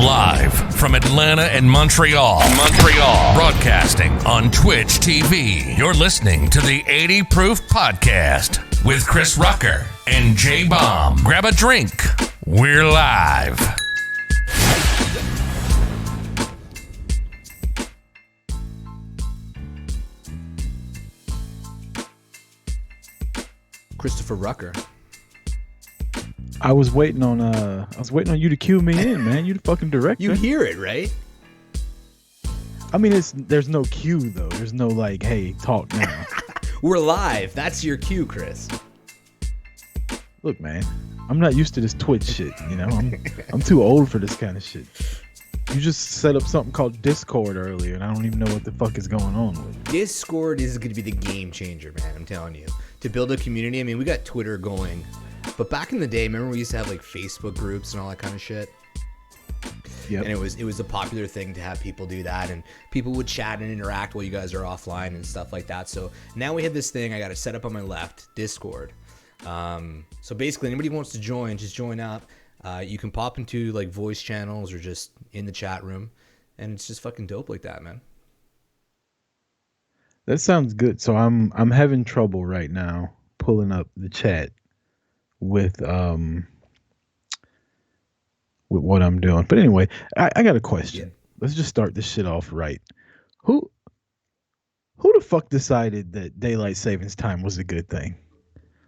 Live from Atlanta and Montreal, broadcasting on Twitch TV. You're listening to the 80 Proof Podcast with Chris Rucker and J Bomb. Grab a drink. We're live. Christopher Rucker. I was waiting on you to cue me in, man. You the fucking director. You hear it, right? I mean, there's no cue though. There's no like, hey, talk now. We're live. That's your cue, Chris. Look, man, I'm not used to this Twitch shit. You know, I'm too old for this kind of shit. You just set up something called Discord earlier, and I don't even know what the fuck is going on with it. Discord is going to be the game changer, man. I'm telling you. To build a community, I mean, we got Twitter going. But back in the day, remember we used to have like Facebook groups and all that kind of shit? Yep. And it was a popular thing to have people do that, and people would chat and interact while you guys are offline and stuff like that. So now we have this thing I got to set up on my left, Discord. So basically, anybody who wants to join, just join up. You can pop into like voice channels or just in the chat room, and it's just fucking dope like that, man. That sounds good. So I'm having trouble right now pulling up the chat with what I'm doing. But anyway, I got a question. Let's just start this shit off right. Who the fuck decided that daylight savings time was a good thing?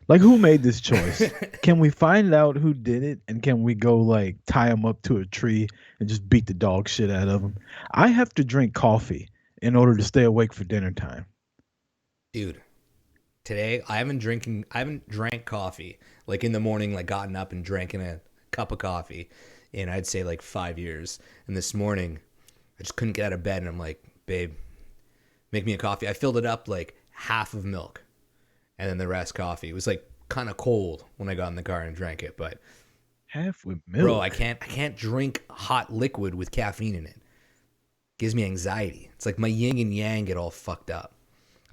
Like, who made this choice? Can we find out who did it, and can we go like tie them up to a tree and just beat the dog shit out of them? I have to drink coffee in order to stay awake for dinner time. Dude, today I haven't drank coffee like in the morning, like gotten up and drinking a cup of coffee in I'd say like 5 years. And this morning I just couldn't get out of bed, and I'm like, babe, make me a coffee. I filled it up like half of milk and then the rest coffee. It was like kind of cold when I got in the car and drank it, but half with milk. Bro, I can't drink hot liquid with caffeine in it. Gives me anxiety. It's like my yin and yang get all fucked up.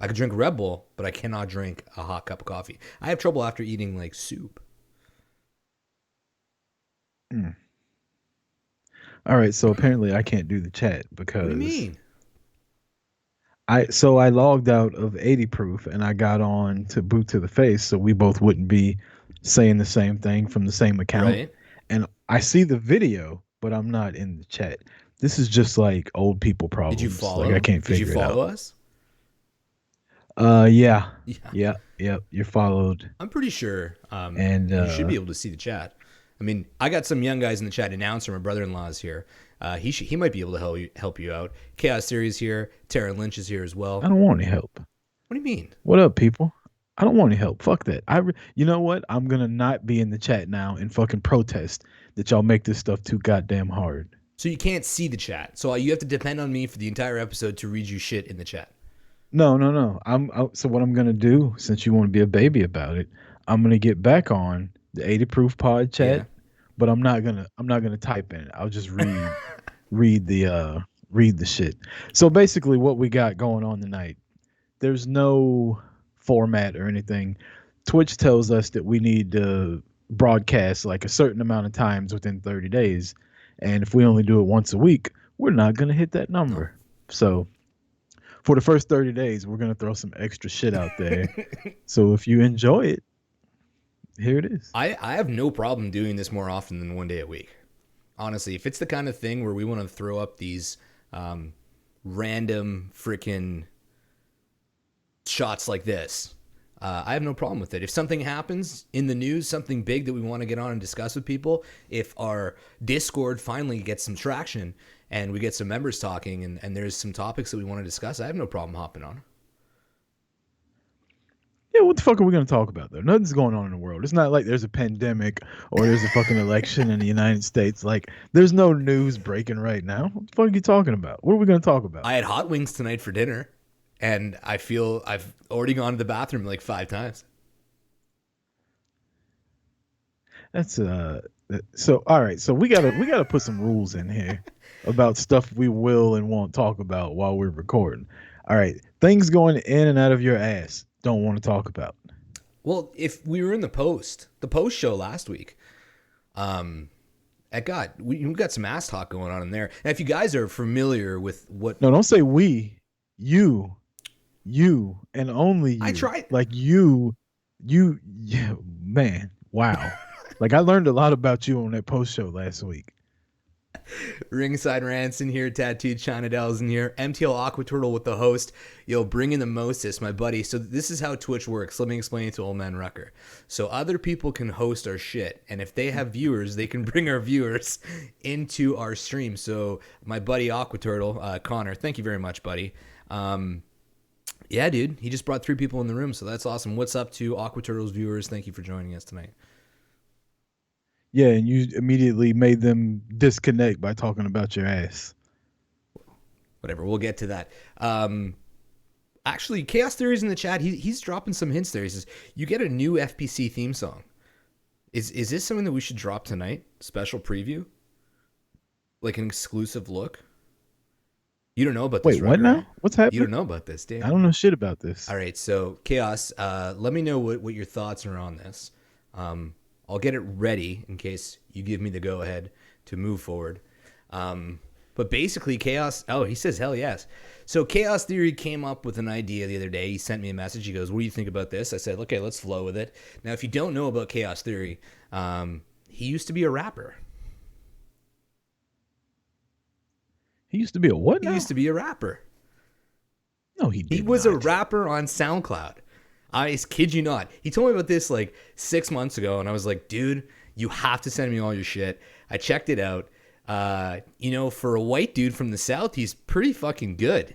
I could drink Red Bull, but I cannot drink a hot cup of coffee. I have trouble after eating like soup. All right, so apparently I can't do the chat because What do you mean? I logged out of 80 Proof and I got on to Boot to the Face, so we both wouldn't be saying the same thing from the same account. Right. And I see the video, but I'm not in the chat. This is just like old people problems. Did you follow? Like, I can't figure it out. Did you follow us? Yeah. You're followed. I'm pretty sure. And you should be able to see the chat. I mean, I got some young guys in the chat. Announcer, my brother-in-law's here. He might be able to help you out. Chaos Theory's here. Tara Lynch is here as well. I don't want any help. What do you mean? What up, people? I don't want any help. Fuck that. You know what? I'm gonna not be in the chat now and fucking protest that y'all make this stuff too goddamn hard. So you can't see the chat. So you have to depend on me for the entire episode to read you shit in the chat. No. So what I'm gonna do, since you want to be a baby about it, I'm gonna get back on the 80 Proof Pod chat, but I'm not gonna type in it. I'll just read the shit. So basically, what we got going on tonight, there's no format or anything. Twitch tells us that we need to broadcast like a certain amount of times within 30 days, and if we only do it once a week, we're not gonna hit that number. So for the first 30 days, we're going to throw some extra shit out there. So if you enjoy it, here it is. I have no problem doing this more often than one day a week. Honestly, if it's the kind of thing where we want to throw up these random freaking shots like this, I have no problem with it. If something happens in the news, something big that we want to get on and discuss with people, if our Discord finally gets some traction and we get some members talking and there's some topics that we want to discuss, I have no problem hopping on. Yeah, what the fuck are we gonna talk about though? Nothing's going on in the world. It's not like there's a pandemic or there's a fucking election in the United States. Like, there's no news breaking right now. What the fuck are you talking about? What are we gonna talk about? I had hot wings tonight for dinner, and I feel I've already gone to the bathroom like 5 times. That's so all right. So we gotta put some rules in here about stuff we will and won't talk about while we're recording. All right, things going in and out of your ass. Don't want to talk about. Well, if we were in the post show last week, we got some ass talk going on in there. And if you guys are familiar with what, No, don't say we. You, and only you. I tried. Like yeah, man. Wow. Like, I learned a lot about you on that post show last week. Ringside Rants in here, Tattooed China Dells in here, MTL Aqua Turtle with the host. Yo, bring in the Moses, my buddy. So this is how Twitch works. Let me explain it to Old Man Rucker. So other people can host our shit, and if they have viewers, they can bring our viewers into our stream. So my buddy Aqua Turtle, Connor, thank you very much, buddy. Yeah, dude, he just brought 3 people in the room, so that's awesome. What's up to Aqua Turtle's viewers? Thank you for joining us tonight. Yeah, and you immediately made them disconnect by talking about your ass. Whatever, we'll get to that. Actually, Chaos Theory's in the chat. He's dropping some hints there. He says, you get a new FPC theme song. Is this something that we should drop tonight? Special preview? Like an exclusive look? You don't know about this, Wait, what now? What's happening? You don't know about this, Dave. I don't know shit about this. All right, so Chaos, let me know what your thoughts are on this. I'll get it ready in case you give me the go-ahead to move forward. But basically, Chaos... Oh, he says, hell yes. So Chaos Theory came up with an idea the other day. He sent me a message. He goes, what do you think about this? I said, okay, let's flow with it. Now, if you don't know about Chaos Theory, he used to be a rapper. He used to be a what now? He used to be a rapper. No, he didn't. He was a rapper on SoundCloud. I kid you not. He told me about this like 6 months ago, and I was like, dude, you have to send me all your shit. I checked it out. For a white dude from the South, he's pretty fucking good.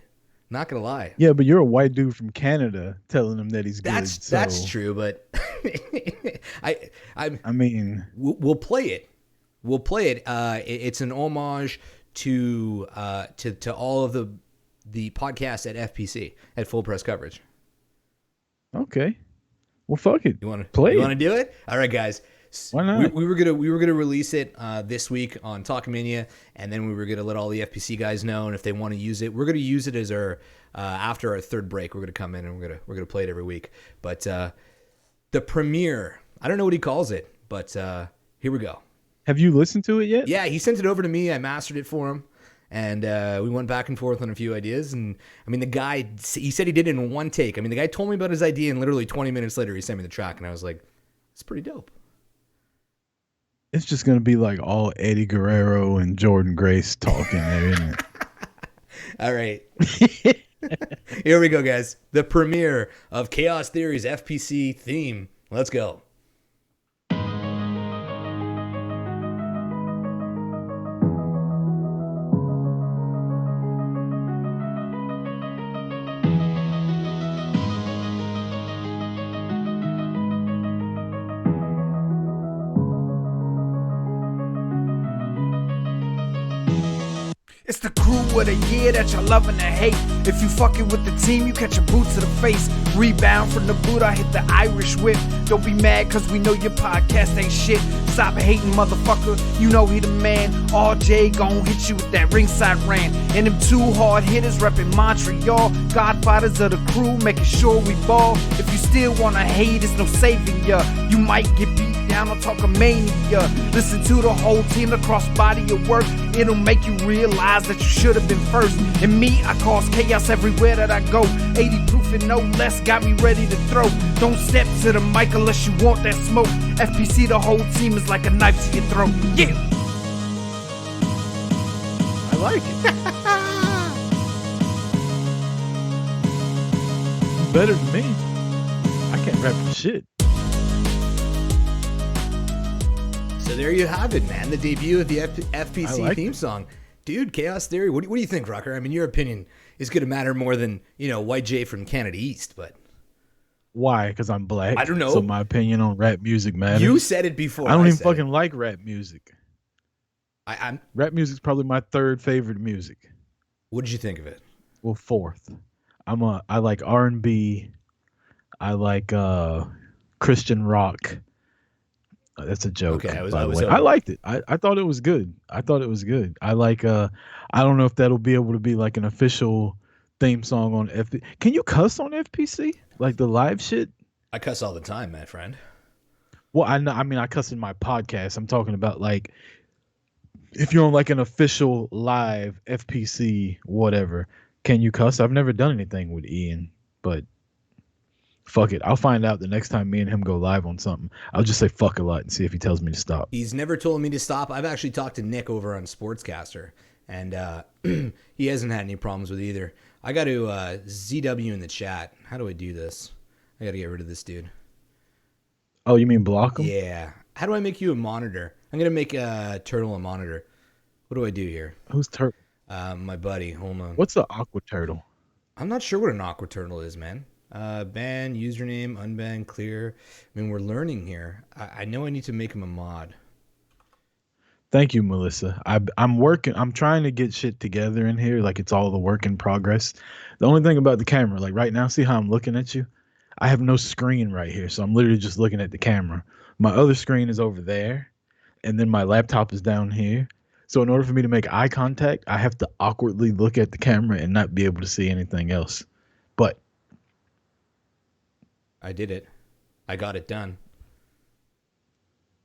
Not gonna lie. Yeah, but you're a white dude from Canada telling him that he's good. That's true, but I mean, we'll play it. We'll play it. It's an homage to all of the podcasts at FPC at Full Press Coverage. Okay. Well, fuck it. You want to play? You want to do it? All right, guys. Why not? We were gonna release it this week on Talkmania, and then we were gonna let all the FPC guys know, and if they want to use it, we're gonna use it as our after our third break. We're gonna come in and we're gonna play it every week. But the premiere, I don't know what he calls it, but here we go. Have you listened to it yet? Yeah, he sent it over to me. I mastered it for him. And we went back and forth on a few ideas. And, I mean, the guy, he said he did it in one take. I mean, the guy told me about his idea, and literally 20 minutes later, he sent me the track. And I was like, it's pretty dope. It's just going to be like all Eddie Guerrero and Jordan Grace talking there, isn't it? All right. Here we go, guys. The premiere of Chaos Theory's FPC theme. Let's go. It's the crew of the year that you're loving to hate. If you fucking with the team, you catch a boot to the face. Rebound from the boot, I hit the Irish whip. Don't be mad, cause we know your podcast ain't shit. Stop hating, motherfucker, you know he the man. RJ gon' hit you with that ringside rant. And them 2 hard hitters reppin' Montreal. Godfathers of the crew, making sure we ball. If you still wanna hate, it's no saving ya. You might get beat down on Talkmania. Listen to the whole team across body of work. It'll make you realize that you should have been first. And me, I cause chaos everywhere that I go. 80 proof and no less, got me ready to throw. Don't step to the mic unless you want that smoke. FPC, the whole team is like a knife to your throat. Yeah! I like it. Better than me. I can't rap for shit. So there you have it, man. The debut of the FPC theme song. Dude, Chaos Theory, what do you think, Rucker? I mean, your opinion is going to matter more than, White J from Canada East, but... Why? Because I'm black. I don't know. So my opinion on rap music matters. You said it before. I don't even said fucking it. like rap music. I'm. Rap music's probably my third favorite music. What did you think of it? Well, fourth. I like R&B. I like Christian rock. That's a joke. Okay, by the way. I liked it. I thought it was good. I like I don't know if that'll be able to be like an official theme song on FP. Can you cuss on FPC? Like the live shit? I cuss all the time, my friend. Well, I know. I mean, I cuss in my podcast. I'm talking about like if you're on like an official live FPC whatever. Can you cuss? I've never done anything with Ian, but fuck it. I'll find out the next time me and him go live on something. I'll just say fuck a lot and see if he tells me to stop. He's never told me to stop. I've actually talked to Nick over on Sportscaster, and he hasn't had any problems with either. I got to ZW in the chat. How do I do this? I got to get rid of this dude. Oh, you mean block him? Yeah. How do I make you a monitor? I'm going to make Turtle a monitor. What do I do here? Who's Turtle? My buddy. Hold on. What's the Aqua Turtle? I'm not sure what an Aqua Turtle is, man. Ban, username, unban, clear. I mean, we're learning here. I know I need to make him a mod. Thank you, Melissa. I'm working. I'm trying to get shit together in here. Like it's all the work in progress. The only thing about the camera, like right now, see how I'm looking at you? I have no screen right here. So I'm literally just looking at the camera. My other screen is over there. And then my laptop is down here. So in order for me to make eye contact, I have to awkwardly look at the camera and not be able to see anything else. But I did it. I got it done.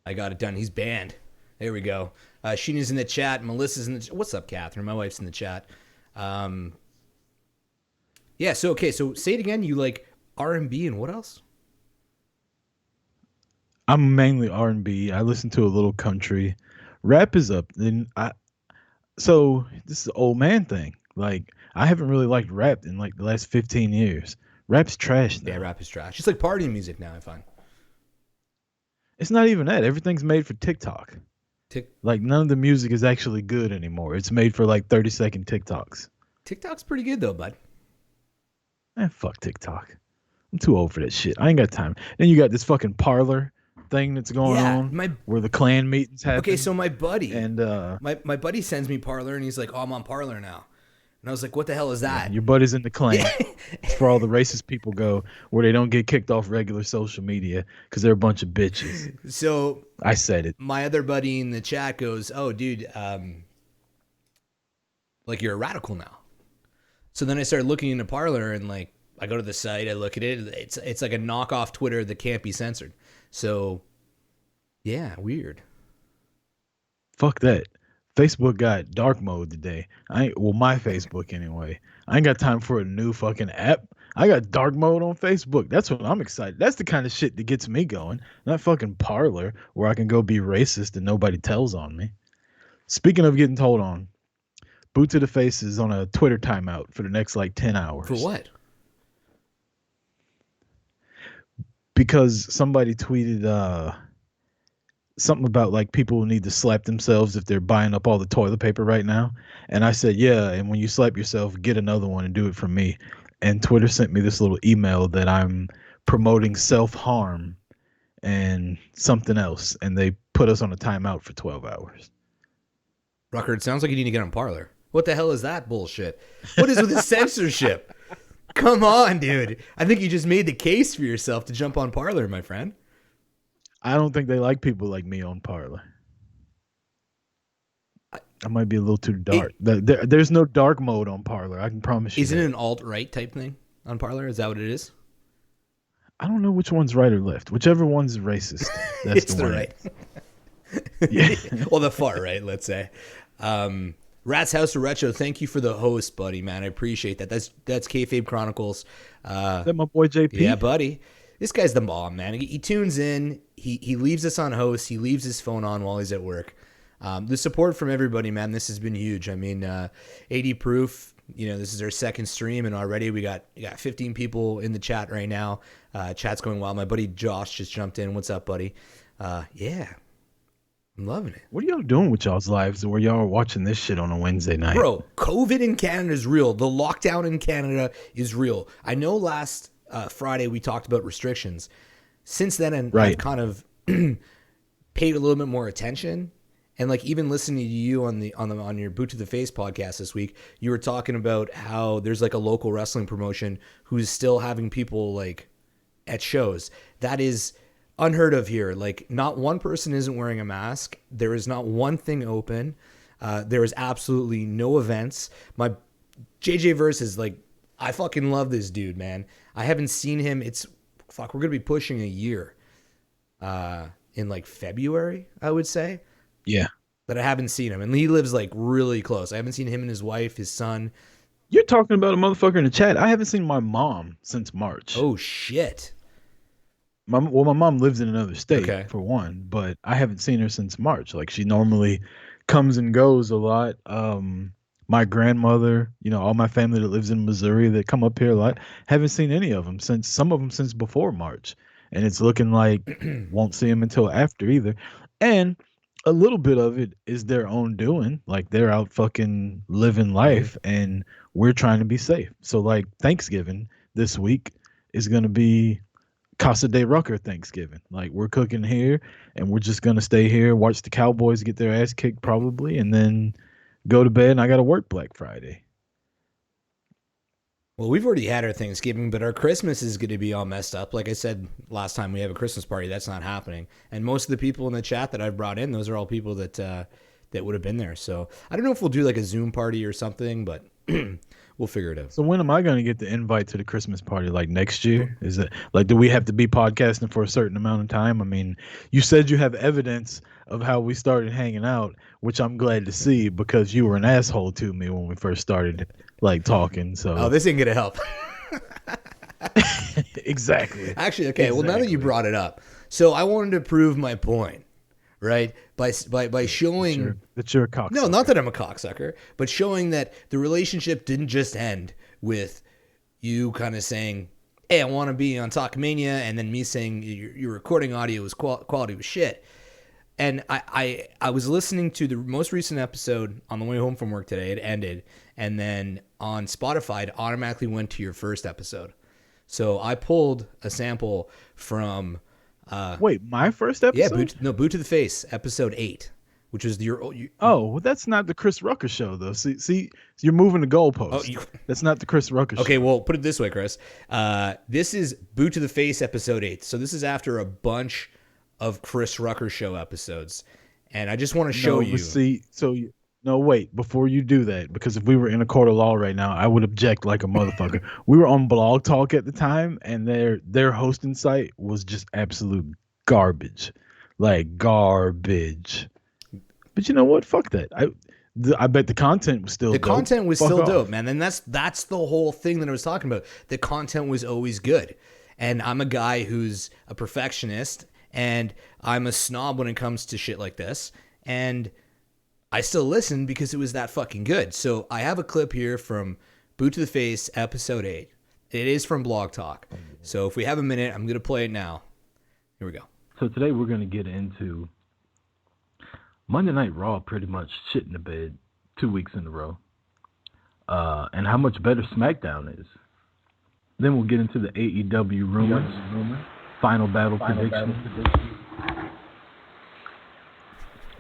He's banned. There we go. Sheena's in the chat. Melissa's in the chat. What's up, Catherine? My wife's in the chat. Yeah, so, okay, so say it again. You like R&B and what else? I'm mainly R&B. I listen to a little country. Rap is up. So this is an old man thing. Like, I haven't really liked rap in like the last 15 years. Rap's trash now. Yeah, rap is trash. It's like party music now, I find. It's not even that. Everything's made for TikTok. Like, none of the music is actually good anymore. It's made for like 30-second TikToks. TikTok's pretty good, though, bud. Fuck TikTok. I'm too old for that shit. I ain't got time. Then you got this fucking parlor thing that's going on where the clan meetings happen. Okay, so my buddy, and my buddy sends me Parlor, and he's like, "Oh, I'm on Parlor now," and I was like, "What the hell is that?" Yeah, your buddy's in the clan. It's where all the racist people go, where they don't get kicked off regular social media because they're a bunch of bitches. So I said it. My other buddy in the chat goes, "Oh, dude, like you're a radical now." So then I started looking into Parlor, and like I go to the site, I look at it. It's like a knockoff Twitter that can't be censored. So, yeah, weird. Fuck that. Facebook got dark mode today. My Facebook anyway. I ain't got time for a new fucking app. I got dark mode on Facebook. That's what I'm excited. That's the kind of shit that gets me going. Not fucking Parlor where I can go be racist and nobody tells on me. Speaking of getting told on, Boot to the Face is on a Twitter timeout for the next like 10 hours. For what? Because somebody tweeted something about like people need to slap themselves if they're buying up all the toilet paper right now. And I said, yeah, and when you slap yourself, get another one and do it from me. And Twitter sent me this little email that I'm promoting self-harm and something else. And they put us on a timeout for 12 hours. Rucker, it sounds like you need to get on Parlor. What the hell is that bullshit? What is with the censorship? Come on, dude. I think you just made the case for yourself to jump on Parlor, my friend. I don't think they like people like me on Parlor. I might be a little too dark. There's no dark mode on Parlor. I can promise you. Isn't it an alt-right type thing on Parlor? Is that what it is? I don't know which one's right or left. Whichever one's racist. That's it's the one. right. Yeah. Well, the far right, let's say. Rat's House of Retro, thank you for the host, buddy, man. I appreciate that. That's Kayfabe Chronicles. Is that my boy JP? Yeah, buddy. This guy's the bomb, man. He tunes in. He leaves us on host. He leaves his phone on while he's at work. The support from everybody, man, this has been huge. I mean, 80 Proof, this is our second stream, and already we got 15 people in the chat right now. Chat's going well. My buddy Josh just jumped in. What's up, buddy? Yeah. I'm loving it. What are y'all doing with y'all's lives where y'all are watching this shit on a Wednesday night? Bro, COVID in Canada is real. The lockdown in Canada is real. I know last Friday we talked about restrictions. Since then, and Right. I've kind of paid a little bit more attention. And like even listening to you on your Boot to the Face podcast this week, you were talking about how there's like a local wrestling promotion who's still having people like at shows. That is unheard of here. Like not one person isn't wearing a mask. There is not one thing open. There is absolutely no events. My JJ Verse is like, I fucking love this dude, man. I haven't seen him. We're gonna be pushing a year in like February, I would say. Yeah. That I haven't seen him. And he lives like really close. I haven't seen him and his wife, his son. You're talking about a motherfucker in the chat. I haven't seen my mom since March. Oh shit. My mom lives in another state, Okay. for one, but I haven't seen her since March. Like she normally comes and goes a lot. My grandmother, all my family that lives in Missouri that come up here a lot, haven't seen any of them since before March. And it's looking like won't see them until after either. And a little bit of it is their own doing. Like they're out fucking living life and we're trying to be safe. So like Thanksgiving this week is going to be Casa de Rucker Thanksgiving. Like we're cooking here and we're just going to stay here, watch the Cowboys get their ass kicked probably, and then go to bed. And I got to work Black Friday. Well, we've already had our Thanksgiving, but our Christmas is going to be all messed up. Like I said last time we have a Christmas party, that's not happening. And most of the people in the chat that I've brought in, those are all people that that would have been there. So I don't know if we'll do like a Zoom party or something, but we'll figure it out. So when am I going to get the invite to the Christmas party? Like next year? Is it like, do we have to be podcasting for a certain amount of time? I mean, you said you have evidence of how we started hanging out, which I'm glad to see because you were an asshole to me when we first started like talking. So Oh, this ain't going to help. exactly. Actually, okay. Well, now that you brought it up, so I wanted to prove my point, right? By showing That you're a cocksucker. no, not that I'm a cocksucker, but showing that the relationship didn't just end with you kind of saying, "Hey, I want to be on Talkmania," and then me saying your recording audio was quality was shit. And I was listening to the most recent episode on the way home from work today. It ended, and then on Spotify, it automatically went to your first episode. So I pulled a sample from Wait, my first episode? Boot to the Face, episode 8, which was your. Oh, well, that's not the Chris Rucker show, though. See, you're moving the goalpost. Oh, that's not the Chris Rucker show. Okay, well, put it this way, Chris. This is Boot to the Face, episode 8. So this is after a bunch of Chris Rucker show episodes, and I just want to show you. No, wait, before you do that, because if we were in a court of law right now, I would object like a motherfucker. We were on Blog Talk at the time, and their hosting site was just absolute garbage. Like garbage. But you know what? Fuck that. I bet the content was still The dope. content was Fuck still off. dope, man. And that's the whole thing that I was talking about. The content was always good. And I'm a guy who's a perfectionist, and I'm a snob when it comes to shit like this. And I still listen because it was that fucking good. So I have a clip here from Boot to the Face, episode 8. It is from Blog Talk. So if we have a minute, I'm going to play it now. Here we go. So today we're going to get into Monday Night Raw pretty much shit in the bed 2 weeks in a row. And how much better SmackDown is. Then we'll get into the AEW rumors, final battle predictions,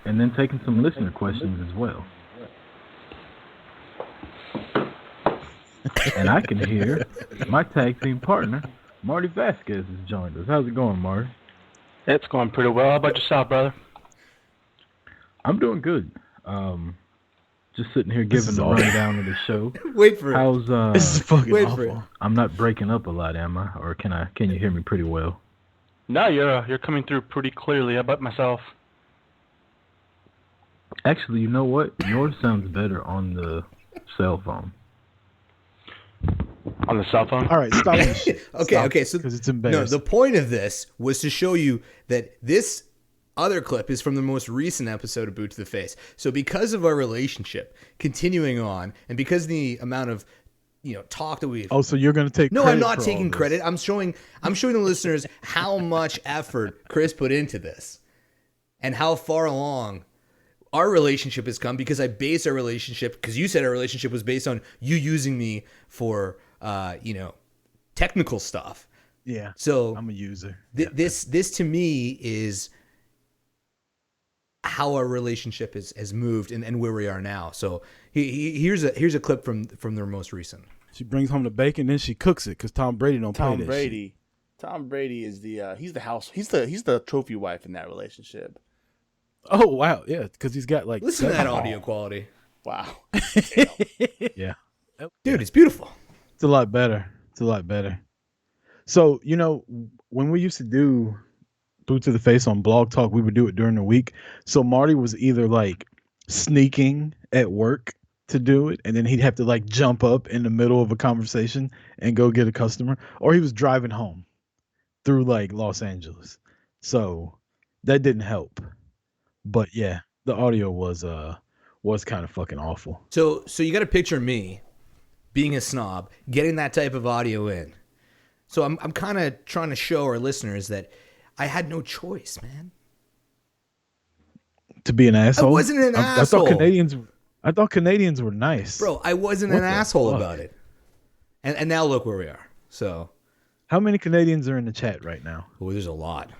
and then taking some listener questions as well. And I can hear my tag team partner, Marty Vasquez, has joined us. How's it going, Marty? It's going pretty well. How about yourself, brother? I'm doing good. Just sitting here giving the rundown of the show. Wait for it. How's This is fucking Wait for it. awful. I'm not breaking up a lot, am I? Or can you hear me pretty well? No, you're coming through pretty clearly. How about myself? Actually, you know what? Yours sounds better on the cell phone. On the cell phone? All right, stop this shit. Okay. So because it's no, embarrassing. the point of this was to show you that this other clip is from the most recent episode of Boot to the Face. So because of our relationship continuing on, and because the amount of talk that we've Oh, so you're gonna take? no, credit I'm not for all taking this. credit. I'm showing the listeners how much effort Chris put into this, and how far along our relationship has come. Because I base our relationship, because you said our relationship was based on you using me for technical stuff. Yeah. So I'm a user. this to me is how our relationship has moved and where we are now. So here's a clip from their most recent. She brings home the bacon, then she cooks it because Tom Brady don't pay Tom that Brady. Tom Brady is he's the trophy wife in that relationship. shit. Oh wow, yeah, because he's got like Listen to that 7 audio quality. Wow. Yeah. Dude, it's beautiful. It's a lot better. It's a lot better. So, you know, when we used to do Boot to the Face on Blog Talk, we would do it during the week. So Marty was either like sneaking at work to do it, and then he'd have to like jump up in the middle of a conversation and go get a customer, or he was driving home through like Los Angeles. So that didn't help. But yeah, the audio was kind of fucking awful. So you got to picture me being a snob, getting that type of audio in. So I'm kind of trying to show our listeners that I had no choice, man. To be an asshole. I wasn't an asshole. I thought Canadians were nice. Bro, I wasn't What an the asshole fuck? about it. And now look where we are. So, How many Canadians are in the chat right now? there's a lot.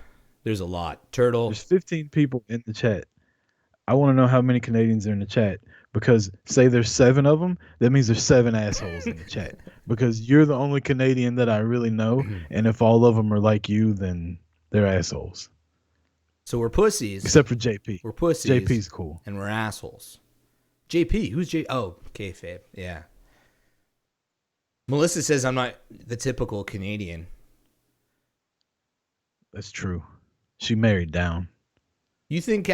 There's a lot. Turtle. There's 15 people in the chat. I want to know how many Canadians are in the chat, because say there's 7 of them, that means there's 7 assholes in the chat, because you're the only Canadian that I really know, and if all of them are like you, then they're assholes. So we're pussies. Except for JP. We're pussies. JP's cool. And we're assholes. JP, who's J? Oh, kayfabe. Yeah. Melissa says I'm not the typical Canadian. That's true. She married down. You think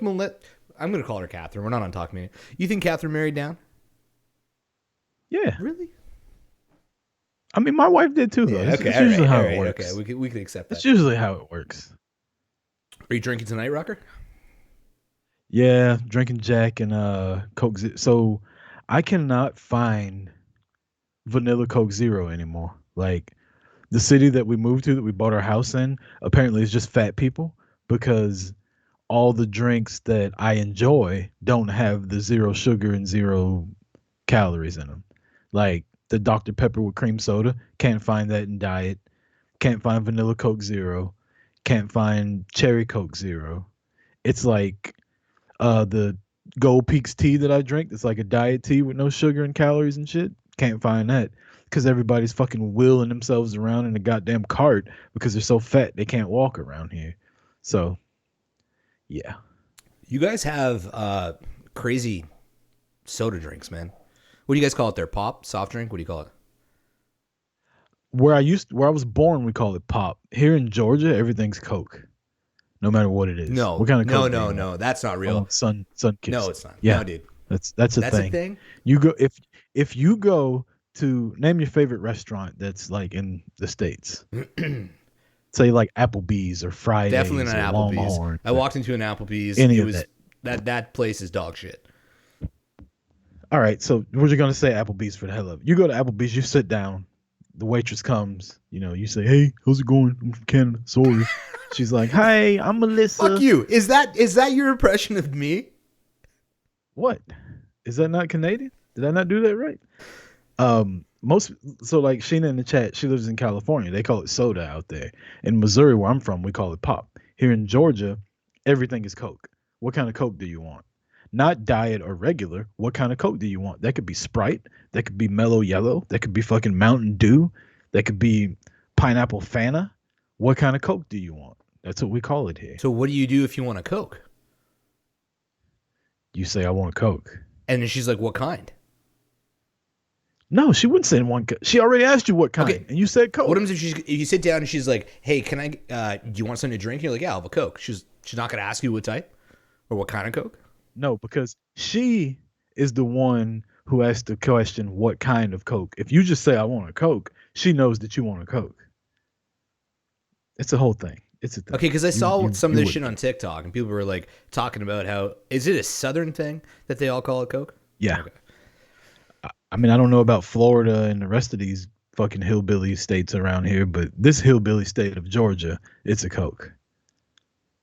Melissa? I'm gonna call her Catherine. We're not on Talk Media. You think Catherine married down? Yeah. Really? I mean, my wife did too, though. Yeah, It's okay. usually how all it right, works. okay. We could accept That's that. usually how it works. Are you drinking tonight, Rucker? Yeah, drinking Jack and Coke. So I cannot find vanilla Coke Zero anymore. Like the city that we moved to, that we bought our house in, apparently is just fat people, because all the drinks that I enjoy don't have the 0 sugar and 0 calories in them. Like the Dr. Pepper with cream soda, can't find that in diet. Can't find vanilla Coke Zero. Can't find cherry Coke Zero. It's like the Gold Peaks tea that I drink. It's like a diet tea with no sugar and calories and shit. Can't find that because everybody's fucking wheeling themselves around in a goddamn cart because they're so fat they can't walk around here. So, yeah. You guys have crazy soda drinks, man. What do you guys call it there? Pop? Soft drink? What do you call it? Where I was born, we call it pop. Here in Georgia, everything's Coke, no matter what it is. No. What kind of Coke? No. That's not I real. want Sun Kiss. No, it's not. Yeah, No, dude. that's a That's thing. a thing? You go if you go to name your favorite restaurant that's like in the States. Say like Applebee's or Fridays. Definitely not or Applebee's. Longhorn. I walked into an Applebee's. Any It of was that place is dog shit. All right, so we're just gonna say Applebee's for the hell of it. You go to Applebee's, you sit down, the waitress comes, you say, "Hey, how's it going? I'm from Canada. Sorry." She's like, "Hi, I'm Melissa." Fuck you. Is that your impression of me? What? Is that not Canadian? Did I not do that right? So like Sheena in the chat, she lives in California. They call it soda out there. In Missouri, where I'm from, we call it pop. Here in Georgia, everything is Coke. What kind of Coke do you want? Not diet or regular. What kind of Coke do you want? That could be Sprite. That could be Mellow Yellow. That could be fucking Mountain Dew. That could be Pineapple Fanta. What kind of Coke do you want? That's what we call it here. So what do you do if you want a Coke? You say, "I want a Coke." And then she's like, "What kind?" No, she wouldn't say one. She already asked you what kind, Okay. and you said Coke. What happens if you sit down and she's like, "Hey, can I? Do you want something to drink?" And you're like, "Yeah, I'll have a Coke." She's not gonna ask you what type or what kind of Coke. No, because she is the one who asked the question, "What kind of Coke?" If you just say, "I want a Coke," she knows that you want a Coke. It's a whole thing. It's a thing. Okay, because I saw some of you this shit on TikTok and people were like talking about how is it a Southern thing that they all call it Coke? Yeah. Okay. I mean, I don't know about Florida and the rest of these fucking hillbilly states around here, but this hillbilly state of Georgia, it's a Coke.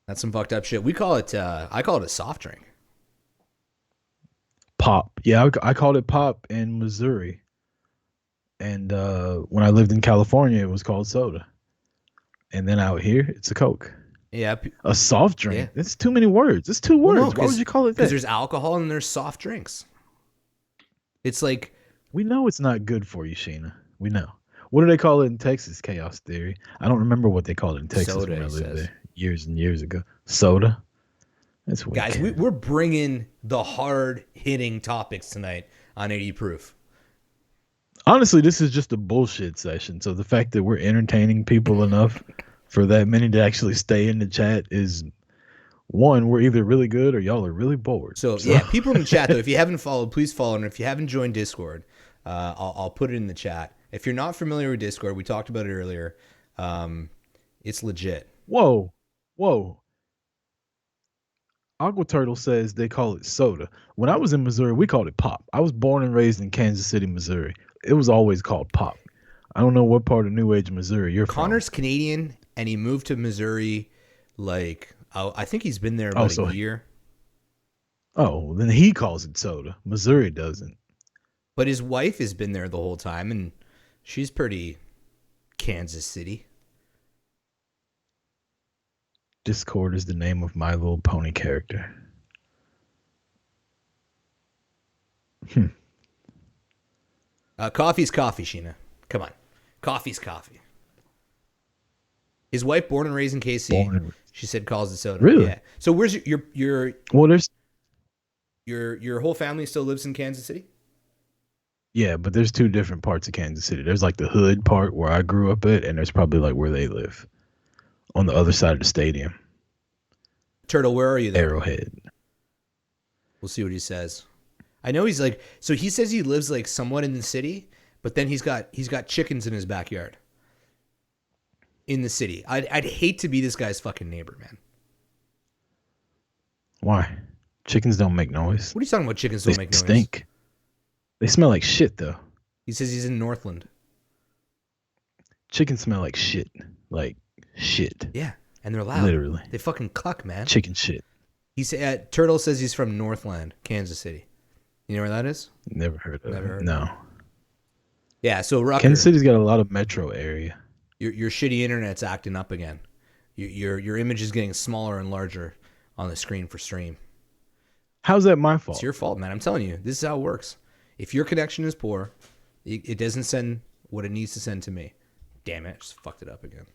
That's some fucked up shit. We call it. I call it a soft drink. Pop. Yeah, I called it pop in Missouri. And when I lived in California, it was called soda. And then out here, it's a Coke. Yeah. A soft drink. Yeah. It's too many words. It's two Well, words. no, Why would you call it Because that? there's alcohol and there's soft drinks. It's like, We know it's not good for you, Sheena. We know. What do they call it in Texas? Chaos theory. I don't remember what they called it in Texas Soda, when I he lived says. there years and years ago. Soda. That's weak. guys, we're bringing the hard hitting topics tonight on 80 Proof. Honestly, this is just a bullshit session. So the fact that we're entertaining people enough for that many to actually stay in the chat is one, we're either really good or y'all are really bored. So yeah, people in the chat though, if you haven't followed, please follow. And if you haven't joined Discord, I'll put it in the chat. If you're not familiar with Discord, we talked about it earlier. It's legit. Whoa. Aqua Turtle says they call it soda. When I was in Missouri, we called it pop. I was born and raised in Kansas City, Missouri. It was always called pop. I don't know what part of New Age, Missouri you're Connor's Canadian, and he moved to Missouri. Like I think he's been there about a year. Oh, then he calls it soda. Missouri doesn't. But his wife has been there the whole time, and she's pretty Kansas City. Discord is the name of My Little Pony character. Coffee's coffee, Sheena. Come on. Coffee's coffee. His wife, born and raised in KC, she said calls it soda. Really? Yeah. So where's your Well, there's your whole family still lives in Kansas City? yeah, but there's two different parts of Kansas City. There's like the hood part where I grew up at, and there's probably like where they live on the other side of the stadium. Turtle, where are you there? Arrowhead. We'll see what he says. I know he's like, so he says he lives like somewhat in the city, but then he's got chickens in his backyard. In the city. I'd hate to be this guy's fucking neighbor, man. Why? Chickens don't make noise. What are you talking about? Chickens don't make noise. They stink. They smell like shit, though. He says he's in Northland. Chickens smell like shit. Like shit. Yeah, and they're loud. Literally. They fucking cuck, man. Chicken shit. He said Turtle says he's from Northland, Kansas City. You know where that is? Never heard of Never it. heard No. Yeah, so Rucker, Kansas City's got a lot of metro area. your shitty internet's acting up again. Your image is getting smaller and larger on the screen for stream. How's that my fault? It's your fault, man. I'm telling you, this is how it works. If your connection is poor, it doesn't send what it needs to send to me. Damn it, just fucked it up again.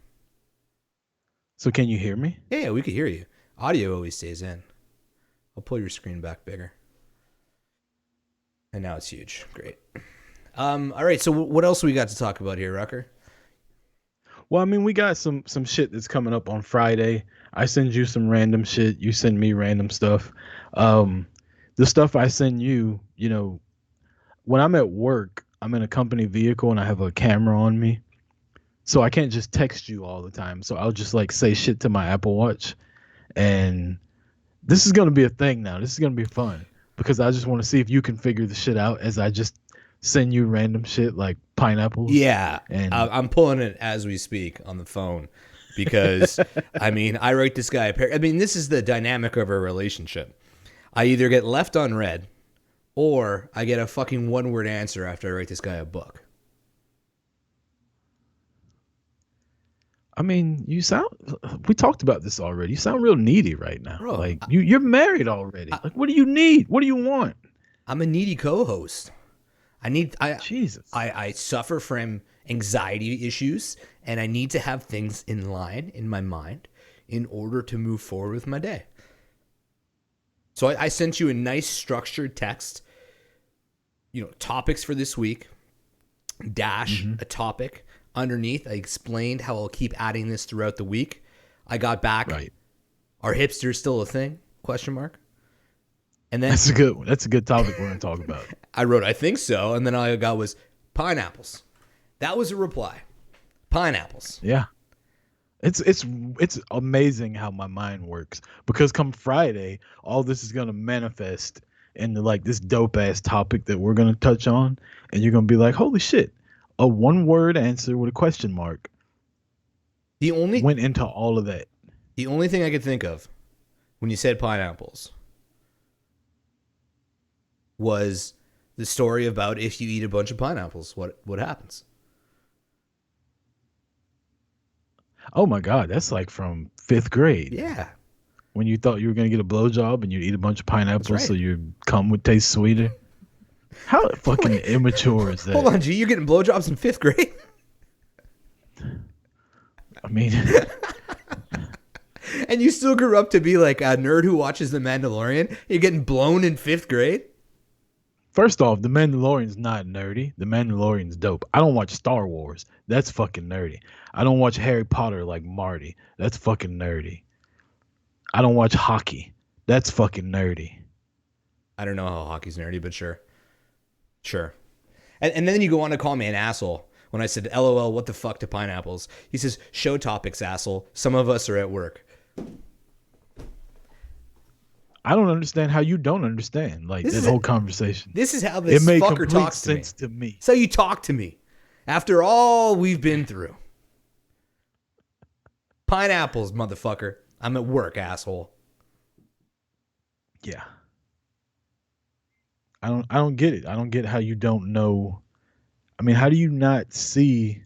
So can you hear me? Yeah, we could hear you. Audio always stays in. I'll pull your screen back bigger. And now it's huge. Great. All right, so what else we got to talk about here, Rucker? Well, I mean, we got some shit that's coming up on Friday. I send you some random shit. You send me random stuff. The stuff I send you, you know, when I'm at work, I'm in a company vehicle and I have a camera on me. So I can't just text you all the time. So I'll just like say shit to my Apple Watch. And this is going to be a thing now. This is going to be fun because I just want to see if you can figure the shit out as I just send you random shit like pineapples. Yeah, and I'm pulling it as we speak on the phone because, I mean, I write this guy I mean, this is the dynamic of our relationship. I either get left unread or I get a fucking one-word answer after I write this guy a book. I mean, we talked about this already. You sound real needy right now. Bro, like you're married already. Like, what do you need? What do you want? I'm a needy co-host. Jesus. I suffer from anxiety issues and I need to have things in line in my mind in order to move forward with my day. So I sent you a nice structured text, you know, topics for this week, dash a topic. Underneath, I explained how I'll keep adding this throughout the week. I got back. Right. Are hipsters still a thing? Question mark. And then That's a good one. That's a good topic we're going to talk about. I wrote, I think so. And then all I got was pineapples. That was a reply. Pineapples. Yeah. It's amazing how my mind works because come Friday, all this is going to manifest into like this dope ass topic that we're going to touch on. And you're going to be like, holy shit, a one word answer with a question mark. Went into all of that. The only thing I could think of when you said pineapples was the story about if you eat a bunch of pineapples, what happens? Oh my God, that's like from 5th grade. Yeah. When you thought you were gonna get a blowjob and you eat a bunch of pineapples right. so your cum would taste sweeter. How fucking immature is that? Hold on, G, you're getting blowjobs in 5th grade? I mean, And you still grew up to be like a nerd who watches The Mandalorian? You're getting blown in 5th grade? first off, The Mandalorian's not nerdy. The Mandalorian's dope. I don't watch Star Wars. That's fucking nerdy. I don't watch Harry Potter like Marty. That's fucking nerdy. I don't watch hockey. That's fucking nerdy. I don't know how hockey's nerdy, but sure. Sure. And then you go on to call me an asshole when I said, LOL, what the fuck to pineapples? He says, show topics, asshole. Some of us are at work. I don't understand how you don't understand like this whole conversation. This is how this it made fucker complete talks to me. sense to me. It's how you talk to me after all we've been through. Pineapples, motherfucker. I'm at work, asshole. Yeah. I don't get it. I don't get how you don't know. I mean, how do you not see?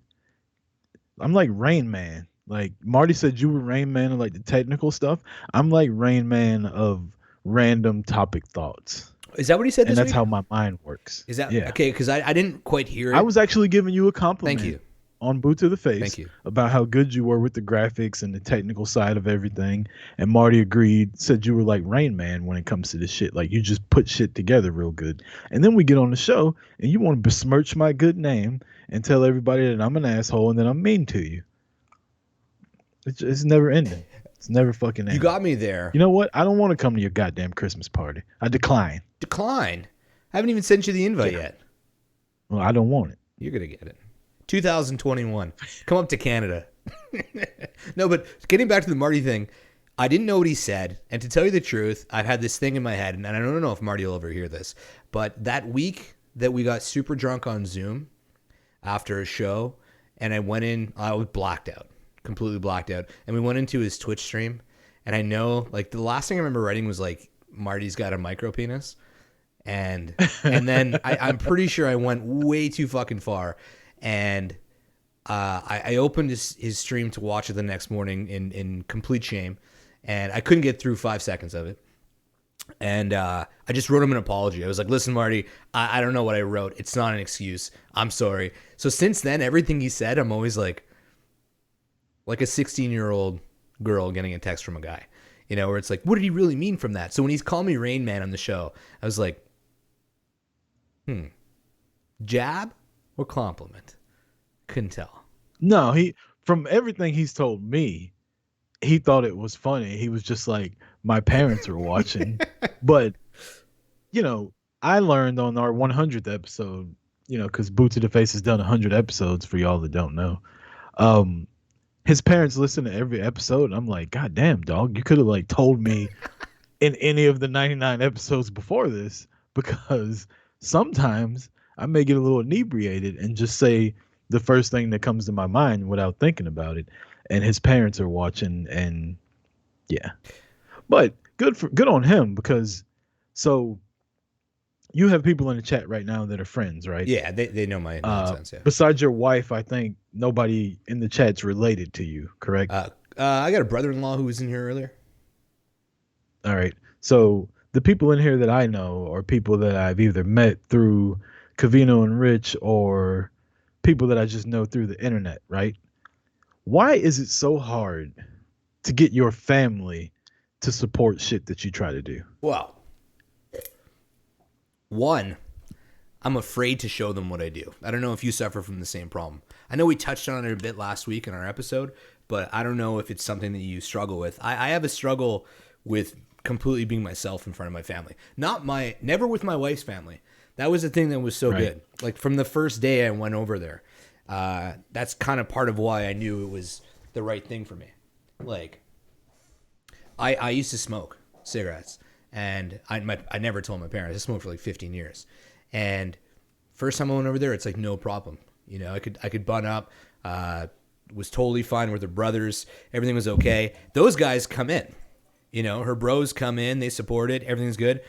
I'm like Rain Man. Like Marty said you were Rain Man of like the technical stuff. I'm like Rain Man of random topic thoughts. Is that what he said And this that's week? how my mind works. Is that yeah. okay? Because I didn't quite hear it. I was actually giving you a compliment. Thank you. On Boot to the Face. Thank you. About how good you were with the graphics and the technical side of everything. And Marty agreed, said you were like Rain Man when it comes to this shit. Like you just put shit together real good. And then we get on the show and you want to besmirch my good name and tell everybody that I'm an asshole and that I'm mean to you. It's never ending. It's never fucking ending. You got me there. You know what? I don't want to come to your goddamn Christmas party. I decline. Decline. I haven't even sent you the invite yet. Well, I don't want it. You're going to get it. 2021. Come up to Canada. No, but getting back to the Marty thing, I didn't know what he said. And to tell you the truth, I've had this thing in my head, and I don't know if Marty will ever hear this, but that week that we got super drunk on Zoom after a show, and I went in, I was blacked out, completely blacked out. And we went into his Twitch stream, and I know, like, the last thing I remember writing was, like, Marty's got a micro penis. And then I'm pretty sure I went way too fucking far. And I opened his stream to watch it the next morning in complete shame, and I couldn't get through 5 seconds of it. And I just wrote him an apology. I was like, listen, Marty, I don't know what I wrote. It's not an excuse. I'm sorry. So since then, everything he said, I'm always like a 16-year-old girl getting a text from a guy, you know, where it's like, what did he really mean from that? So when he's called me Rain Man on the show, I was like, jab or compliment? Couldn't tell. No, from everything he's told me, he thought it was funny. He was just like, my parents are watching. But, you know, I learned on our 100th episode, you know, because Boot to the Face has done 100 episodes for y'all that don't know. His parents listen to every episode. And I'm like, God damn, dog, you could have like told me in any of the 99 episodes before this, because sometimes I may get a little inebriated and just say the first thing that comes to my mind without thinking about it. And his parents are watching, and yeah. But good on him, because so you have people in the chat right now that are friends, right? Yeah, they know my nonsense. Yeah. Besides your wife, I think nobody in the chat's related to you, correct? I got a brother-in-law who was in here earlier. All right. So the people in here that I know are people that I've either met through Covino and Rich or people that I just know through the internet, right? Why is it so hard to get your family to support shit that you try to do? Well, one, I'm afraid to show them what I do. I don't know if you suffer from the same problem. I know we touched on it a bit last week in our episode, but I don't know if it's something that you struggle with. I have a struggle with completely being myself in front of my family. Never with my wife's family. That was the thing that was so good. Like from the first day I went over there, that's kind of part of why I knew it was the right thing for me. Like, I used to smoke cigarettes, and I never told my parents. I smoked for like 15 years, and first time I went over there, it's like no problem. You know, I could bun up. Was totally fine with her brothers. Everything was okay. Those guys come in. You know, her bros come in. They support it. Everything's good.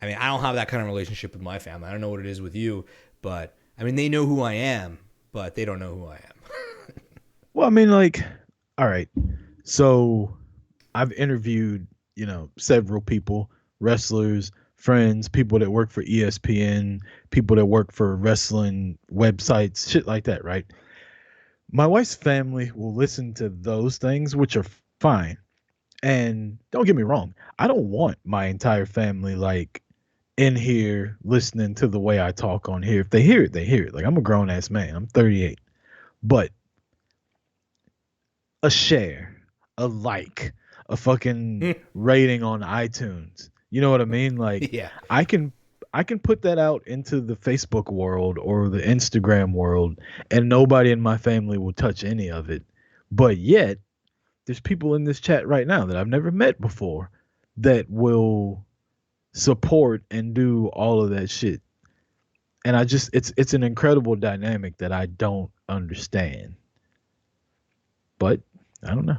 I mean, I don't have that kind of relationship with my family. I don't know what it is with you, but I mean, they know who I am, but they don't know who I am. Well, I mean, like, all right. So I've interviewed, several people, wrestlers, friends, people that work for ESPN, people that work for wrestling websites, shit like that, right? My wife's family will listen to those things, which are fine. And don't get me wrong, I don't want my entire family like in here listening to the way I talk on here. If they hear it, they hear it. Like, I'm a grown ass man. I'm 38. But a share, a like, a fucking rating on iTunes. You know what I mean? Like, Yeah. I can put that out into the Facebook world or the Instagram world, and nobody in my family will touch any of it. But yet, there's people in this chat right now that I've never met before that will support and do all of that shit. And it's an incredible dynamic that I don't understand. But I don't know.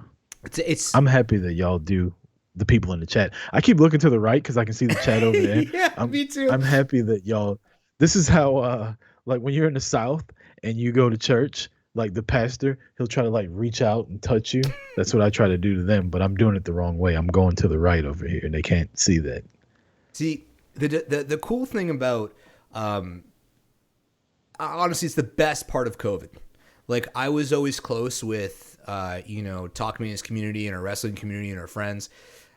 I'm happy that y'all do, the people in the chat. I keep looking to the right because I can see the chat over there. Yeah, me too. I'm happy that y'all. This is how, like, when you're in the South and you go to church, like the pastor, he'll try to like reach out and touch you. That's what I try to do to them, but I'm doing it the wrong way. I'm going to the right over here, and they can't see that. See, the cool thing about, honestly, it's the best part of COVID. Like, I was always close with, Talk Mania's community and our wrestling community and our friends.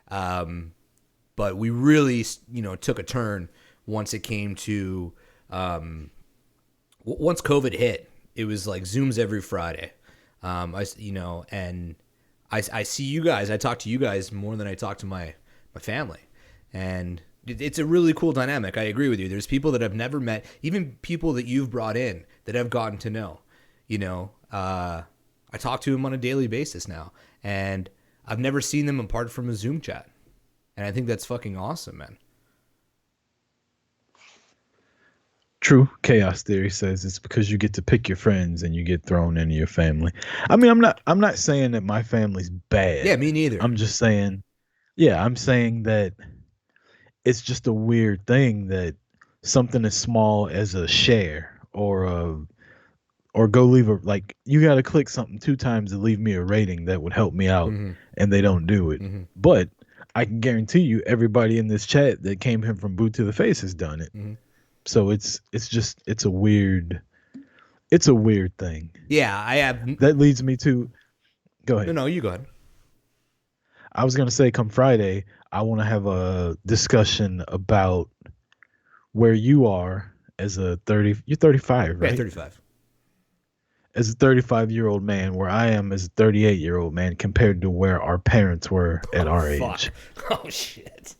But we really, took a turn once it came to, once COVID hit, it was like Zooms every Friday. And I see you guys, I talk to you guys more than I talk to my family. And it's a really cool dynamic. I agree with you. There's people that I've never met, even people that you've brought in that I've gotten to know. I talk to them on a daily basis now, and I've never seen them apart from a Zoom chat. And I think that's fucking awesome, man. True. Chaos Theory says it's because you get to pick your friends and you get thrown into your family. I mean, I'm not saying that my family's bad. Yeah, me neither. I'm just saying, I'm saying that it's just a weird thing that something as small as a share or go leave like, you got to click something 2 times to leave me a rating that would help me out, and they don't do it. But I can guarantee you everybody in this chat that came here from Boot to the Face has done it. So it's a weird thing. Yeah, I have. That leads me to, go ahead. No, you go ahead. I was going to say, come Friday, I want to have a discussion about where you are as you're 35, right? Yeah, 35. As a 35-year-old man, where I am as a 38-year-old man, compared to where our parents were at our age. Oh, shit.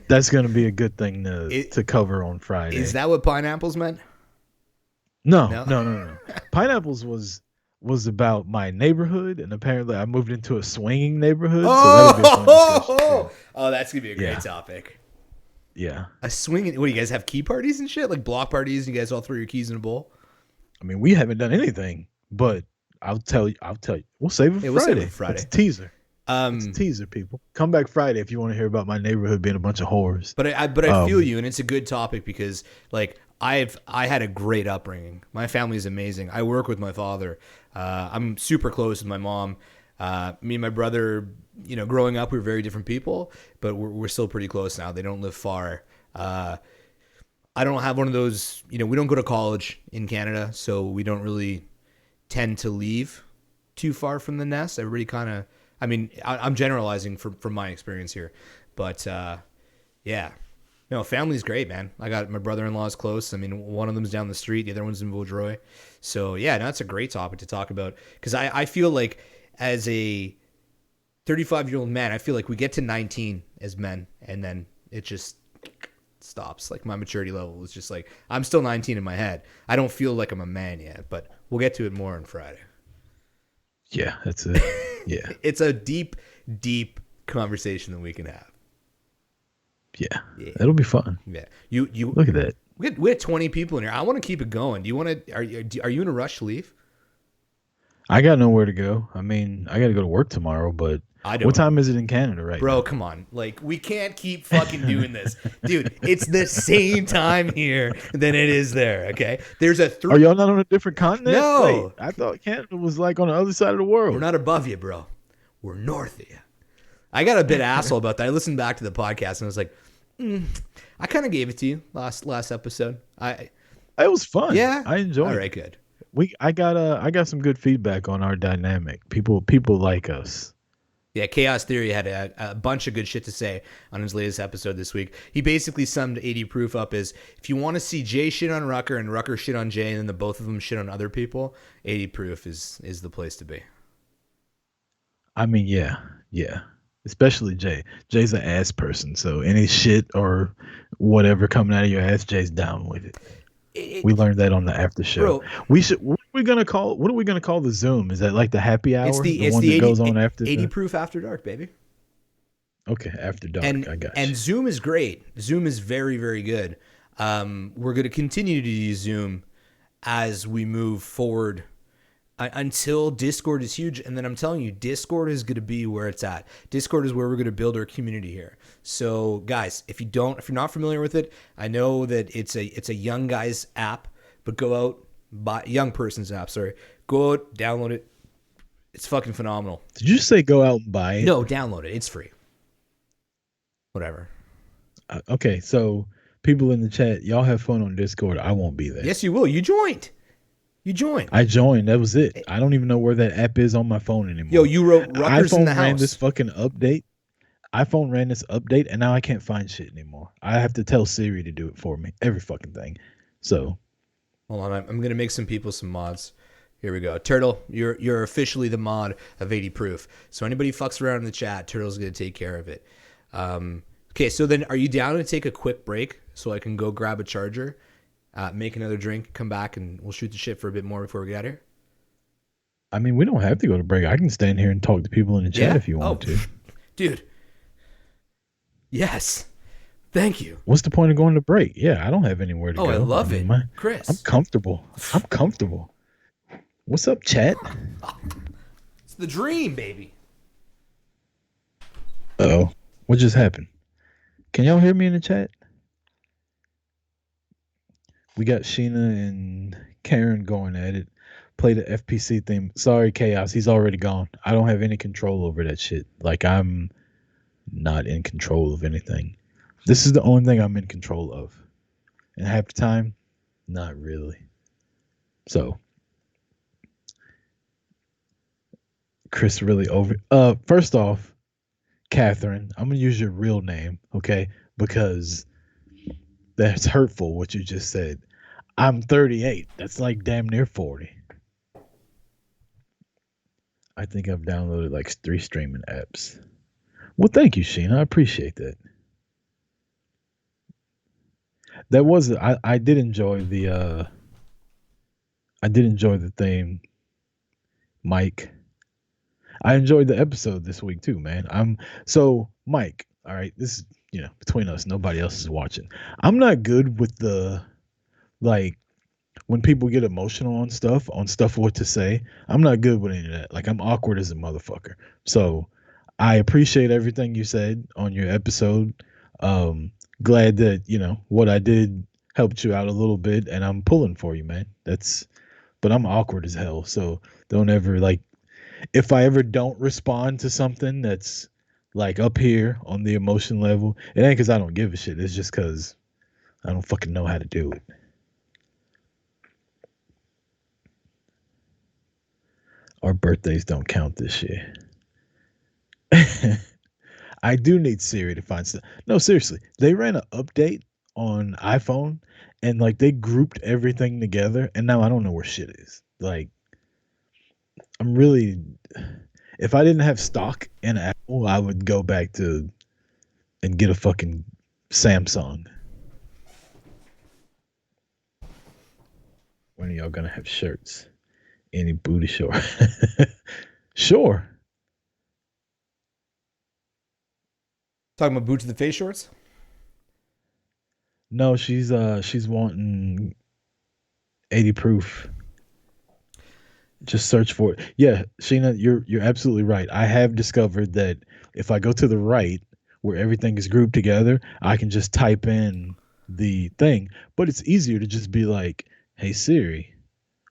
That's going to be a good thing to cover on Friday. Is that what Pineapples meant? No. Pineapples was about my neighborhood, and apparently I moved into a swinging neighborhood. So that'll be a fun discussion. Oh, that's going to be a great topic. Yeah. A swinging, what, do you guys have key parties and shit? Like block parties, and you guys all throw your keys in a bowl? I mean, we haven't done anything, but I'll tell you. We'll save it for We'll Friday. save it for Friday. It's a teaser. It's a teaser, people. Come back Friday if you want to hear about my neighborhood being a bunch of whores. But I feel you, and it's a good topic because, like, I had a great upbringing. My family is amazing. I work with my father. I'm super close with my mom. Me and my brother, growing up, we were very different people, but we're still pretty close now. They don't live far. I don't have one of those, we don't go to college in Canada, so we don't really tend to leave too far from the nest. Everybody kind of, I'm generalizing from my experience here, but yeah. No, family's great, man. I got my brother-in-law's close. I mean, one of them's down the street, the other one's in Vaudreuil. So yeah, no, that's a great topic to talk about because I feel like as a 35-year-old man, I feel like we get to 19 as men, and then it just stops. Like my maturity level is just like, I'm still 19 in my head. I don't feel like I'm a man yet, but we'll get to it more on Friday. Yeah, yeah. It's a deep, deep conversation that we can have. Yeah. It'll be fun. Yeah, you look at that. We had 20 people in here. I want to keep it going. Do you want to? Are you in a rush to leave? I got nowhere to go. I mean, I got to go to work tomorrow, but I don't. What time is it in Canada right Bro, now? come on. Like, we can't keep fucking doing this. Dude, it's the same time here than it is there, okay? There's a Are y'all not on a different continent? No. Wait, I thought Canada was like on the other side of the world. We're not above you, bro. We're north of you. I got a bit asshole about that. I listened back to the podcast and I was like, I kind of gave it to you last episode. It was fun. Yeah? I enjoyed it. All right, good. I got some good feedback on our dynamic. People like us. Yeah, Chaos Theory had a bunch of good shit to say on his latest episode this week. He basically summed 80 Proof up as, if you want to see Jay shit on Rucker and Rucker shit on Jay and then the both of them shit on other people, 80 Proof is the place to be. I mean, yeah. Especially Jay. Jay's an ass person, so any shit or whatever coming out of your ass, Jay's down with it. We learned that on the after show. Bro, What are we gonna call the Zoom? Is that like the happy hour? It's the one 80, that goes on after 80 Proof After Dark, baby. Okay, after dark. And, I got and you. Zoom is great. Zoom is very, very good. We're going to continue to use Zoom as we move forward until Discord is huge. And then I'm telling you, Discord is going to be where it's at. Discord is where we're going to build our community here. So guys, if you're not familiar with it, I know that it's a young guy's app, but go out, young person's app. Sorry, go out, download it. It's fucking phenomenal. Did you say go out and buy it? No, download it. It's free. Whatever. Okay, so people in the chat, y'all have fun on Discord. I won't be there. Yes, you will. You joined. I joined. That was it. I don't even know where that app is on my phone anymore. Yo, you wrote Rutgers in the iPhone ran house. this fucking update. iPhone ran this update, and now I can't find shit anymore. I have to tell Siri to do it for me. Every fucking thing. So, hold on. I'm gonna make some people some mods. Here we go. Turtle, you're officially the mod of 80 Proof. So anybody fucks around in the chat, Turtle's gonna take care of it. Okay, so then are you down to take a quick break so I can go grab a charger, make another drink, come back, and we'll shoot the shit for a bit more before we get out of here? I mean, we don't have to go to break. I can stand here and talk to people in the chat if you want to. Dude. Yes. Thank you. What's the point of going to break? Yeah, I don't have anywhere to go. I love mean, it. Chris. I'm comfortable. What's up, chat? It's the dream, baby. Uh-oh. What just happened? Can y'all hear me in the chat? We got Sheena and Karen going at it. Play the FPC theme. Sorry, Chaos. He's already gone. I don't have any control over that shit. Like, I'm not in control of anything. This is the only thing I'm in control of. And half the time, not really. So, Chris really over. First off, Catherine, I'm gonna use your real name, okay? Because that's hurtful what you just said. I'm 38. That's like damn near 40. I think I've downloaded like 3 streaming apps. Well, thank you, Sheena. I appreciate that. That was I did enjoy the theme, Mike. I enjoyed the episode this week too, man. So Mike, all right, this is, between us, nobody else is watching. I'm not good with the, like, when people get emotional on stuff what to say. I'm not good with any of that. Like, I'm awkward as a motherfucker. So I appreciate everything you said on your episode. Glad that, what I did helped you out a little bit, and I'm pulling for you, man. But I'm awkward as hell. So don't ever, like, if I ever don't respond to something that's like up here on the emotion level, it ain't because I don't give a shit. It's just because I don't fucking know how to do it. Our birthdays don't count this year. I do need Siri to find stuff. No, seriously. They ran an update on iPhone and like they grouped everything together, and now I don't know where shit is. Like, I'm really, if I didn't have stock in Apple, I would go back to and get a fucking Samsung. When are y'all gonna have shirts? Any booty short? Sure. Talking about boots to the face shorts? No, she's wanting 80 proof. Just search for it. Yeah, Sheena, you're absolutely right. I have discovered that if I go to the right where everything is grouped together, I can just type in the thing. But it's easier to just be like, "Hey Siri,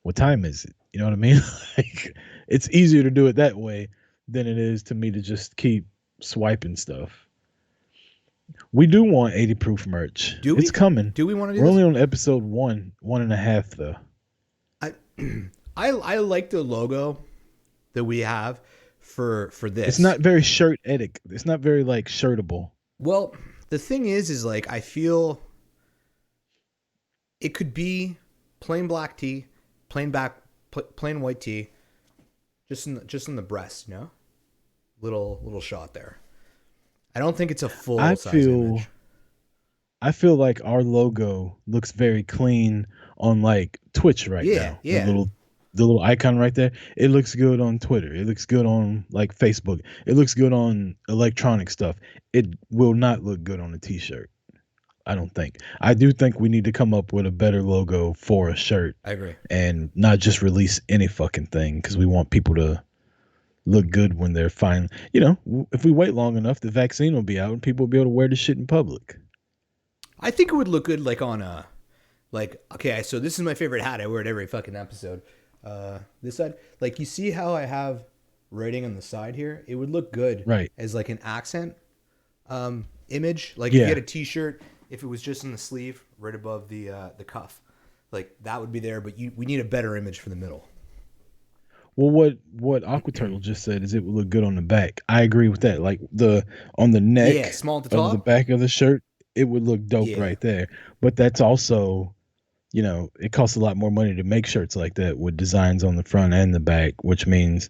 what time is it?" You know what I mean? Like it's easier to do it that way than it is to me to just keep swiping stuff. We do want 80 proof merch. Do we? It's coming. Do we want to do We're this? only on episode 1.5 though. I I like the logo that we have for this. It's not very shirt-etic. It's not very like shirtable. Well, the thing is like I feel it could be plain black tee, plain white tee, just in the breast, you know, little shot there. I don't think it's a full size image. I feel like our logo looks very clean on like Twitch right now. Yeah. The little icon right there. It looks good on Twitter. It looks good on like Facebook. It looks good on electronic stuff. It will not look good on a t-shirt. I don't think. I do think we need to come up with a better logo for a shirt. I agree. And not just release any fucking thing because we want people to look good when they're fine. You know, if we wait long enough, the vaccine will be out and people will be able to wear this shit in public. I think it would look good like on a okay, so this is my favorite hat. I wear it every fucking episode. This side, like you see how I have writing on the side here? It would look good right as like an accent image. Like if you had a t-shirt, if it was just in the sleeve right above the cuff, like that would be there, but we need a better image for the middle. Well, what Aqua Turtle just said is it would look good on the back. I agree with that. Like on the neck, small at the top, of the back of the shirt, it would look dope right there. But that's also, you know, it costs a lot more money to make shirts like that with designs on the front and the back, which means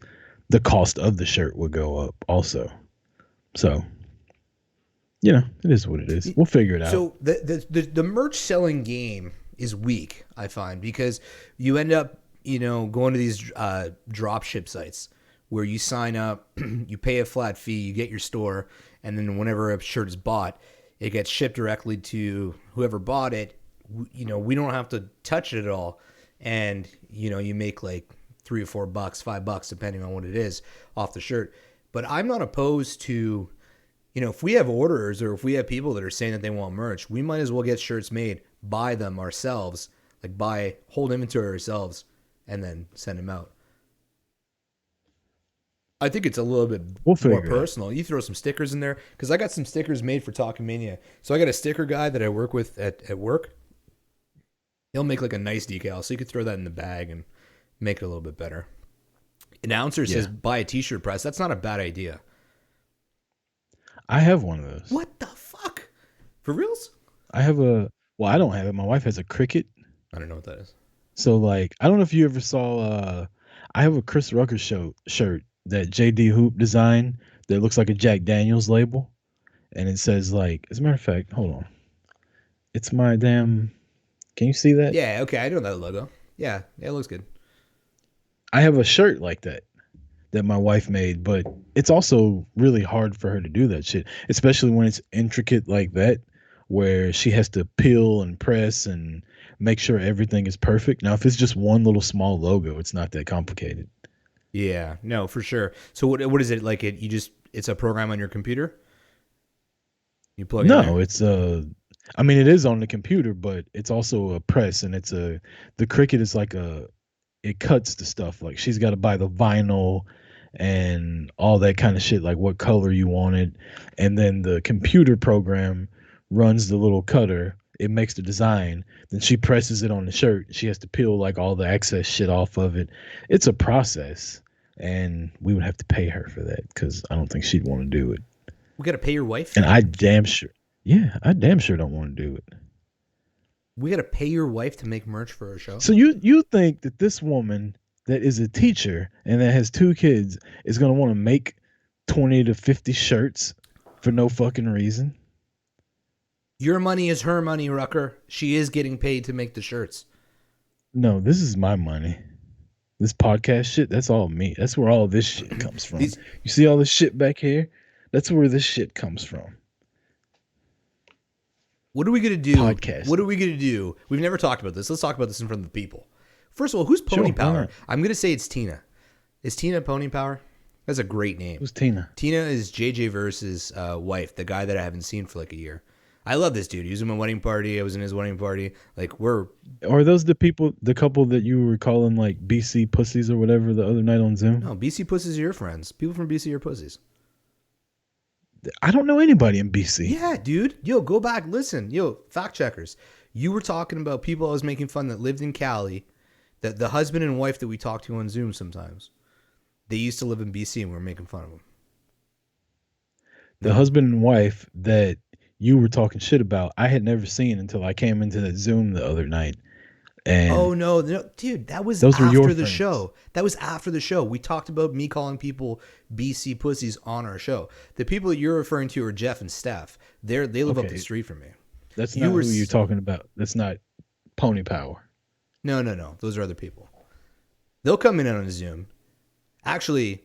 the cost of the shirt would go up also. So, you know, it is what it is. We'll figure it out. So the merch selling game is weak, I find, because you end up, you know, going to these drop ship sites where you sign up, you pay a flat fee, you get your store, and then whenever a shirt is bought, it gets shipped directly to whoever bought it. You know, we don't have to touch it at all. And, you know, you make like $3 or $4, $5, depending on what it is, off the shirt. But I'm not opposed to, you know, if we have orders or if we have people that are saying that they want merch, we might as well get shirts made, buy them ourselves, like hold inventory ourselves, and then send them out. I think it's a little bit more personal. You throw some stickers in there, because I got some stickers made for Talking Mania. So I got a sticker guy that I work with at work. He'll make like a nice decal, so you could throw that in the bag and make it a little bit better. Announcer says buy a t-shirt press. That's not a bad idea. I have one of those. What the fuck? For reals? I have I don't have it. My wife has a Cricut. I don't know what that is. So like, I don't know if you ever saw, I have a Chris Rucker shirt that JD Hoop designed that looks like a Jack Daniels label. And it says like, as a matter of fact, hold on. It's my damn, can you see that? Yeah, okay, I know that logo. Yeah, it looks good. I have a shirt like that my wife made, but it's also really hard for her to do that shit, especially when it's intricate like that, where she has to peel and press and make sure everything is perfect. Now, if it's just one little small logo, it's not that complicated. Yeah, no, for sure. So what is it like? It's a program on your computer? You plug it in? No, it's I mean, it is on the computer, but it's also a press, and the Cricut is like it cuts the stuff. Like she's got to buy the vinyl and all that kind of shit, like what color you want it. And then the computer program runs the little cutter. It makes the design. Then she presses it on the shirt. She has to peel like all the excess shit off of it. It's a process, and we would have to pay her for that because I don't think she'd want to do it. We got to pay your wife? And I damn sure don't want to do it. We got to pay your wife to make merch for her show? So you think that this woman that is a teacher and that has 2 kids is going to want to make 20 to 50 shirts for no fucking reason? Your money is her money, Rucker. She is getting paid to make the shirts. No, this is my money. This podcast shit, that's all me. That's where all this shit comes from. You see all this shit back here? That's where this shit comes from. What are we going to do? Podcast. What are we going to do? We've never talked about this. Let's talk about this in front of the people. First of all, who's Pony Sure, why Power? not? I'm gonna say it's Tina. Is Tina Pony Power? That's a great name. Who's Tina? Tina is JJ Verse's wife, the guy that I haven't seen for like a year. I love this dude. He was in my wedding party. I was in his wedding party. Like Are those the couple that you were calling like BC pussies or whatever the other night on Zoom? no, BC pussies are your friends. People from BC are pussies. I don't know anybody in BC. Yeah, dude. Yo, go back, listen. Yo, fact checkers. You were talking about people I was making fun that lived in Cali, that the husband and wife that we talk to on Zoom sometimes. They used to live in BC and we were making fun of them. The husband and wife that you were talking shit about, I had never seen until I came into the Zoom the other night. And Oh no, dude, that was Those were your after the friends. show. That was after the show. We talked about me calling people BC pussies on our show. The people that you're referring to are Jeff and Steph. They live up Okay. the street from me. that's you not were who you're s- talking about. That's not Pony Power. No. Those are other people. They'll come in on a Zoom. Actually,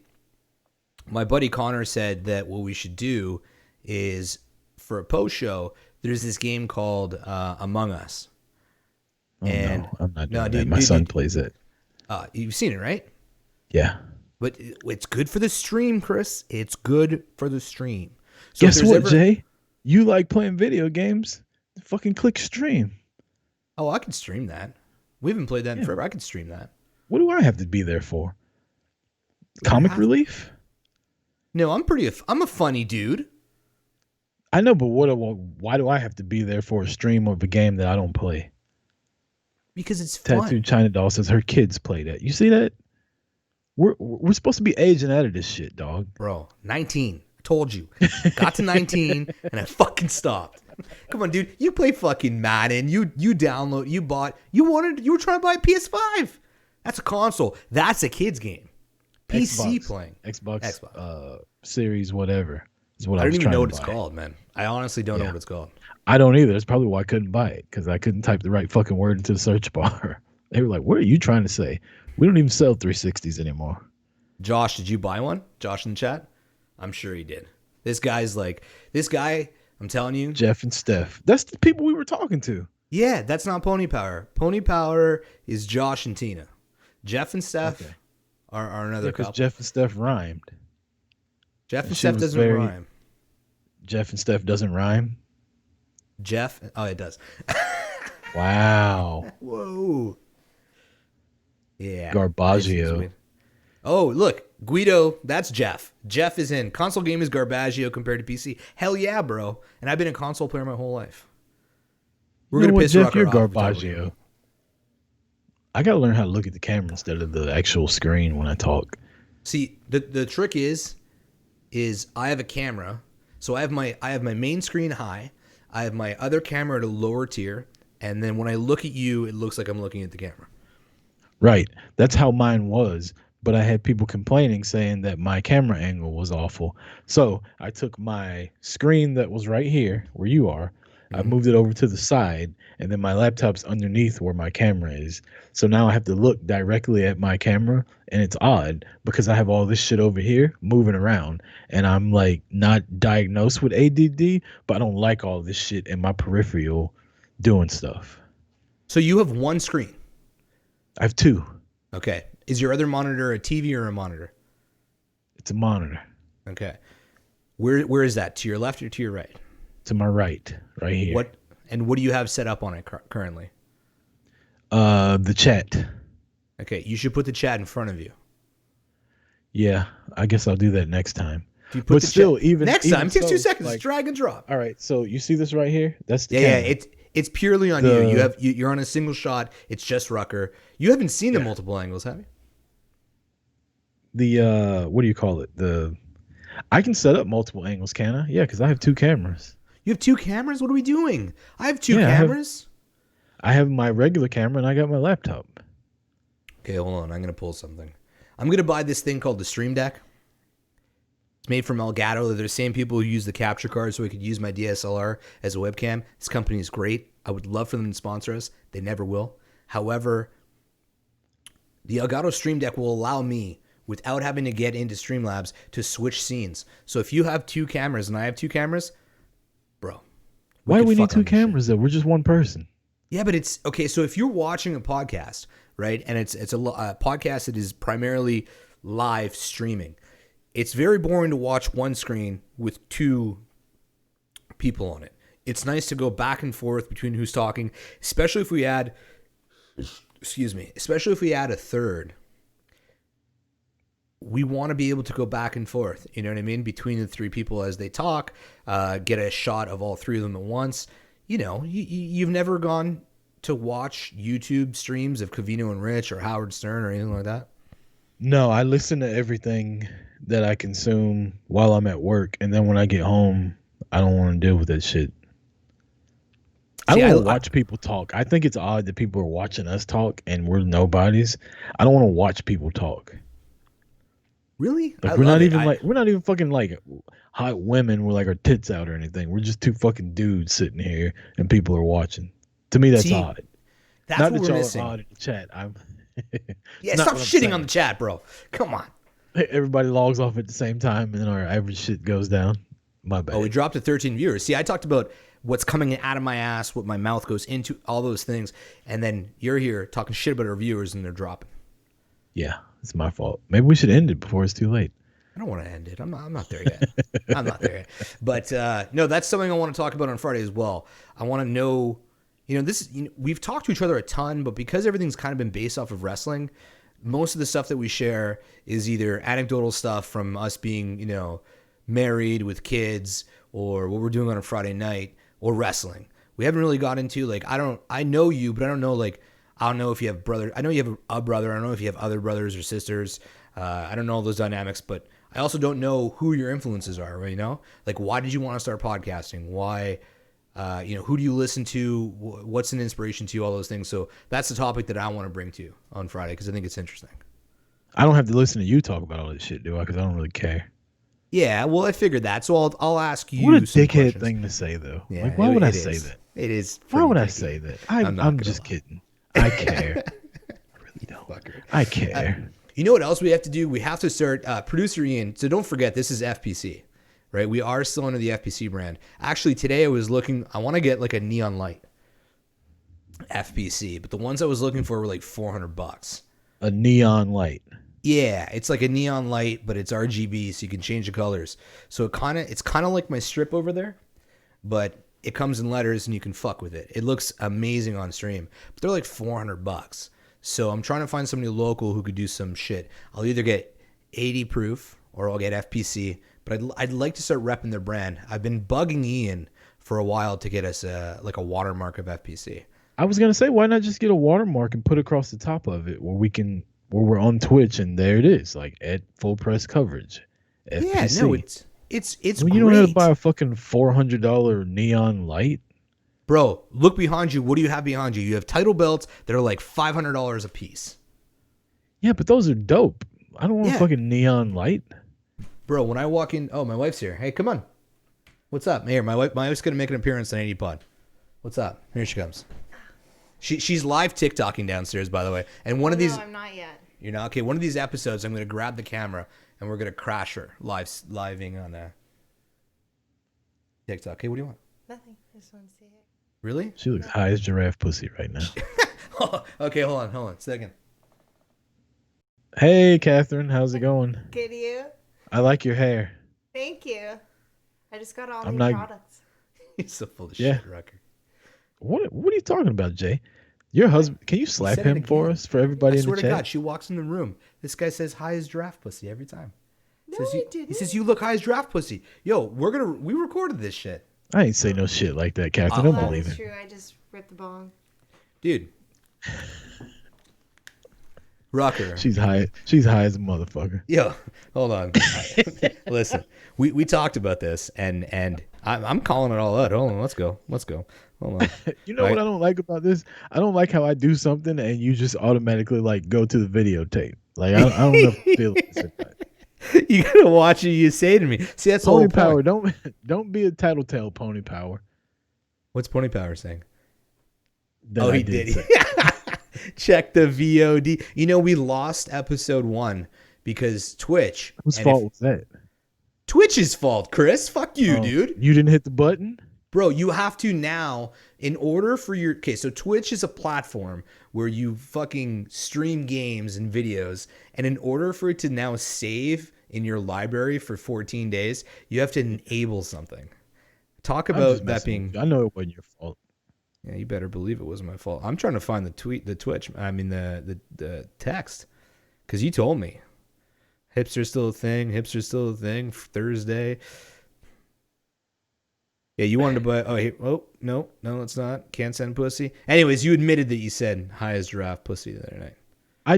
my buddy Connor said that what we should do is for a post show, there's this game called Among Us. Oh, And no, I'm not doing no, that. dude, My dude, son dude. plays it. You've seen it, right? Yeah. But it's good for the stream, Chris. It's good for the stream. So if Guess there's what, ever- Jay? You like playing video games? Fucking click stream. Oh, I can stream that. We haven't played that in Yeah. forever. I can stream that. What do I have to be there for? Comic have- relief? No, I'm a funny dude. I know, but why do I have to be there for a stream of a game that I don't play? Because it's fun. Tattoo China Doll says her kids play that. You see that? We're supposed to be aging out of this shit, dog. Bro, 19. I told you. Got to 19 and I fucking stopped. Come on, dude. You play fucking Madden. You download, you were trying to buy a PS5. That's a console. That's a kid's game. PC Xbox, playing. Xbox. Series, whatever is what I I was don't even trying know to what it's buy. called, man. I honestly don't know Yeah. what it's called. I don't either. That's probably why I couldn't buy it, because I couldn't type the right fucking word into the search bar. They were like, "What are you trying to say? We don't even sell 360s anymore." Josh, did you buy one? Josh in the chat? I'm sure he did. This guy, I'm telling you. Jeff and Steph. That's the people we were talking to. Yeah, that's not Pony Power. Pony Power is Josh and Tina. Jeff and Steph Okay. are another Because couple. Jeff and Steph rhymed. Jeff and she Steph was doesn't very- rhyme. Jeff and Steph doesn't rhyme. Oh, it does. Wow. Whoa. Yeah. Garbaggio. Oh, look. Guido, that's Jeff. Jeff is in. Console game is Garbaggio compared to PC. Hell yeah, bro. And I've been a console player my whole life. We're You know going to what, piss Jeff, Rucker you're off if we talk about Garbaggio. it. I gotta learn how to look at the camera instead of the actual screen when I talk. See, the trick is I have a camera. So I have my main screen high. I have my other camera at a lower tier. And then when I look at you, it looks like I'm looking at the camera. Right. That's how mine was. But I had people complaining saying that my camera angle was awful. So I took my screen that was right here where you are. I moved it over to the side, and then my laptop's underneath where my camera is. So now I have to look directly at my camera, and it's odd because I have all this shit over here moving around, and I'm like not diagnosed with ADD, but I don't like all this shit in my peripheral doing stuff. So you have one screen. I have two. Okay. Is your other monitor a TV or a monitor? It's a monitor Okay. Where is that? To your left or to your right? to my right here. What do you have set up on it currently? The chat. Okay, you should put the chat in front of you. Yeah, I guess I'll do that next time. If you put But the still, chat, even next even time, it takes so, 2 seconds. like- Drag and drop. All right, so you see this right here? That's the Yeah, camera. it's purely on The- you. You're on a single shot. It's just Rucker. You haven't seen the multiple angles, have you? The what do you call it? I can set up multiple angles, can I? Yeah, because I have two cameras. You have two cameras? What are we doing? I have two Yeah, I have- cameras. I have my regular camera and I got my laptop. Okay, hold on. I'm going to pull something. I'm going to buy this thing called the Stream Deck. It's made from Elgato. They're the same people who use the capture card so I could use my DSLR as a webcam. This company is great. I would love for them to sponsor us. They never will. However, the Elgato Stream Deck will allow me, without having to get into Streamlabs, to switch scenes. So if you have two cameras and I have two cameras, bro. Why do could we need fuck two on this shit. cameras though? We're just one person. Yeah, but it's okay. So if you're watching a podcast, right, and it's a podcast that is primarily live streaming, it's very boring to watch one screen with two people on it. It's nice to go back and forth between who's talking, especially if we add, especially if we add a third. We want to be able to go back and forth, you know what I mean, between the three people as they talk, get a shot of all three of them at once. You know, you've never gone to watch YouTube streams of Covino and Rich or Howard Stern or anything like that? No, I listen to everything that I consume while I'm at work, and then when I get home, I don't want to deal with that shit. I don't want to watch people talk. I think it's odd that people are watching us talk and we're nobodies. I don't want to watch people talk. Really? Like we're not even fucking like hot women with like our tits out or anything. We're just two fucking dudes sitting here and people are watching. To me, that's odd. That's not what that we're y'all missing. are odd in the chat. Yeah, stop shitting on the chat, bro. Come on. Everybody logs off at the same time and our average shit goes down. My bad. Oh, we dropped to 13 viewers. See, I talked about what's coming out of my ass, what my mouth goes into, all those things, and then you're here talking shit about our viewers and they're dropping. Yeah, it's my fault. Maybe we should end it before it's too late. I don't want to end it. I'm not there yet. I'm not there yet. But no, that's something I want to talk about on Friday as well. I want to know, we've talked to each other a ton, but because everything's kind of been based off of wrestling, most of the stuff that we share is either anecdotal stuff from us being, married with kids, or what we're doing on a Friday night, or wrestling. We haven't really got into I know you, but I don't know I don't know if you have brothers. I know you have a brother. I don't know if you have other brothers or sisters. I don't know all those dynamics, but I also don't know who your influences are, right? Like, why did you want to start podcasting? Why, who do you listen to? What's an inspiration to you? All those things. So that's the topic that I want to bring to you on Friday because I think it's interesting. I don't have to listen to you talk about all this shit, do I? Because I don't really care. Yeah, well, I figured that. So I'll ask you. What a dickhead questions. Thing to say, though. Yeah, like, why would I say that? It is. Why would dicky. I say that? I'm just kidding. I care. I really don't. I care. You know what else we have to do? We have to start producer Ian. So don't forget, this is FPC, right? We are still under the FPC brand. Actually, today I was looking. I want to get like a neon light FPC, but the ones I was looking for were like $400. A neon light. Yeah, it's like a neon light, but it's RGB, so you can change the colors. So it's kind of like my strip over there, but it comes in letters and you can fuck with it. It looks amazing on stream, but they're like $400. So I'm trying to find somebody local who could do some shit. I'll either get 80 proof or I'll get FPC, but I'd like to start repping their brand. I've been bugging Ian for a while to get us like a watermark of FPC. I was gonna say, why not just get a watermark and put across the top of it where we're on Twitch and there it is, like at full press coverage. FPC. Yeah, no, it's you don't have to buy a fucking $400 neon light. Bro, look behind you. What do you have behind you? You have title belts that are like $500 a piece. Yeah, but those are dope. I don't want a fucking neon light. Bro, when I walk in, my wife's here. Hey, come on. What's up? Here, my wife's gonna make an appearance on 80 Pod. What's up? Here she comes. She's live TikToking downstairs, by the way. And one of these. No, I'm not yet. You're not okay. One of these episodes, I'm gonna grab the camera and we're gonna crash her living on TikTok. Okay, what do you want? Nothing. I just want to see it. Really? She looks high as giraffe pussy right now. Okay, hold on a second. Hey, Catherine, how's it going? Good, you? I like your hair. Thank you. I just got all I'm new not- products. He's so full of Yeah. shit, Rucker. What are you talking about, Jay? Your husband? Can you slap said it him for again. us, for everybody I in swear the to chat? God, she walks in the room. This guy says hi as giraffe pussy every time. No, Says I you- didn't. He says you look high as giraffe pussy. Yo, we recorded this shit, I ain't say no shit like that, Catherine. Don't That believe is it. true. I just ripped the bong. dude. Rucker. She's high. She's high as a motherfucker. Yo, hold on. Listen, we talked about this, and I'm calling it all out. Hold on, let's go. Hold on. You know what I don't like about this? I don't like how I do something and you just automatically like go to the videotape. Like I don't know if you feel this or not. You gotta watch what you say to me. See, that's the whole Pony point. Power, don't be a tattletale, Pony Power. What's Pony Power saying? That Oh, I he did. say. Check the VOD. You know, we lost episode 1 because Twitch. Whose and fault was that? Twitch's fault, Chris. Fuck you, Oh, dude. You didn't hit the button? Bro, you have to now In order for your so Twitch is a platform where you fucking stream games and videos, and in order for it to now save in your library for 14 days, you have to enable something. Talk about that being. I know it wasn't your fault. Yeah, you better believe it wasn't my fault. I'm trying to find the Twitch. I mean the text, because you told me. Hipster's still a thing. Hipster's still a thing. Thursday. Yeah, you wanted to buy. No, it's not. Can't send pussy. Anyways, you admitted that you said high as giraffe pussy the other night. I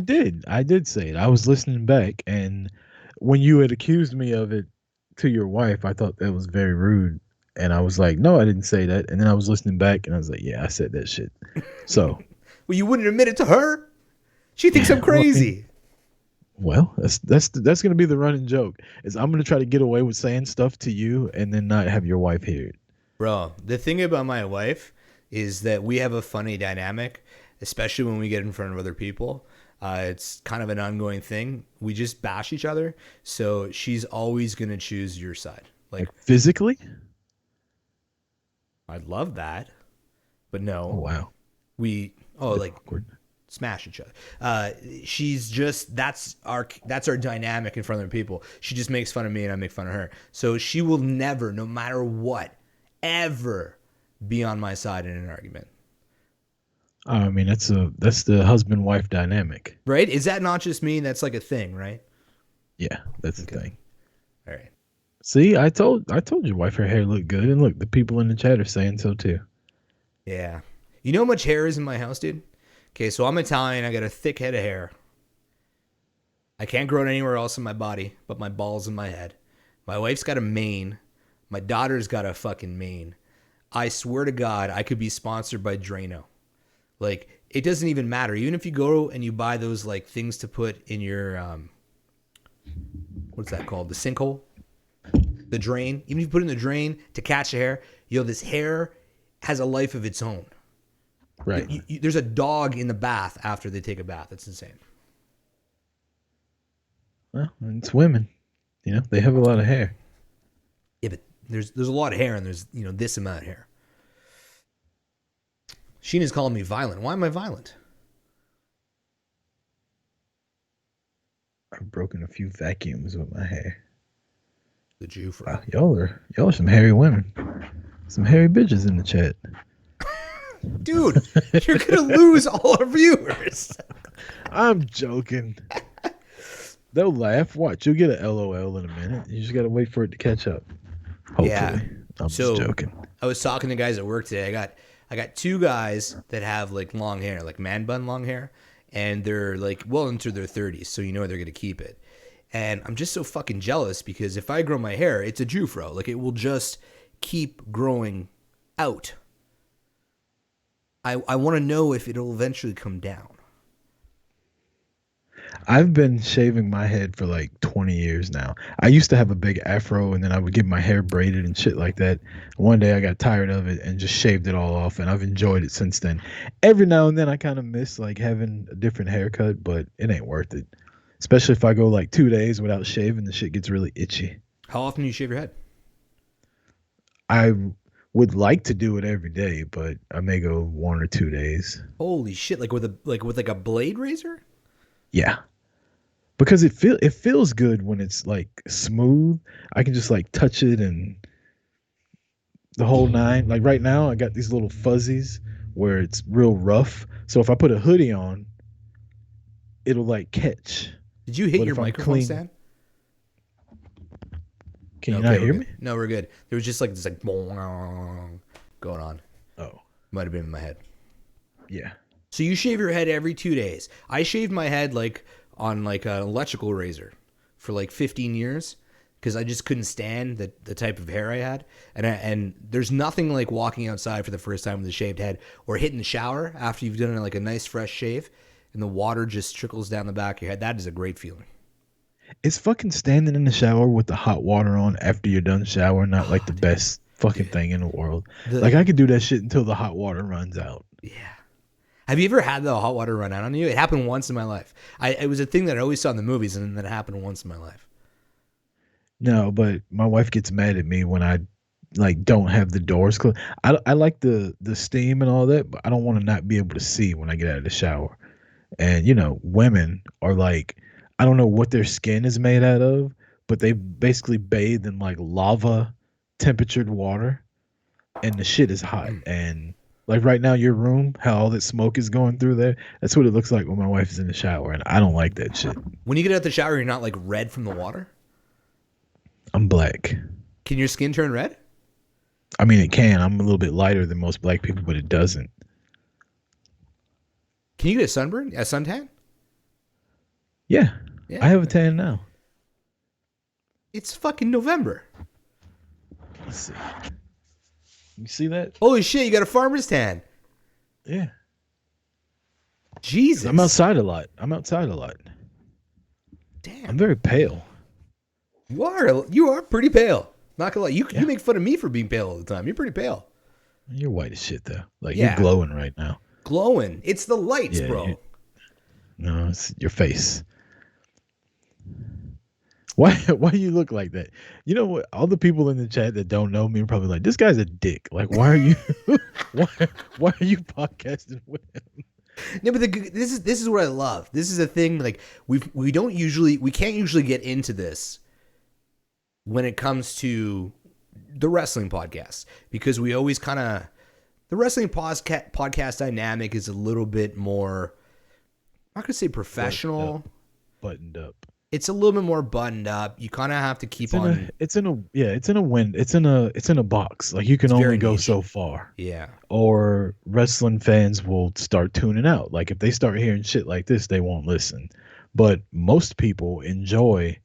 did say it. I was listening back, and when you had accused me of it to your wife, I thought that was very rude, and I was like, no, I didn't say that. And then I was listening back, and I was like, yeah, I said that shit. So, well, you wouldn't admit it to her. She thinks I'm crazy. Well, that's gonna be the running joke. Is I'm gonna try to get away with saying stuff to you, and then not have your wife hear it. Bro, the thing about my wife is that we have a funny dynamic, especially when we get in front of other people. It's kind of an ongoing thing. We just bash each other, so she's always going to choose your side. Like physically? I'd love that, but no. Oh, wow. Like awkward. Smash each other. She's just that's our dynamic in front of other people. She just makes fun of me and I make fun of her. So she will never, no matter what, ever be on my side in an argument. I mean, that's the husband-wife dynamic, right? Is that not just me? That's like a thing, right? Yeah, that's the thing. All right. See, I told your wife her hair looked good, and look, the people in the chat are saying so too. Yeah, you know how much hair is in my house, dude? Okay, so I'm Italian. I got a thick head of hair. I can't grow it anywhere else in my body but my balls and my head. My wife's got a mane. My daughter's got a fucking mane. I swear to God, I could be sponsored by Drano. Like, it doesn't even matter. Even if you go and you buy those, like, things to put in your, what's that called? The sinkhole? The drain. Even if you put it in the drain to catch the hair, this hair has a life of its own. Right. There's a dog in the bath after they take a bath. That's insane. Well, it's women. They have a lot of hair. Yeah, but there's a lot of hair, and there's this amount of hair. Sheena's calling me violent. Why am I violent? I've broken a few vacuums with my hair. The Jew for wow, y'all are some hairy women. Some hairy bitches in the chat. Dude, you're gonna lose all our viewers. I'm joking. They'll laugh. Watch, you'll get a LOL in a minute. You just gotta wait for it to catch up. Hopefully. Yeah. I'm just joking. I was talking to guys at work today. I got two guys that have like long hair, like man bun long hair, and they're like well into their 30s, so they're gonna keep it. And I'm just so fucking jealous because if I grow my hair, it's a Jufro. Like, it will just keep growing out. I want to know if it'll eventually come down. I've been shaving my head for like 20 years now. I used to have a big afro, and then I would get my hair braided and shit like that. One day I got tired of it and just shaved it all off, and I've enjoyed it since then. Every now and then I kind of miss like having a different haircut, but it ain't worth it. Especially if I go like 2 days without shaving, the shit gets really itchy. How often do you shave your head? I would like to do it every day, but I may go 1 or 2 days. Holy shit! Like with a blade razor? Yeah, because it feels good when it's like smooth. I can just like touch it and the whole nine. Like right now, I got these little fuzzies where it's real rough. So if I put a hoodie on, it'll like catch. Did you hit your microphone stand? Can you not hear me? No, we're good. There was just like this like going on. Oh, might have been in my head. Yeah. So you shave your head every 2 days. I shaved my head like on like an electrical razor for like 15 years because I just couldn't stand the type of hair I had. And there's nothing like walking outside for the first time with a shaved head or hitting the shower after you've done like a nice fresh shave and the water just trickles down the back of your head. That is a great feeling. It's fucking standing in the shower with the hot water on after you're done showering, not like the best fucking thing in the world. Like I could do that shit until the hot water runs out. Yeah. Have you ever had the hot water run out on you? It happened once in my life. It was a thing that I always saw in the movies, and then it happened once in my life. No, but my wife gets mad at me when I like don't have the doors closed. I like the steam and all that, but I don't want to not be able to see when I get out of the shower. And women are like, I don't know what their skin is made out of, but they basically bathe in like lava temperatured water, and the shit is hot. And like right now, your room, how all that smoke is going through there, that's what it looks like when my wife is in the shower, and I don't like that shit. When you get out the shower, you're not like red from the water? I'm black. Can your skin turn red? I mean, it can. I'm a little bit lighter than most black people, but it doesn't. Can you get a sunburn? A suntan? Yeah. I have a tan now. It's fucking November. Let's see. You see that? Holy shit, you got a farmer's tan. Yeah. Jesus. I'm outside a lot. Damn. I'm very pale. You are pretty pale. Not gonna lie. You make fun of me for being pale all the time. You're pretty pale. You're white as shit though. Like you're glowing right now. Glowing. It's the lights, bro. No, it's your face. Why do you look like that? You know what? All the people in the chat that don't know me are probably like, this guy's a dick. Like, why are you why are you podcasting with him? No, but this is what I love. This is a thing, like we can't usually get into this when it comes to the wrestling podcast, because we always kind of, the wrestling podcast dynamic is a little bit more, I'm not gonna say professional, buttoned up. It's a little bit more buttoned up. You kind of have to keep it's in a box. Like you can only go so far. Yeah. Or wrestling fans will start tuning out. Like if they start hearing shit like this, they won't listen. But most people enjoy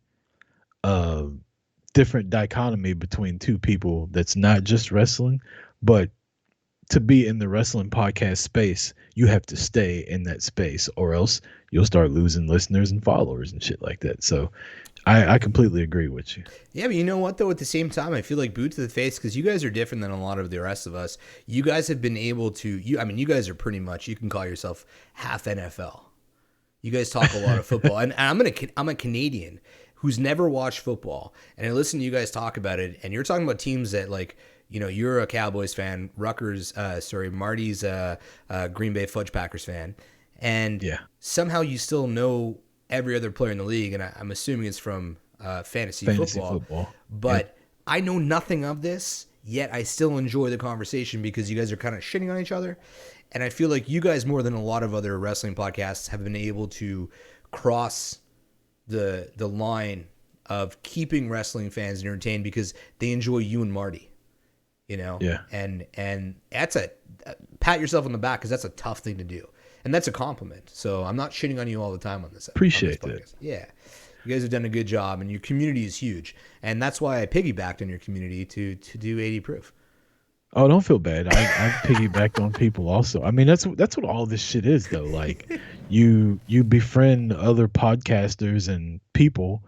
different dichotomy between two people that's not just wrestling, but to be in the wrestling podcast space, you have to stay in that space, or else you'll start losing listeners and followers and shit like that. So I completely agree with you. Yeah, but you know what, though? At the same time, I feel like boot to the face, because you guys are different than a lot of the rest of us. You guys have been able to, you guys are pretty much, you can call yourself half NFL. You guys talk a lot of football. And I'm a Canadian who's never watched football, and I listen to you guys talk about it, and you're talking about teams that, like, you're a Cowboys fan, Marty's Green Bay Fudge Packers fan, and somehow you still know every other player in the league, and I'm assuming it's from fantasy football. But I know nothing of this, yet I still enjoy the conversation because you guys are kind of shitting on each other, and I feel like you guys, more than a lot of other wrestling podcasts, have been able to cross the line of keeping wrestling fans entertained because they enjoy you and Marty. And that's pat yourself on the back, because that's a tough thing to do, and that's a compliment. So I'm not shitting on you all the time on this. Appreciate it. Yeah, you guys have done a good job, and your community is huge, and that's why I piggybacked on your community to do 80 Proof. Oh, don't feel bad. I piggybacked on people also. I mean, that's what all this shit is, though. Like, you befriend other podcasters and people,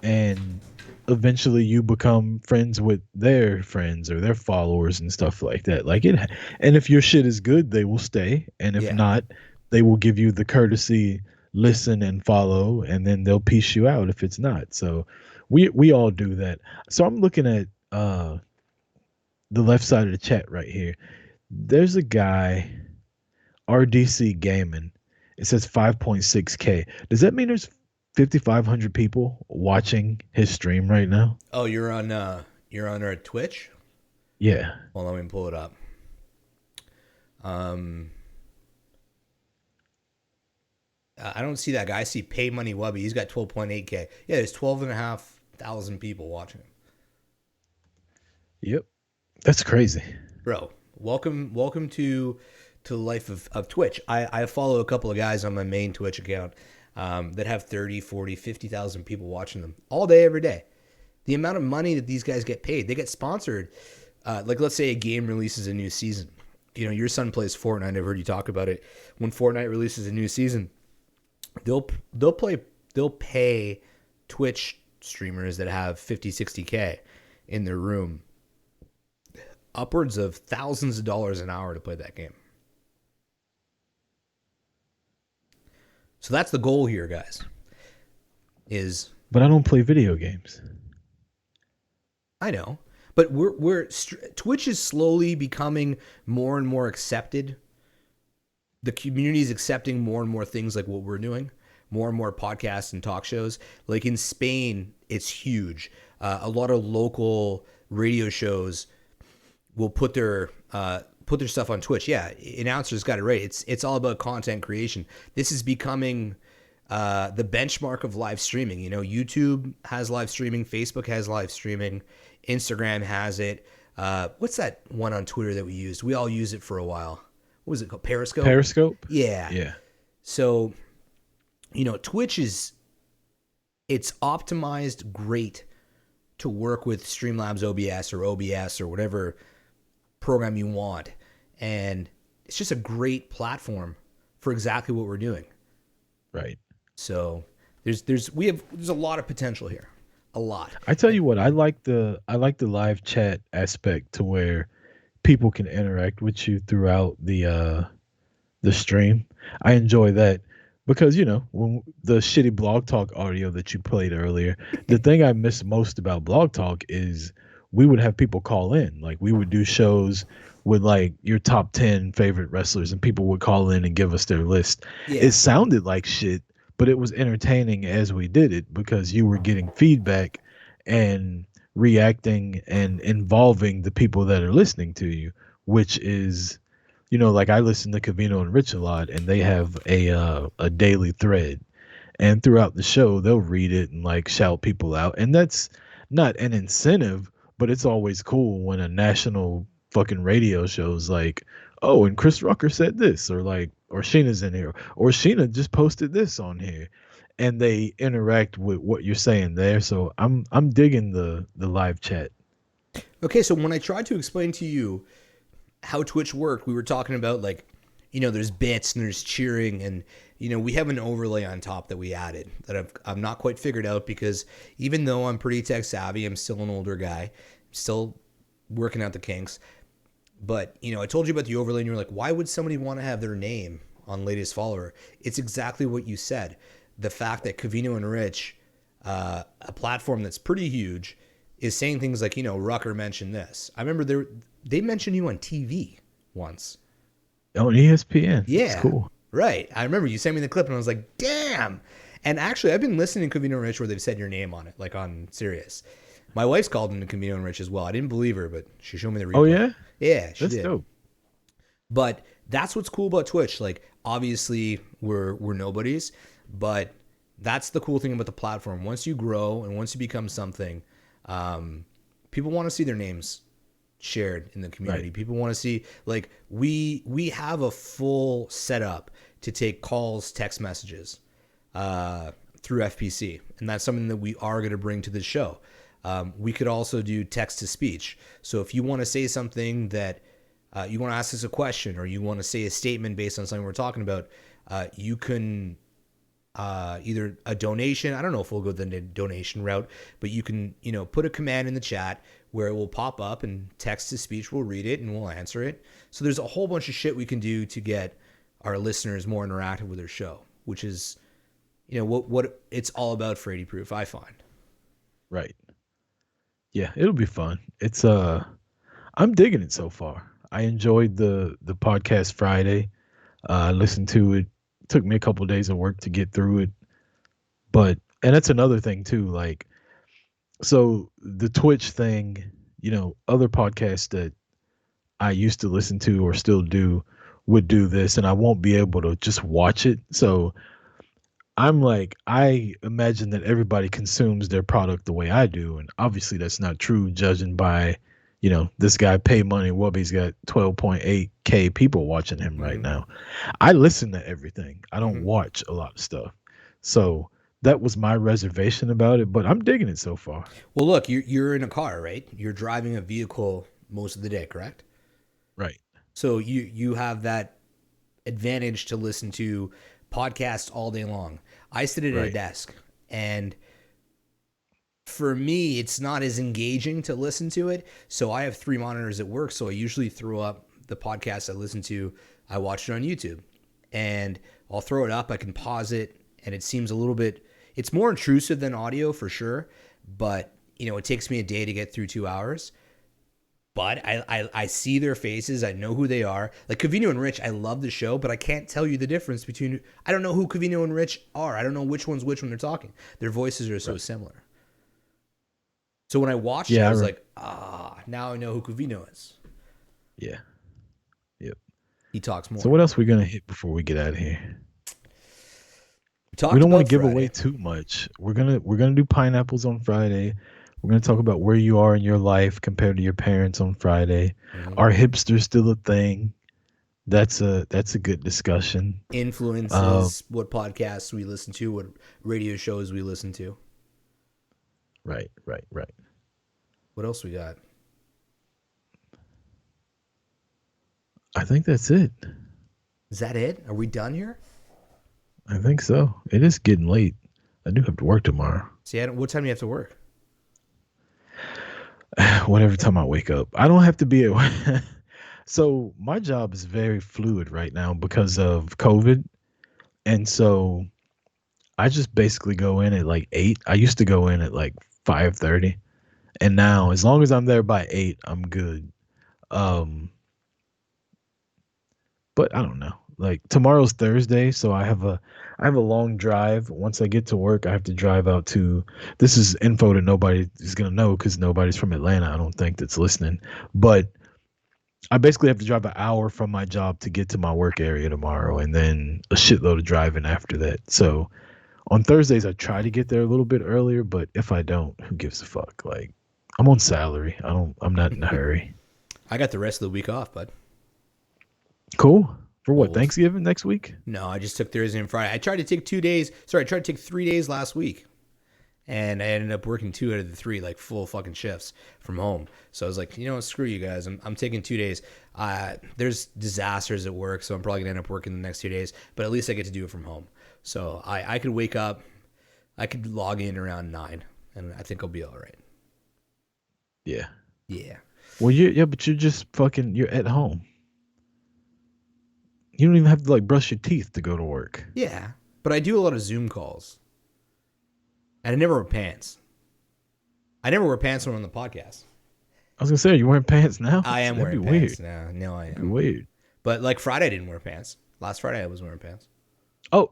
and eventually you become friends with their friends or their followers and stuff like that. Like it, and if your shit is good, they will stay, and if not, they will give you the courtesy listen and follow, and then they'll piece you out if it's not. So we all do that. So I'm looking at the left side of the chat right here. There's a guy, RDC Gaming. It says 5.6K. Does that mean there's 5,500 people watching his stream right now? Oh, you're on our Twitch? Yeah. Well, let me pull it up. I don't see that guy. I see Pay Money Wubby. He's got 12.8K. Yeah, there's 12,500 people watching him. Yep. That's crazy. Bro, welcome to the life of Twitch. I follow a couple of guys on my main Twitch account that have 30, 40, 50,000 people watching them all day, every day. The amount of money that these guys get paid, they get sponsored. Like, let's say a game releases a new season. Your son plays Fortnite. I've heard you talk about it. When Fortnite releases a new season, they'll pay Twitch streamers that have 50, 60K in their room upwards of thousands of dollars an hour to play that game. So that's the goal here, guys. But I don't play video games. I know. But Twitch is slowly becoming more and more accepted. The community is accepting more and more things like what we're doing, more and more podcasts and talk shows. Like in Spain, it's huge. A lot of local radio shows will put their stuff on Twitch. Yeah, announcers got it right. It's all about content creation. This is becoming the benchmark of live streaming. You know, YouTube has live streaming, Facebook has live streaming, Instagram has it. What's that one on Twitter that we used? We all used it for a while. What was it called? Periscope? Periscope? Yeah. Yeah. So, you know, Twitch it's optimized great to work with Streamlabs OBS or whatever program you want. And it's just a great platform for exactly what we're doing. Right. So there's a lot of potential here. A lot. I tell you what, I like the live chat aspect to where people can interact with you throughout the stream. I enjoy that because, you know, when the shitty Blog Talk audio that you played earlier, the thing I miss most about Blog Talk is we would have people call in. Like we would do shows with like your top 10 favorite wrestlers and people would call in and give us their list. Yeah. It sounded like shit, but it was entertaining as we did it because you were getting feedback and reacting and involving the people that are listening to you, which is, you know, like I listen to Covino and Rich a lot, and they have a daily thread, and throughout the show they'll read it and like shout people out, and that's not an incentive, but it's always cool when a national fucking radio show's like, oh, and Chris Rucker said this, or like, or Sheena's in here, or Sheena just posted this on here, and they interact with what you're saying there. So I'm digging the live chat. Okay, so when I tried to explain to you how Twitch worked, we were talking about like, you know, there's bits and there's cheering, and you know, we have an overlay on top that we added that I've not quite figured out because even though I'm pretty tech savvy, I'm still an older guy, I'm still working out the kinks. But, you know, I told you about the overlay and you were like, why would somebody want to have their name on latest follower? It's exactly what you said. The fact that Covino and Rich, a platform that's pretty huge, is saying things like, you know, Rucker mentioned this. I remember they mentioned you on TV once. On ESPN. Yeah. That's cool. Right. I remember you sent me the clip and I was like, damn. And actually, I've been listening to Covino and Rich where they've said your name on it, like on Sirius. My wife's called into Covino and Rich as well. I didn't believe her, but she showed me the replay. Oh, yeah? Yeah, she That's did. dope. But that's what's cool about Twitch. Like, obviously, we're nobodies, but that's the cool thing about the platform. Once you grow and once you become something, people want to see their names shared in the community. Right. People want to see, like, we have a full setup to take calls, text messages through FPC, and that's something that we are going to bring to the show. We could also do text to speech. So if you want to say something that you want to ask us a question, or you want to say a statement based on something we're talking about, you can either a donation. I don't know if we'll go the donation route, but you can, you know, put a command in the chat where it will pop up and text to speech. We'll read it and we'll answer it. So there's a whole bunch of shit we can do to get our listeners more interactive with their show, which is, you know, what it's all about for 80 Proof, I find. Right. Yeah, it'll be fun. It's I'm digging it so far. I enjoyed the podcast Friday. I listened to it. It took me a couple of days of work to get through it. And that's another thing too, like, so the Twitch thing, you know, other podcasts that I used to listen to or still do would do this, and I won't be able to just watch it. So I'm like, I imagine that everybody consumes their product the way I do. And obviously that's not true, judging by, you know, this guy Pay Money Wubby's got 12.8K people watching him right now. I listen to everything. I don't watch a lot of stuff. So that was my reservation about it, but I'm digging it so far. Well, look, you're in a car, right? You're driving a vehicle most of the day, correct? Right. So you have that advantage to listen to podcasts all day long. I sit at a desk, and for me, it's not as engaging to listen to it. So I have 3 monitors at work. So I usually throw up the podcast I listen to. I watch it on YouTube, and I'll throw it up. I can pause it, and it seems a little bit, it's more intrusive than audio for sure. But, you know, it takes me a day to get through 2 hours. but I see their faces. I know who they are. Like Covino and Rich, I love the show, but I can't tell you the difference between. I don't know who Covino and Rich are. I don't know which one's which when they're talking. Their voices are so similar. So when I watched it, I was like, now I know who Covino is. Yeah. Yep. He talks more. So what else we gonna hit before we get out of here? We don't want to give away too much. We're gonna do pineapples on Friday. We're gonna talk about where you are in your life compared to your parents on Friday. Mm-hmm. Are hipsters still a thing? That's a good discussion. Influences, what podcasts we listen to, what radio shows we listen to. Right. What else we got? I think that's it. Is that it? Are we done here? I think so. It is getting late. I do have to work tomorrow. See, what time do you have to work? Whatever time I wake up. I don't have to be at So my job is very fluid right now because of COVID. And so I just basically go in at like 8. I used to go in at like 5:30. And now as long as I'm there by 8, I'm good. But I don't know. Like tomorrow's Thursday, so I have a long drive. Once I get to work, I have to drive out to. This is info that nobody is gonna know because nobody's from Atlanta. I don't think that's listening. But I basically have to drive an hour from my job to get to my work area tomorrow, and then a shitload of driving after that. So on Thursdays, I try to get there a little bit earlier. But if I don't, who gives a fuck? Like I'm on salary. I'm not in a hurry. I got the rest of the week off, bud. Cool. For what, Thanksgiving next week? No, I just took Thursday and Friday. I tried to take 2 days. Sorry, I tried to take 3 days last week. And I ended up working 2 out of the 3, like full fucking shifts from home. So I was like, you know what, screw you guys. I'm taking 2 days. There's disasters at work, so I'm probably going to end up working the next 2 days. But at least I get to do it from home. So I could wake up. I could log in around 9, and I think I'll be all right. Yeah. Yeah. Well, but you're at home. You don't even have to like brush your teeth to go to work. Yeah, but I do a lot of Zoom calls. And I never wear pants. I never wear pants when I'm on the podcast. I was gonna say, are you wearing pants now? I am wearing pants now. No, I am. Weird. But like Friday, I didn't wear pants. Last Friday, I was wearing pants. Oh,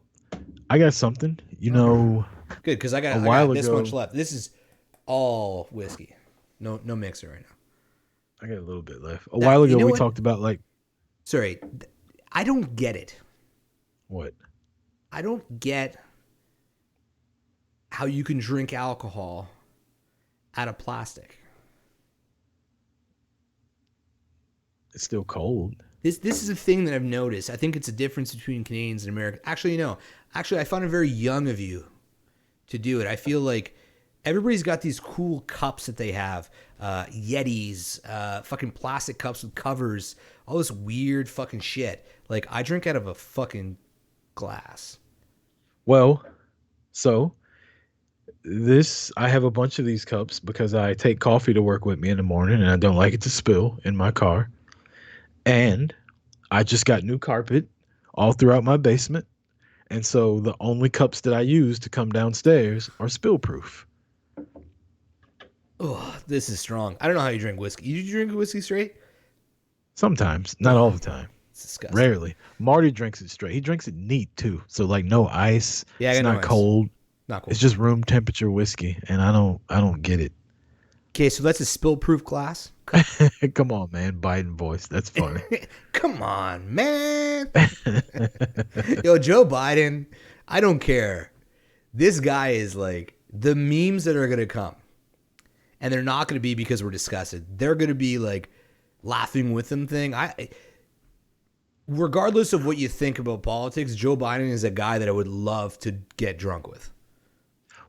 I got something. You know, good because I got this much left. This is all whiskey. No mixer right now. I got a little bit left. A while ago, we talked about like. Sorry, I don't get it. What? I don't get how you can drink alcohol out of plastic. It's still cold. This is a thing that I've noticed. I think it's a difference between Canadians and Americans. Actually, no. Actually, I found it very young of you to do it. I feel like everybody's got these cool cups that they have. Yetis, fucking plastic cups with covers, all this weird fucking shit. Like, I drink out of a fucking glass. Well, so I have a bunch of these cups because I take coffee to work with me in the morning and I don't like it to spill in my car. And I just got new carpet all throughout my basement. And so the only cups that I use to come downstairs are spill proof. Oh, this is strong. I don't know how you drink whiskey. You drink whiskey straight? Sometimes, not all the time. It's disgusting. Rarely. Marty drinks it straight. He drinks it neat too. So like no ice. Yeah, it's not cold. Not cold. It's just room temperature whiskey, and I don't get it. Okay, so that's a spill proof glass. Come on, man. Biden voice. That's funny. Come on, man. Yo, Joe Biden, I don't care. This guy is like the memes that are going to come. And they're not going to be because we're disgusted. They're going to be like laughing with them thing. Regardless of what you think about politics, Joe Biden is a guy that I would love to get drunk with.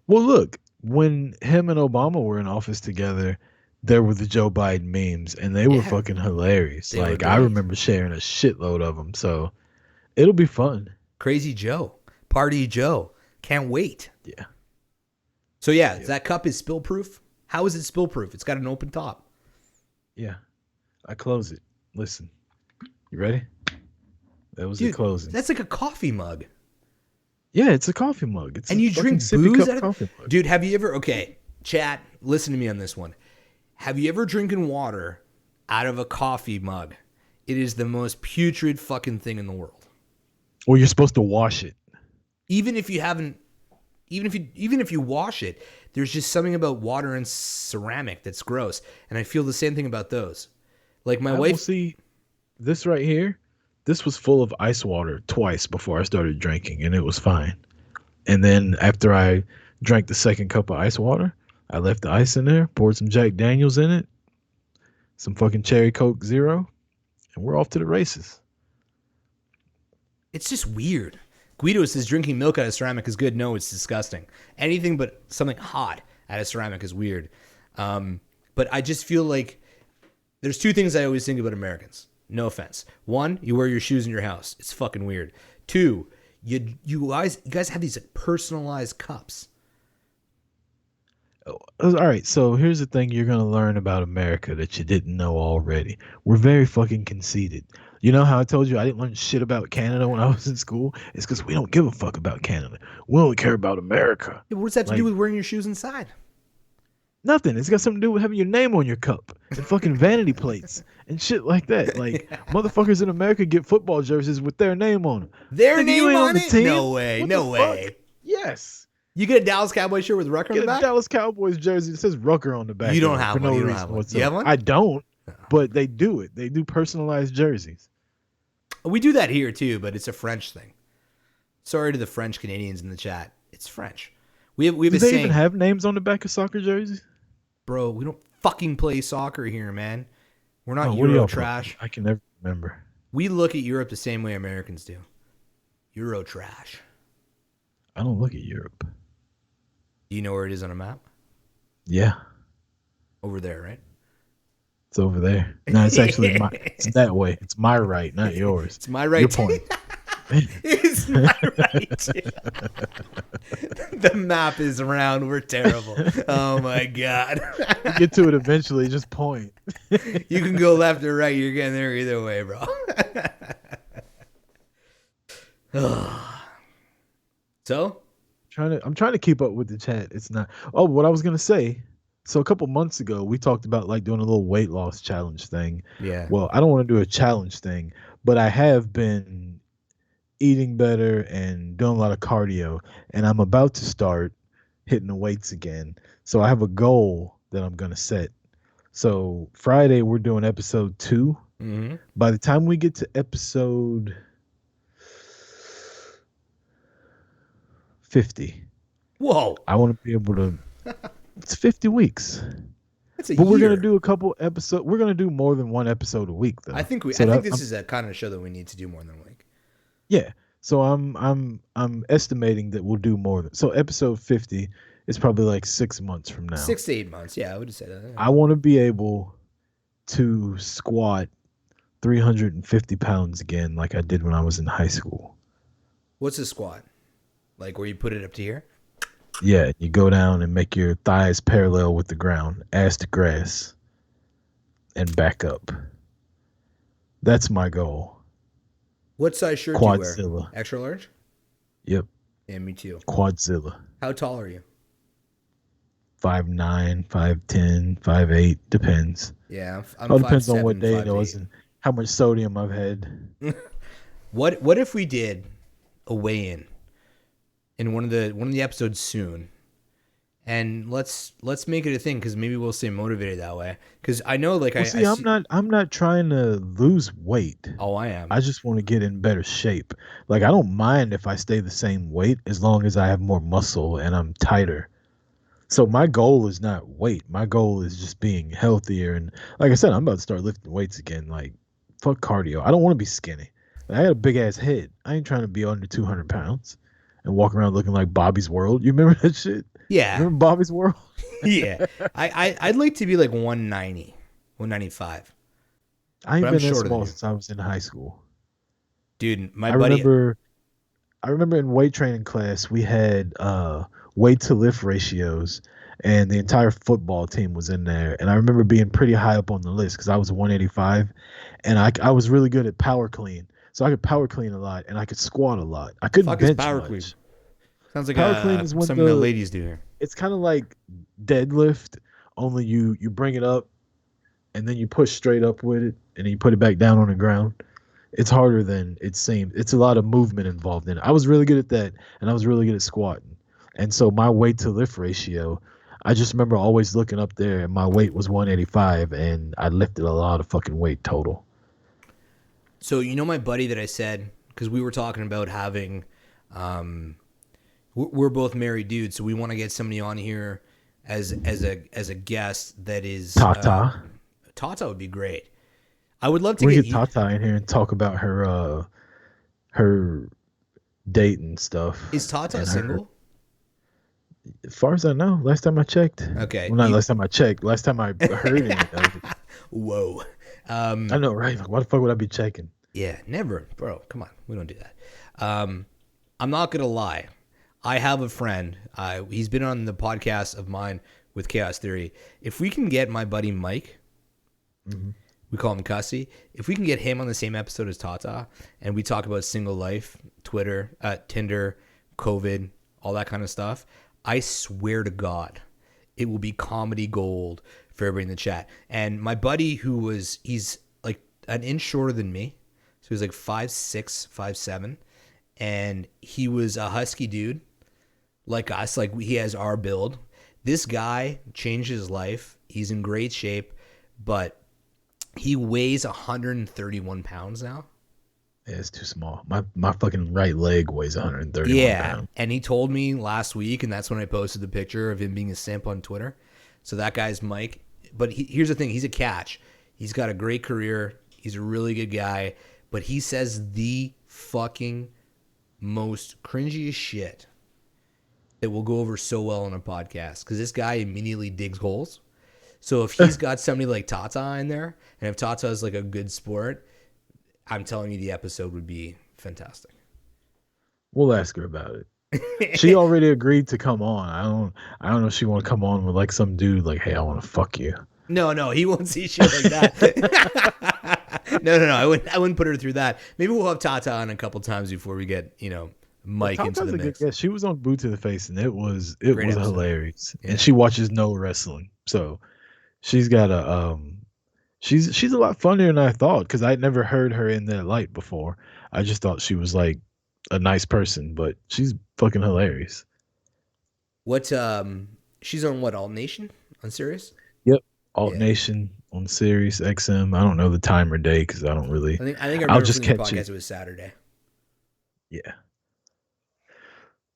Well, look, when him and Obama were in office together, there were the Joe Biden memes, and they were fucking hilarious. Like, I remember sharing a shitload of them, so it'll be fun. Crazy Joe. Party Joe. Can't wait. Yeah. So, yeah, that cup is spill proof. How is it spill proof? It's got an open top. Yeah. I close it. Listen. You ready? That was the closing. That's like a coffee mug. Yeah, it's a coffee mug. It's and you drink sippy booze cup out of coffee mug. Dude, have you ever... Okay, chat, listen to me on this one. Have you ever drinking water out of a coffee mug, it is the most putrid fucking thing in the world. Or you're supposed to wash it. Even if you haven't, even if you wash it, there's just something about water and ceramic that's gross. And I feel the same thing about those. Like my wife. See, this right here, this was full of ice water twice before I started drinking, and it was fine. And then after I drank the second cup of ice water, I left the ice in there, poured some Jack Daniels in it, some fucking Cherry Coke Zero, and we're off to the races. It's just weird. Guido says drinking milk out of ceramic is good. No, it's disgusting. Anything but something hot out of ceramic is weird. But I just feel like there's two things I always think about Americans. No offense. One, you wear your shoes in your house. It's fucking weird. Two, you guys have these like personalized cups. All right, so here's the thing you're going to learn about America that you didn't know already. We're very fucking conceited. You know how I told you I didn't learn shit about Canada when I was in school? It's because we don't give a fuck about Canada. We only care about America. Yeah, what does that have to do with wearing your shoes inside? Nothing. It's got something to do with having your name on your cup and fucking vanity plates and shit like that. Like, motherfuckers in America get football jerseys with their name on them. Their Nigga, name you ain't on the it? team. No way. What No the way. fuck? Yes. You get a Dallas Cowboys shirt with Rucker on Get the a back? Dallas Cowboys jersey that says Rucker on the back. You don't of it have for one. no You don't reason have one. whatsoever. You have one? I don't, but they do it. They do personalized jerseys. We do that here too, but it's a French thing. Sorry to the French Canadians in the chat. It's French. We have Do a they saying, even have names on the back of soccer jerseys? bro. We don't fucking play soccer here, man. We're not Oh, what do Euro y'all trash. play? I can never remember. We look at Europe the same way Americans do. Euro trash. I don't look at Europe. Do you know where it is on a map? Yeah, Over there, right? it's over there. No, it's actually it's that way. It's my right, not yours. It's my right. Your point. It's my right. The map is round. We're terrible. Oh my god. You get to it eventually. Just point. You can go left or right. You're getting there either way, bro. So, I'm trying to keep up with the chat. It's not. Oh, what I was gonna say. So a couple months ago, we talked about like doing a little weight loss challenge thing. yeah. Well, I don't want to do a challenge thing, but I have been eating better and doing a lot of cardio, and I'm about to start hitting the weights again. So I have a goal that I'm gonna set. So Friday we're doing episode 2. Mm-hmm. By the time we get to episode 50, Whoa. I want to be able to. It's 50 weeks. That's a But we're year. gonna do a couple episodes. We're gonna do more than one episode a week, though. I think So that- this is a kind of show that we need to do more than a week. Yeah. So I'm estimating that we'll do more than. So episode 50 is probably like 6 months from now. 6 to 8 months. Yeah, I would have said that. I want to be able to squat 350 pounds again, like I did when I was in high school. What's a squat? Like where you put it up to here? Yeah, you go down and make your thighs parallel with the ground, ass to grass, and back up. That's my goal. What size shirt do you wear? Quadzilla. Extra large? Yep, Yeah, me too. Quadzilla. How tall are you? 5'9", 5'10", 5'8", depends. Yeah, I'm All depends on 5'7", what day it 5'8". was and how much sodium I've had. What if we did a weigh-in in one of the episodes soon, and let's make it a thing because maybe we'll stay motivated that way. Because I know, like, Well, I'm not trying to lose weight. Oh, I am. I just want to get in better shape. Like, I don't mind if I stay the same weight as long as I have more muscle and I'm tighter. So my goal is not weight. My goal is just being healthier. And like I said, I'm about to start lifting weights again. Like, fuck cardio. I don't want to be skinny. I got a big ass head. I ain't trying to be under 200 pounds and walk around looking like Bobby's World. You remember that shit? Yeah. Remember Bobby's World? Yeah. I'd like to be like 190, 195. I ain't But I'm been that shorter than small you. since I was in high school. Dude, my I buddy. remember in weight training class we had weight to lift ratios, and the entire football team was in there. And I remember being pretty high up on the list because I was 185, and I was really good at power clean. So I could power clean a lot, and I could squat a lot. I couldn't Fuck is bench power much. clean? Sounds like Power clean is when something the the- ladies do here. It's kind of like deadlift, only you bring it up and then you push straight up with it, and then you put it back down on the ground. It's harder than it seems. It's a lot of movement involved in it. I was really good at that, and I was really good at squatting. And so my weight to lift ratio, I just remember always looking up there, and my weight was 185, and I lifted a lot of fucking weight total. So you know my buddy that I said, because we were talking about having, we're both married dudes, so we want to get somebody on here as a guest that is Tata. Tata would be great. I would love to We get get Tata in here and talk about her date and stuff. Is Tata single? As far as I know, last time I checked. Okay. Well, not last time I checked. Last time I heard anything. Whoa. I know, right? Like, why the fuck would I be checking? Yeah, never, bro. Come on, we don't do that. I'm not gonna lie. I have a friend. He's been on the podcast of mine with Chaos Theory. If we can get my buddy Mike, we call him Cussy. If we can get him on the same episode as Tata, and we talk about single life, Twitter, Tinder, COVID, all that kind of stuff, I swear to God, it will be comedy gold for everybody in the chat. And my buddy, he's like an inch shorter than me, so he's like 5'6", 5'7", and he was a husky dude, like us. Like he has our build. This guy changed his life. He's in great shape, but he weighs 131 pounds now. Yeah, it's too small. My fucking right leg weighs 131 pounds. And he told me last week, and that's when I posted the picture of him being a simp on Twitter. So that guy's Mike. But here's the thing. He's a catch. He's got a great career. He's a really good guy. But he says the fucking most cringiest shit that will go over so well on a podcast. Because this guy immediately digs holes. So if he's got somebody like Tata in there, and if Tata is like a good sport, I'm telling you the episode would be fantastic. We'll ask her about it. She already agreed to come on. I don't know if she want to come on with like some dude like, hey, I want to fuck you. No, he won't see shit like that. No, I wouldn't put her through that. Maybe we'll have Tata on a couple times before we get, Mike into the mix. Yeah, she was on Boot to the Face, and it was hilarious. Yeah. And she watches no wrestling, so she's got she's a lot funnier than I thought, because I'd never heard her in that light before. I just thought she was like a nice person, but she's fucking hilarious. What she's on what, Alt Nation on Sirius? Yep, Alt Nation on Sirius XM. I don't know the time or day because I don't really. I think I remember just from the catch podcast it was Saturday. Yeah.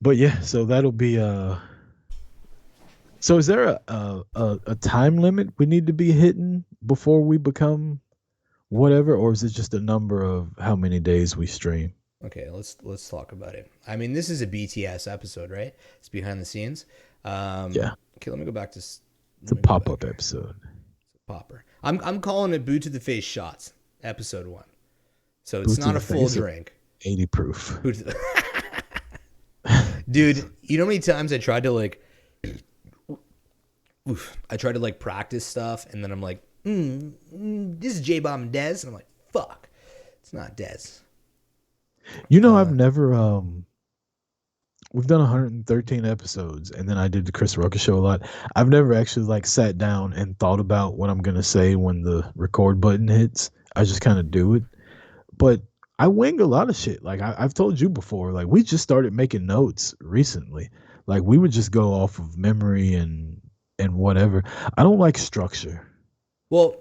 But yeah, so that'll be so is there a time limit we need to be hitting before we become whatever, or is it just a number of how many days we stream? Okay, let's talk about it. I mean, this is a BTS episode, right? It's behind the scenes. Yeah. Okay, let me go back to. It's a pop-up episode. It's a popper. I'm calling it Boot to the Face Shots, episode 1. So it's not a full drink. 80 proof. Dude, you know how many times I tried to practice stuff, and then I'm like, this is J-Bomb and Dez, and I'm like, fuck, it's not Dez. I've never we've done 113 episodes, and then I did the Chris Rucker show a lot. I've never actually sat down and thought about what I'm gonna say when the record button hits. I just kind of do it, but I wing a lot of shit. Like I've told you before, like we just started making notes recently. Like we would just go off of memory and whatever. I don't like structure. Well,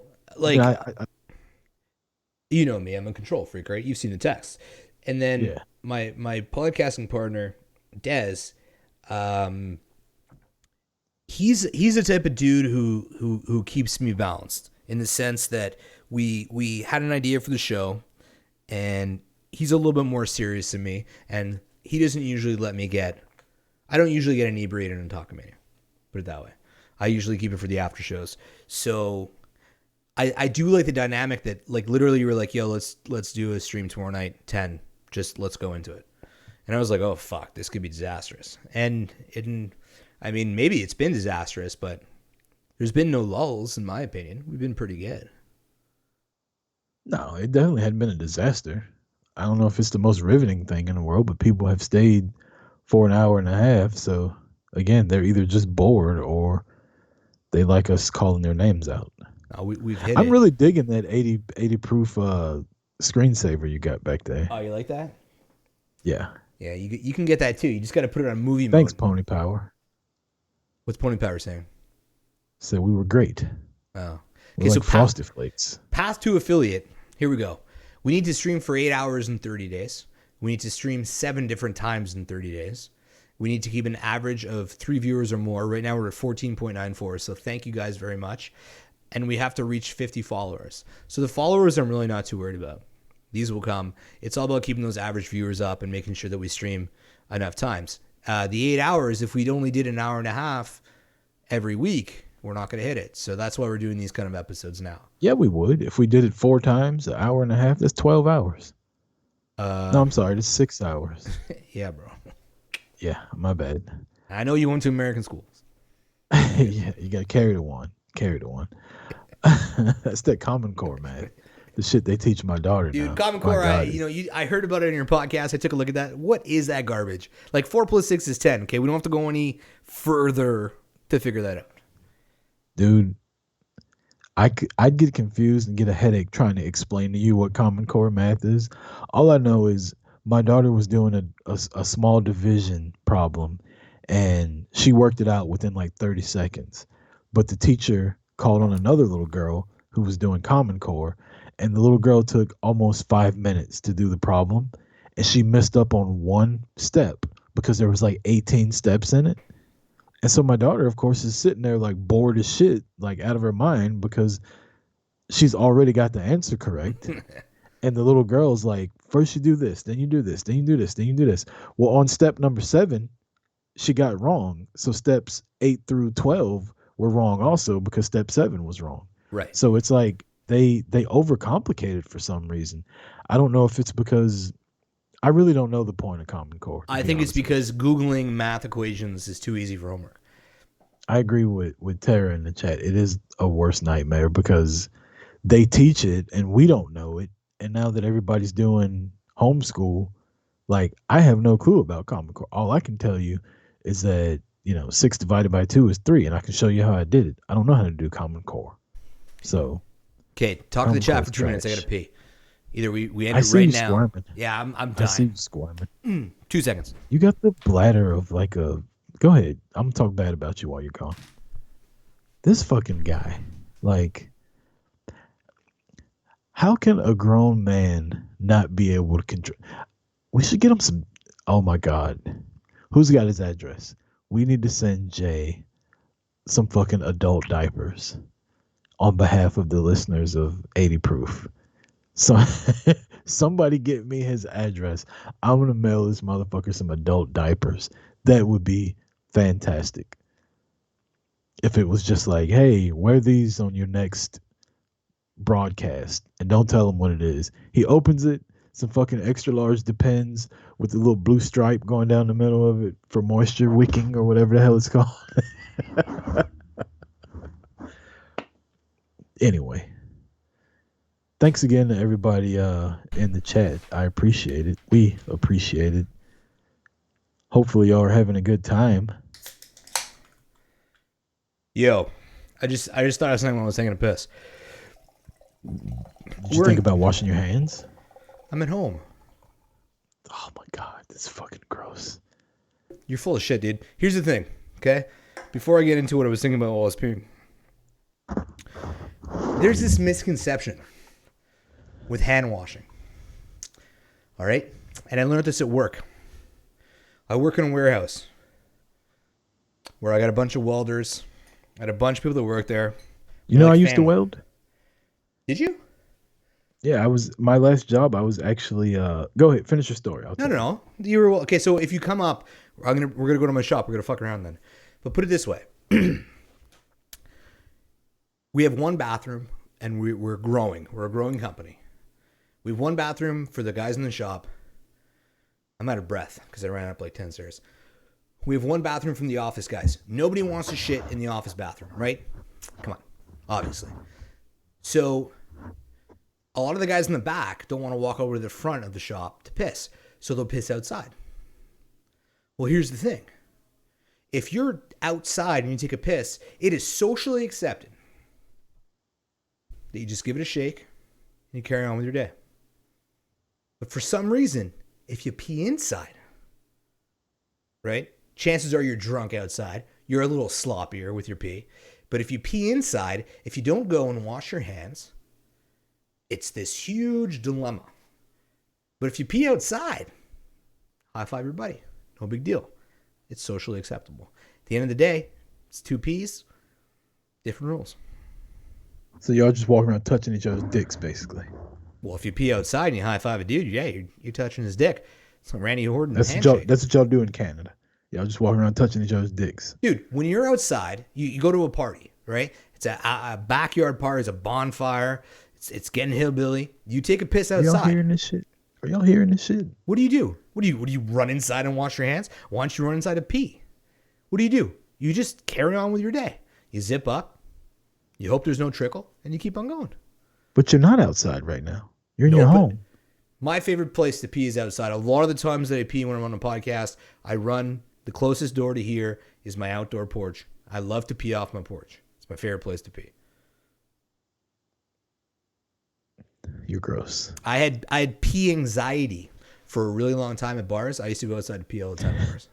you know me, I'm a control freak, right? You've seen the text. And then my podcasting partner, Dez, he's the type of dude who keeps me balanced, in the sense that we had an idea for the show, and he's a little bit more serious than me, and he doesn't usually I don't usually get inebriated in Talkamania, put it that way. I usually keep it for the after shows. So I do like the dynamic that literally you were like, yo, let's do a stream tomorrow night, 10, just let's go into it. And I was like, oh fuck, this could be disastrous. And I mean, maybe it's been disastrous, but there's been no lulls, in my opinion. We've been pretty good. No, it definitely hadn't been a disaster. I don't know if it's the most riveting thing in the world, but people have stayed for an hour and a half. So again, they're either just bored or they like us calling their names out. We've hit I'm it. really digging that 80 proof screensaver you got back there. Oh, you like that? Yeah. Yeah, you can get that too. You just got to put it on movie mode. Thanks, Pony Power. What's Pony Power saying? Said we were great. Oh. We're like Frosted Flakes. Path to affiliate. Here we go. We need to stream for 8 hours in 30 days. We need to stream 7 different times in 30 days. We need to keep an average of 3 viewers or more. Right now we're at 14.94. So thank you guys very much. And we have to reach 50 followers. So the followers I'm really not too worried about. These will come. It's all about keeping those average viewers up and making sure that we stream enough times. The 8 hours, if we only did an hour and a half every week, we're not going to hit it. So that's why we're doing these kind of episodes now. Yeah, we would. If we did it 4 times, an hour and a half, that's 12 hours. No, I'm sorry. That's 6 hours. Yeah, bro. Yeah, my bad. I know you went to American schools. Yeah, you got to carry the one. Carry the one. That's that Common Core, man. The shit they teach my daughter Dude, now. Common Core, I heard about it in your podcast. I took a look at that. What is that garbage? Like 4 + 6 is 10. Okay, we don't have to go any further to figure that out. Dude, I'd get confused and get a headache trying to explain to you what Common Core math is. All I know is my daughter was doing a small division problem, and she worked it out within like 30 seconds. But the teacher called on another little girl who was doing Common Core, and the little girl took almost 5 minutes to do the problem, and she messed up on one step because there was like 18 steps in it. And so my daughter, of course, is sitting there like bored as shit, like out of her mind because she's already got the answer correct. And the little girl's like, first you do this, then you do this, then you do this, then you do this. Well, on step number 7, she got wrong. So steps 8 through 12 were wrong also because step 7 was wrong. Right. So it's like they overcomplicated for some reason. I don't know if it's because I really don't know the point of Common Core. I think it's because Googling math equations is too easy for homework. I agree with Tara in the chat. It is a worse nightmare because they teach it and we don't know it. And now that everybody's doing homeschool, like I have no clue about Common Core. All I can tell you is that, 6 divided by 2 is 3, and I can show you how I did it. I don't know how to do Common Core. So, okay, talk to the chat for 2 minutes. I got to pee. Either we end it right now. Squirming. Yeah, I'm dying. I see you squirming. 2 seconds. You got the bladder of like a. Go ahead. I'm gonna talk bad about you while you're gone. This fucking guy, like, how can a grown man not be able to control? We should get him some. Oh my God, who's got his address? We need to send Jay some fucking adult diapers on behalf of the listeners of 80 Proof. So somebody get me his address. I'm gonna mail this motherfucker some adult diapers. That would be fantastic. If it was just like, hey, wear these on your next broadcast and don't tell him what it is. He opens it, some fucking extra large Depends with the little blue stripe going down the middle of it for moisture wicking or whatever the hell it's called. Anyway. Thanks again to everybody in the chat. I appreciate it. We appreciate it. Hopefully y'all are having a good time. Yo, I just thought of something when I was taking a piss. Did you think about washing your hands? I'm at home. Oh my God, that's fucking gross. You're full of shit, dude. Here's the thing, okay? Before I get into what I was thinking about while I was peeing, there's this misconception with hand washing. All right? And I learned this at work. I work in a warehouse where I got a bunch of welders. I had a bunch of people that work there. You know, like I used to family. weld. Did you? Yeah, my last job, I was actually, go ahead, finish your story. No. You were, okay, so if you come up, we're going to go to my shop. We're going to fuck around then. But put it this way. We have one bathroom, and we're growing. We're a growing company. We have one bathroom for the guys in the shop. I'm out of breath because I ran up like 10 stairs. We have one bathroom from the office guys. Nobody wants to shit in the office bathroom, right? Come on, obviously. So a lot of the guys in the back don't want to walk over to the front of the shop to piss. So they'll piss outside. Well, here's the thing. If you're outside and you take a piss, it is socially accepted that you just give it a shake and you carry on with your day. But for some reason, if you pee inside, right? Chances are you're drunk outside. You're a little sloppier with your pee. But if you pee inside, if you don't go and wash your hands, it's this huge dilemma. But if you pee outside, high five your buddy. No big deal. It's socially acceptable. At the end of the day, it's two pees, different rules. So y'all just walking around touching each other's dicks, basically. Well, if you pee outside and you high five a dude, yeah, you're touching his dick. It's like Randy Orton. That's what y'all do in Canada. Y'all just walking around touching each other's dicks. Dude, when you're outside, you go to a party, right? It's a backyard party. It's a bonfire. It's getting hillbilly. You take a piss outside. Are y'all hearing this shit? Are y'all hearing this shit? What do you do? What do you run inside and wash your hands? Why don't you run inside to pee? What do? You just carry on with your day. You zip up. You hope there's no trickle, and you keep on going. But you're not outside right now. You're in your home. My favorite place to pee is outside. A lot of the times that I pee when I'm on a podcast, I run. The closest door to here is my outdoor porch. I love to pee off my porch. It's my favorite place to pee. You're gross. I had pee anxiety for a really long time at bars. I used to go outside to pee all the time at bars.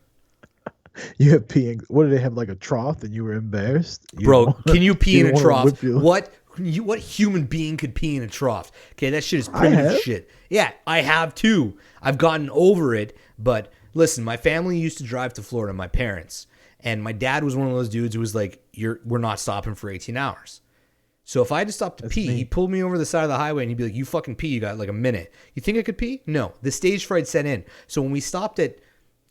You have peeing. What did they have, like a trough, and you were embarrassed? Bro, can you pee in a trough? What human being could pee in a trough? Okay, that shit is primitive shit. Yeah, I have too. I've gotten over it, but listen, my family used to drive to Florida, my parents, and my dad was one of those dudes who was like, we're not stopping for 18 hours. So if I had to stop to pee, he'd pull me over the side of the highway and he'd be like, you fucking pee, you got like a minute. You think I could pee? No. The stage fright set in. So when we stopped at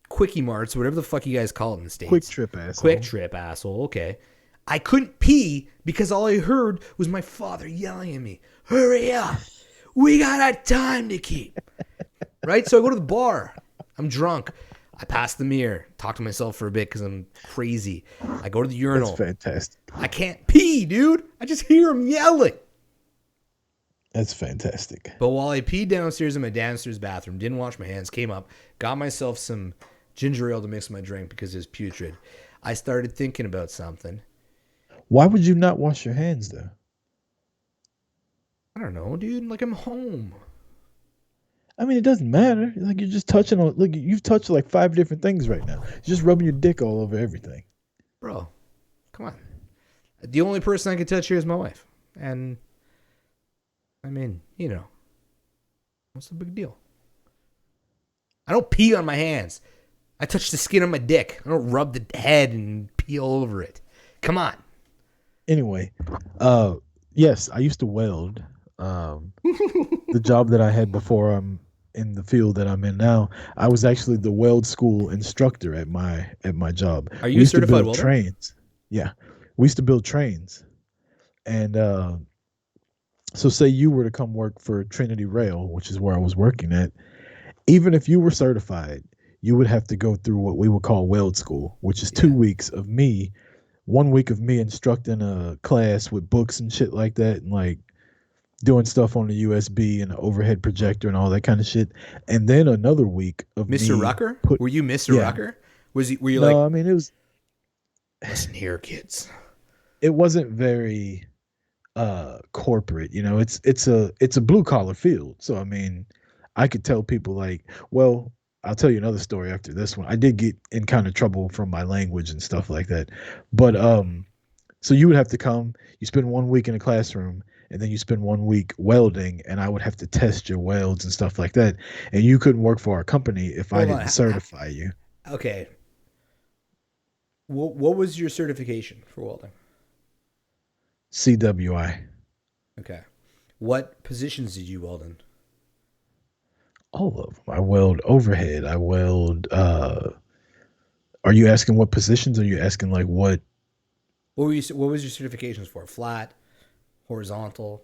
Quickie Marts, whatever the fuck you guys call it in the States. Quick Trip, asshole. Quick Trip, asshole. Okay. I couldn't pee because all I heard was my father yelling at me, hurry up. We got a time to keep. Right? So I go to the bar. I'm drunk. I pass the mirror, talk to myself for a bit because I'm crazy. I go to the urinal. That's fantastic. I can't pee, dude. I just hear him yelling. That's fantastic. But while I peed downstairs in my downstairs bathroom, didn't wash my hands, came up, got myself some ginger ale to mix my drink because it was putrid. I started thinking about something. Why would you not wash your hands, though? I don't know, dude. Like, I'm home. I mean, it doesn't matter. Like, you're just touching on. Look, you've touched like 5 different things right now. You're just rubbing your dick all over everything. Bro, come on. The only person I can touch here is my wife. And, I mean, you know, what's the big deal? I don't pee on my hands. I touch the skin on my dick. I don't rub the head and pee all over it. Come on. Anyway, yes, I used to weld. The job that I had before I'm in the field that I'm in now, I was actually the weld school instructor at my job. Are you a certified welder? Trains. Yeah. We used to build trains. And so say you were to come work for Trinity Rail, which is where I was working at, even if you were certified, you would have to go through what we would call weld school, which is 2 weeks of me, 1 week of me instructing a class with books and shit like that, and like doing stuff on the USB and the overhead projector and all that kind of shit. And then another week of Mr. Rucker? Were you Mr. Rucker? Were you no, I mean, it was. Listen here, kids. It wasn't very corporate, you know. It's a blue collar field. So I mean, I could tell people like, well, I'll tell you another story after this one. I did get in kind of trouble from my language and stuff like that. But so you would have to come, you spend 1 week in a classroom, and then you spend 1 week welding, and I would have to test your welds and stuff like that. And you couldn't work for our company if I didn't certify you. Okay. What was your certification for welding? CWI. Okay. What positions did you weld in? All of them. I weld overhead. I weld. Are you asking what positions? Or are you asking like what? What was your certifications for? Flat, horizontal.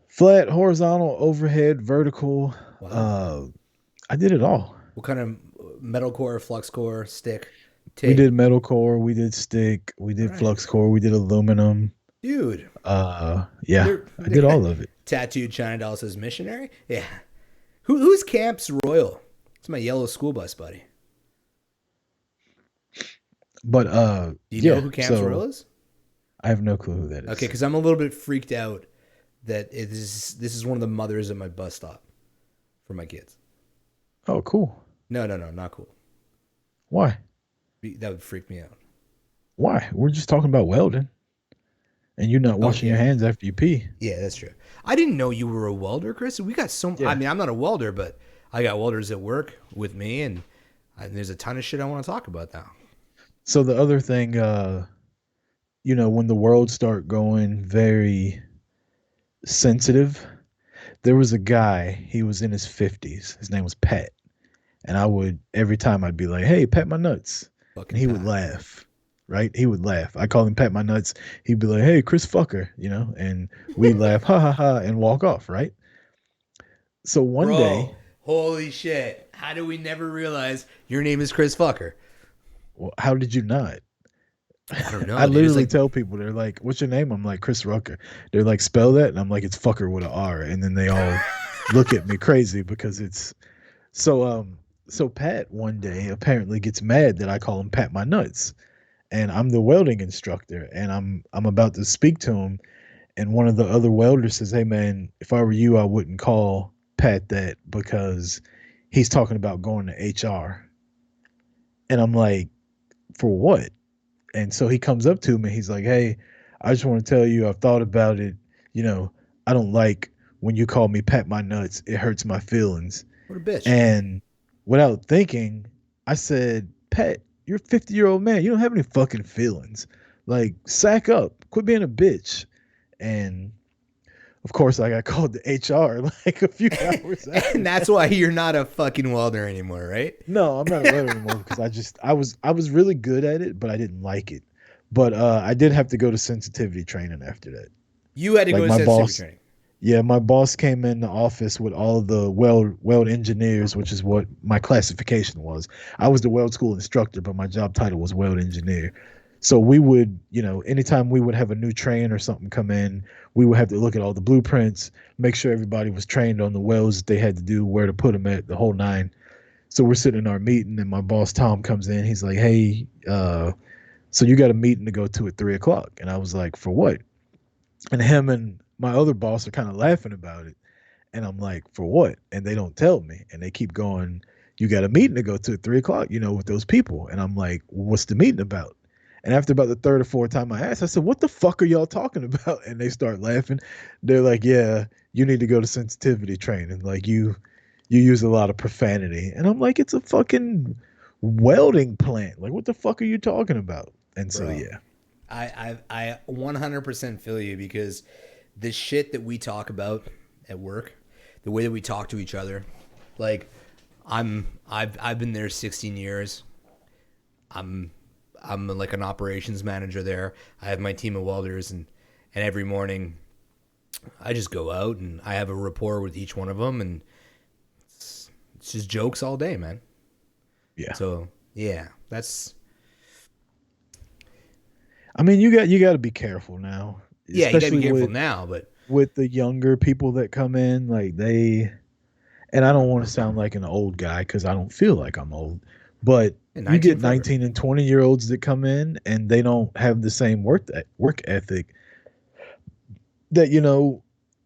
Flat, horizontal, overhead, vertical. Wow. I did it all. What kind of metal core, flux core, stick? Tape? We did metal core. We did stick. We did flux core. We did aluminum. Dude. Yeah, I did all of it. Tattooed China doll says missionary. Yeah. Who's Camps Royal? It's my yellow school bus buddy. But do you know who Camps Royal is? I have no clue who that is. Okay, because I'm a little bit freaked out that this is one of the mothers at my bus stop for my kids. Oh, cool. No, not cool. Why? That would freak me out. Why? We're just talking about welding. And you're not washing your hands after you pee. Yeah, that's true. I didn't know you were a welder, Chris. We got I mean, I'm not a welder, but I got welders at work with me, and there's a ton of shit I want to talk about now. So the other thing, when the world started going very sensitive, there was a guy, he was in his 50s. His name was Pat. And every time I'd be like, hey, pat my nuts. And he would laugh, right? He would laugh. I call him pat my nuts. He'd be like, hey, Chris Fucker, and we'd laugh, ha, ha, ha, and walk off, right? So one day. Holy shit. How do we never realize your name is Chris Fucker? Well, how did you not? I don't know. I literally tell people, they're like, what's your name? I'm like, Chris Rucker. They're like, spell that? And I'm like, it's fucker with an R. And then they all look at me crazy because it's so Pat one day apparently gets mad that I call him Pat my nuts. And I'm the welding instructor and I'm about to speak to him. And one of the other welders says, hey man, if I were you, I wouldn't call Pat that because he's talking about going to HR. And I'm like, for what? And so he comes up to me. He's like, hey, I just want to tell you, I've thought about it. I don't like when you call me Pat my nuts. It hurts my feelings. What a bitch. And without thinking, I said, Pat, you're a 50-year-old man. You don't have any fucking feelings. Like, sack up. Quit being a bitch. And of course, I got called to HR like a few hours after. And that's why you're not a fucking welder anymore, right? No, I'm not a welder anymore because I was really good at it, but I didn't like it. But I did have to go to sensitivity training after that. You had to go to sensitivity training. Yeah, my boss came in the office with all of the weld engineers, which is what my classification was. I was the weld school instructor, but my job title was weld engineer. So we would, anytime we would have a new train or something come in, we would have to look at all the blueprints, make sure everybody was trained on the welds that they had to do, where to put them at, the whole nine. So we're sitting in our meeting and my boss, Tom, comes in. He's like, hey, so you got a meeting to go to at 3:00. And I was like, for what? And him and my other boss are kind of laughing about it. And I'm like, for what? And they don't tell me. And they keep going, you got a meeting to go to at 3:00, with those people. And I'm like, what's the meeting about? And after about the third or fourth time I asked, I said, what the fuck are y'all talking about? And they start laughing. They're like, yeah, you need to go to sensitivity training. Like you use a lot of profanity. And I'm like, it's a fucking welding plant. Like, what the fuck are you talking about? And so, yeah. I 100% feel you because the shit that we talk about at work, the way that we talk to each other, like I've been there 16 years. I'm like an operations manager there. I have my team of welders and every morning I just go out and I have a rapport with each one of them and it's just jokes all day, man. Yeah. So, yeah, that's I mean, you got to be careful now. Yeah, you got to be careful now, but with the younger people that come in, like and I don't want to sound like an old guy cuz I don't feel like I'm old. But you get 19 and 20-year-olds that come in and they don't have the same work ethic that,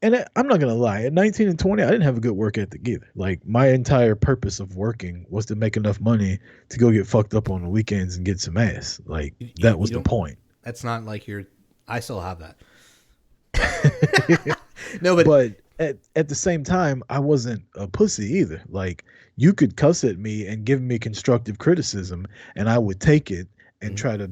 and I'm not going to lie, at 19 and 20, I didn't have a good work ethic either. Like my entire purpose of working was to make enough money to go get fucked up on the weekends and get some ass. Like that was the point. That's not like I still have that. No, but at the same time, I wasn't a pussy either. Like you could cuss at me and give me constructive criticism and I would take it and try to,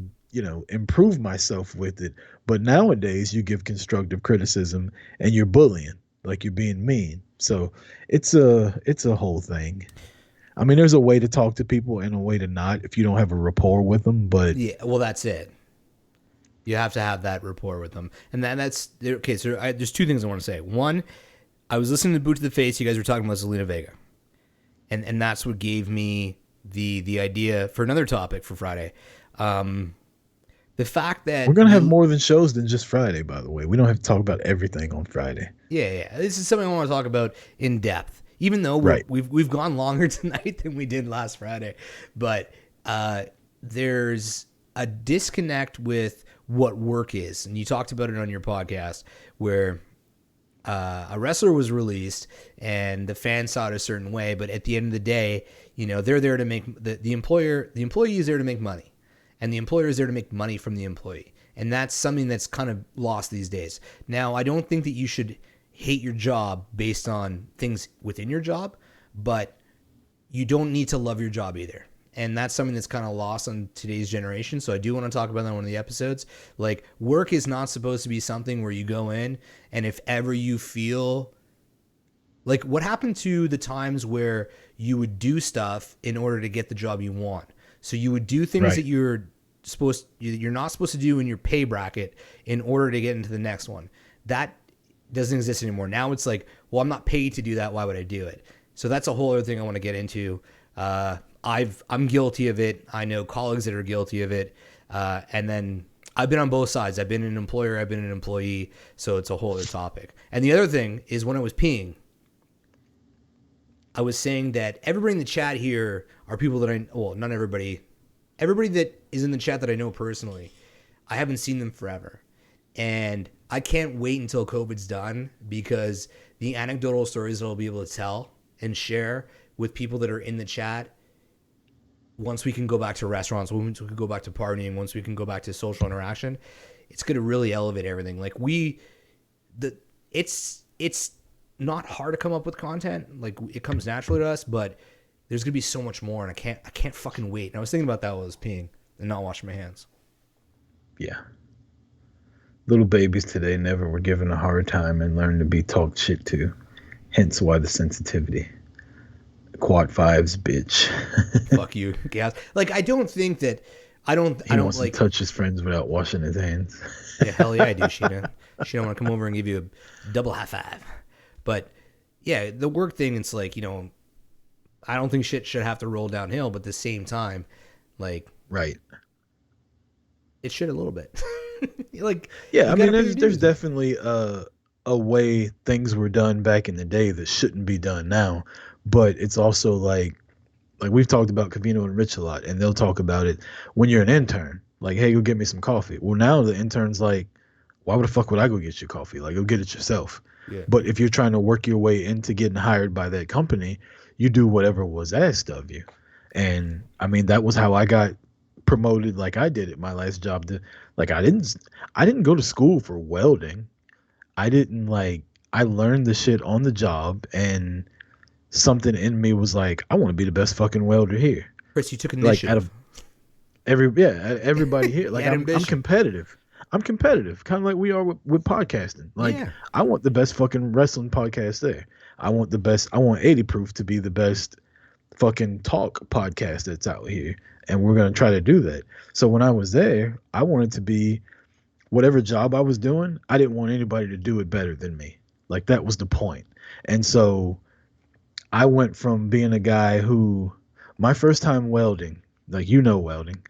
improve myself with it. But nowadays you give constructive criticism and you're bullying, like you're being mean. So it's a whole thing. I mean, there's a way to talk to people and a way to not if you don't have a rapport with them, but yeah, well, that's it. You have to have that rapport with them. And that's okay. So there's two things I want to say. One, I was listening to Boot to the Face. You guys were talking about Zelina Vega. And that's what gave me the idea for another topic for Friday. The fact that we're going to have more than shows than just Friday, by the way. We don't have to talk about everything on Friday. Yeah. This is something I want to talk about in depth, even though we've gone longer tonight than we did last Friday. But there's a disconnect with what work is. And you talked about it on your podcast where a wrestler was released and the fans saw it a certain way, but at the end of the day, you know, they're there to make the employee is there to make money, and the employer is there to make money from the employee. And that's something that's kind of lost these days. Now, I don't think that you should hate your job based on things within your job, but you don't need to love your job either. And that's something that's kind of lost on today's generation. So I do want to talk about that in one of the episodes. Like, work is not supposed to be something where you go in and if ever you feel like, what happened to the times where you would do stuff in order to get the job you want? So you would do things that you're not supposed to do in your pay bracket in order to get into the next one. That doesn't exist anymore. Now it's like, well, I'm not paid to do that. Why would I do it? So that's a whole other thing I want to get into. I'm guilty of it. I know colleagues that are guilty of it. And then I've been on both sides. I've been an employer. I've been an employee. So it's a whole other topic. And the other thing is, when I was peeing, I was saying that everybody in the chat here are people that not everybody that is in the chat that I know personally, I haven't seen them forever. And I can't wait until COVID's done, because the anecdotal stories that I'll be able to tell and share with people that are in the chat, once we can go back to restaurants, once we can go back to partying, once we can go back to social interaction, it's going to really elevate everything. Like, it's not hard to come up with content. Like, it comes naturally to us, but there's going to be so much more, and I can't fucking wait. And I was thinking about that while I was peeing and not washing my hands. Yeah. Little babies today never were given a hard time and learned to be talked shit to. Hence why the sensitivity. Quad fives, bitch. Fuck you, gas. Like, I don't think that I don't like to touch his friends without washing his hands. Yeah, hell yeah, I do, Sheena. Sheena want to come over and give you a double high five. But yeah, the work thing, it's like, you know, I don't think shit should have to roll downhill, but at the same time, like, right, it should a little bit. Like, yeah, I mean, there's definitely a way things were done back in the day that shouldn't be done now. But it's also like we've talked about Covino and Rich a lot, and they'll talk about it when you're an intern. Like, hey, go get me some coffee. Well, now the intern's like, why the fuck would I go get you coffee? Like, go get it yourself. Yeah. But if you're trying to work your way into getting hired by that company, you do whatever was asked of you. And I mean, that was how I got promoted. Like I did at my last job. I didn't go to school for welding. I learned the shit on the job, and something in me was like, I want to be the best fucking welder here. Chris, you took initiative. Everybody here. Like, I'm competitive. I'm competitive, kind of like we are with podcasting. Like, yeah. I want the best fucking wrestling podcast there. I want 80 Proof to be the best fucking talk podcast that's out here. And we're going to try to do that. So when I was there, I wanted to be, whatever job I was doing, I didn't want anybody to do it better than me. Like, that was the point. And so I went from being a guy who, my first time welding, like, welding,